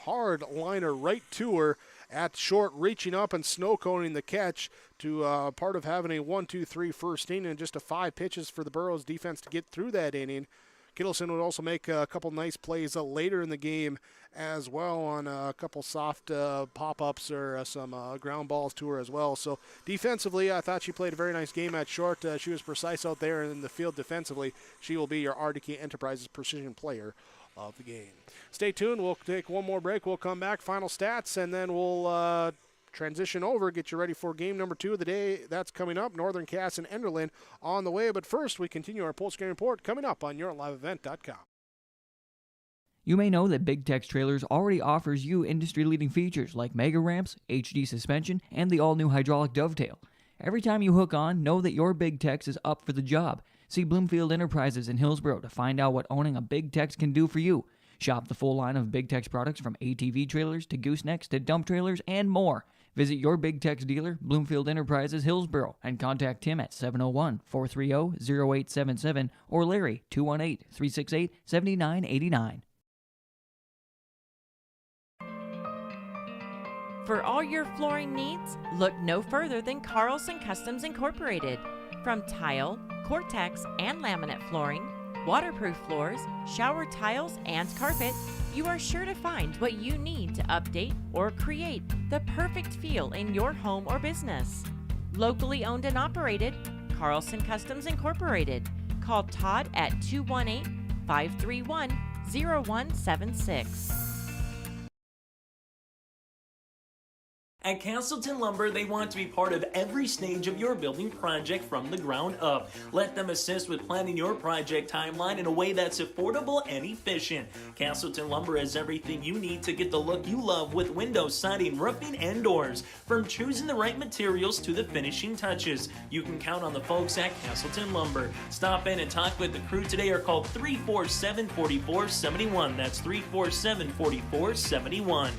hard liner right to her at short, reaching up and snow coning the catch to part of having a 1-2-3 first inning and just a 5 pitches for the Burros defense to get through that inning. Kittleson would also make a couple nice plays later in the game as well on a couple soft pop-ups or some ground balls to her as well. So defensively, I thought she played a very nice game at short. She was precise out there in the field defensively. She will be your RDK Enterprises Precision Player of the game. Stay tuned. We'll take one more break. We'll come back, final stats, and then we'll transition over, get you ready for game number 2 of the day. That's coming up. Northern Cass and Enderlin on the way. But first, we continue our post-game report coming up on yourliveevent.com. You may know that Big Tex Trailers already offers you industry-leading features like mega ramps, HD suspension, and the all-new hydraulic dovetail. Every time you hook on, know that your Big Tex is up for the job. See Bloomfield Enterprises in Hillsboro to find out what owning a Big Tex can do for you. Shop the full line of Big Tex products from ATV trailers to goosenecks to dump trailers and more. Visit your Big Tex dealer, Bloomfield Enterprises, Hillsboro, and contact Tim at 701-430-0877 or Larry, 218-368-7989. For all your flooring needs, look no further than Carlson Customs Incorporated. From tile, Cortex, and laminate flooring, waterproof floors, shower tiles, and carpet, you are sure to find what you need to update or create the perfect feel in your home or business. Locally owned and operated, Carlson Customs Incorporated. Call Todd at 218-531-0176. At Castleton Lumber, they want to be part of every stage of your building project from the ground up. Let them assist with planning your project timeline in a way that's affordable and efficient. Castleton Lumber has everything you need to get the look you love with windows, siding, roofing, and doors. From choosing the right materials to the finishing touches, you can count on the folks at Castleton Lumber. Stop in and talk with the crew today or call 347-4471. That's 347-4471.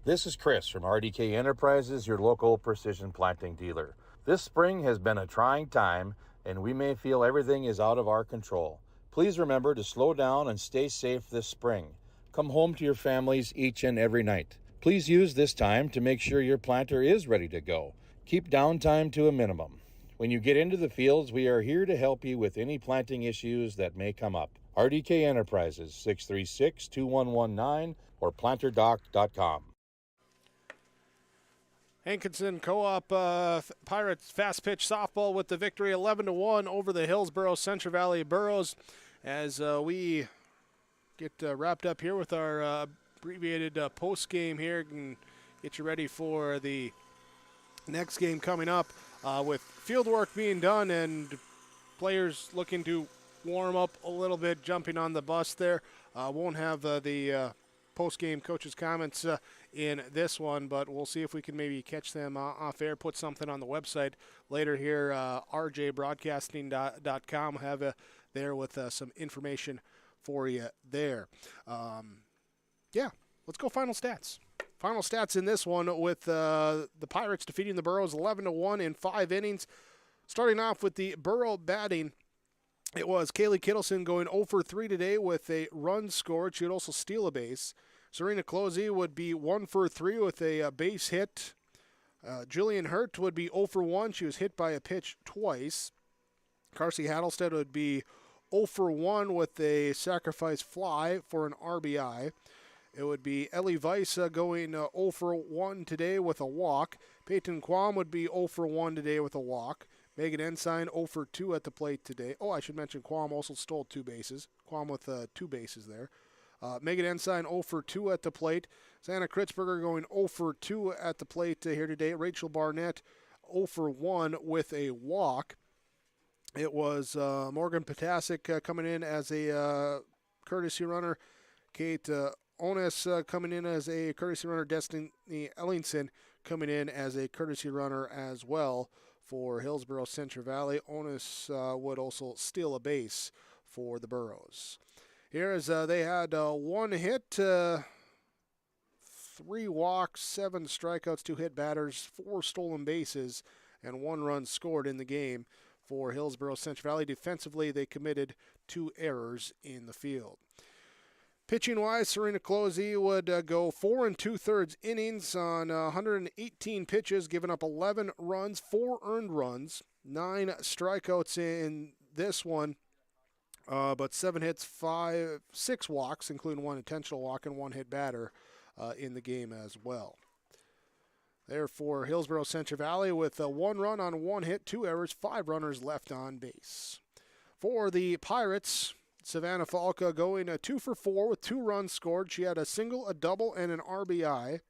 This is Chris from RDK Enterprises, your local precision planting dealer. This spring has been a trying time, and we may feel everything is out of our control. Please remember to slow down and stay safe this spring. Come home to your families each and every night. Please use this time to make sure your planter is ready to go. Keep downtime to a minimum. When you get into the fields, we are here to help you with any planting issues that may come up. RDK Enterprises, 636-2119 or planterdoc.com. Hankinson Co-op Pirates fast pitch softball with the victory 11-1 over the Hillsboro-Central Valley Burros as we get wrapped up here with our abbreviated post game here and get you ready for the next game coming up with field work being done and players looking to warm up a little bit, jumping on the bus there. Won't have the post-game coaches' comments in this one, but we'll see if we can maybe catch them off air, put something on the website later here. rjbroadcasting.com have there with some information for you there. Let's go final stats. Final stats in this one with the Pirates defeating the Burros 11-1 in 5 innings. Starting off with the Burro batting, it was Kaylee Kittleson going 0 for 3 today with a run scored. She would also steal a base. Serena Closey would be 1 for 3 with a base hit. Jillian Hurt would be 0 for 1. She was hit by a pitch twice. Carsey Hattlestead would be 0 for 1 with a sacrifice fly for an RBI. It would be Ellie Weiss going 0 for 1 today with a walk. Peyton Quam would be 0 for 1 today with a walk. Megan Ensign 0 for 2 at the plate today. Oh, I should mention Quam also stole 2 bases. Quam with 2 bases there. Megan Ensign 0 for 2 at the plate. Santa Kritzberger going 0 for 2 at the plate here today. Rachel Barnett 0 for 1 with a walk. It was Morgan Potasic coming in as a courtesy runner. Kate Onis coming in as a courtesy runner. Destiny Ellingson coming in as a courtesy runner as well for Hillsboro-Central Valley. Onis would also steal a base for the Burros. Here is they had 1 hit, 3 walks, 7 strikeouts, 2 hit batters, 4 stolen bases, and 1 run scored in the game for Hillsboro-Central Valley. Defensively, they committed 2 errors in the field. Pitching-wise, Serena Closey would go 4 2/3 innings on 118 pitches, giving up 11 runs, 4 earned runs, 9 strikeouts in this one, but 7 hits, 6 walks, including 1 intentional walk and 1 hit batter in the game as well. Therefore, Hillsboro-Central Valley with 1 run on 1 hit, 2 errors, 5 runners left on base. For the Pirates, Savannah Falca going 2 for 4 with 2 runs scored. She had a single, a double, and an RBI.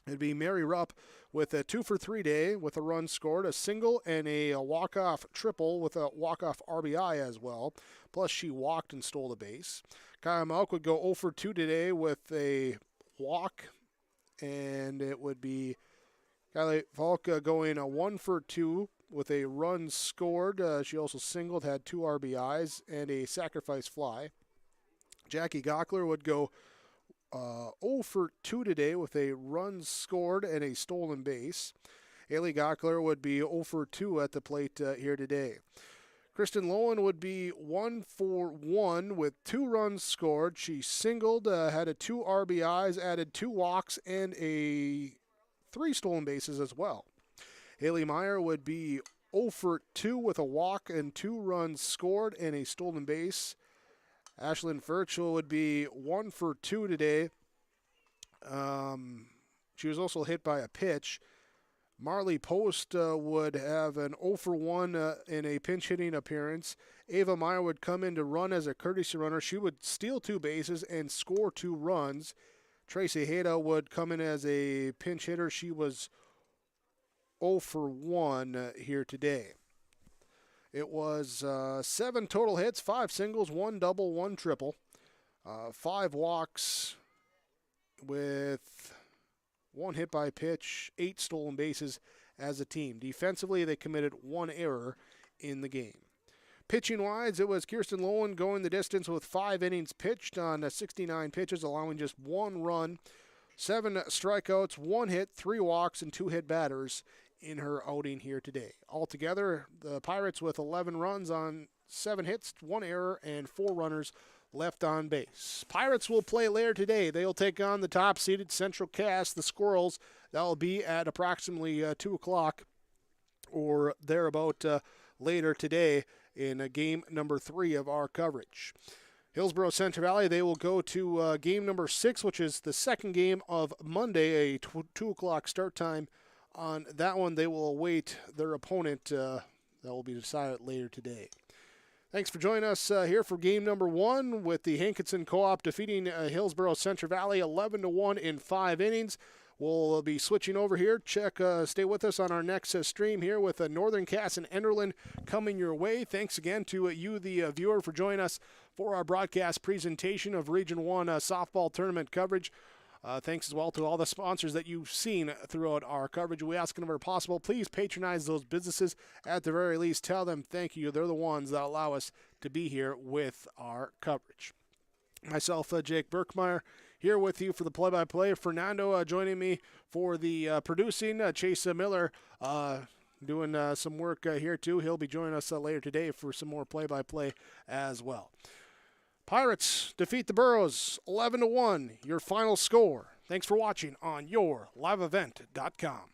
It'd be Mary Rupp with a 2 for 3 day with a run scored, a single, and a walk-off triple with a walk-off RBI as well. Plus, she walked and stole the base. Kaya Malk would go 0 for 2 today with a walk, and it would be Kylie Falca going 1 for 2 with a run scored. She also singled, had 2 RBIs, and a sacrifice fly. Jackie Gockler would go 0 for 2 today with a run scored and a stolen base. Haley Gockler would be 0 for 2 at the plate here today. Kristen Lowen would be 1 for 1 with 2 runs scored. She singled, had 2 RBIs, added 2 walks, and 3 stolen bases as well. Haley Meyer would be 0 for 2 with a walk and 2 runs scored and a stolen base. Ashlyn Furchel would be 1 for 2 today. She was also hit by a pitch. Marley Post would have an 0 for 1 in a pinch hitting appearance. Ava Meyer would come in to run as a courtesy runner. She would steal 2 bases and score 2 runs. Tracy Hayda would come in as a pinch hitter. She was 0 for 1 here today. It was 7 total hits, 5 singles, 1 double, 1 triple, 5 walks with 1 hit by pitch, 8 stolen bases as a team. Defensively, they committed 1 error in the game. Pitching-wise, it was Kirsten Lowen going the distance with 5 innings pitched on 69 pitches, allowing just 1 run, 7 strikeouts, 1 hit, 3 walks, and 2 hit batters in her outing here today. Altogether, the Pirates with 11 runs on 7 hits, 1 error, and 4 runners left on base. Pirates will play later today. They'll take on the top-seeded Central Cass, the Squirrels. That will be at approximately 2 o'clock or thereabout later today in game number 3 of our coverage. Hillsboro-Central Valley, they will go to game number 6, which is the second game of Monday, a 2 o'clock start time. On that one, they will await their opponent. That will be decided later today. Thanks for joining us here for game number 1 with the Hankinson Co-op defeating Hillsboro-Central Valley 11-1 in 5 innings. We'll be switching over here. Stay with us on our next stream here with Northern Cass and Enderlin coming your way. Thanks again to you, the viewer, for joining us for our broadcast presentation of Region 1 softball tournament coverage. Thanks as well to all the sponsors that you've seen throughout our coverage. We ask whenever possible, please patronize those businesses. At the very least, tell them thank you. They're the ones that allow us to be here with our coverage. Myself, Jake Berkmeyer, here with you for the play-by-play. Fernando joining me for the producing. Chase Miller doing some work here too. He'll be joining us later today for some more play-by-play as well. Pirates defeat the Burros 11-1, your final score. Thanks for watching on yourliveevent.com.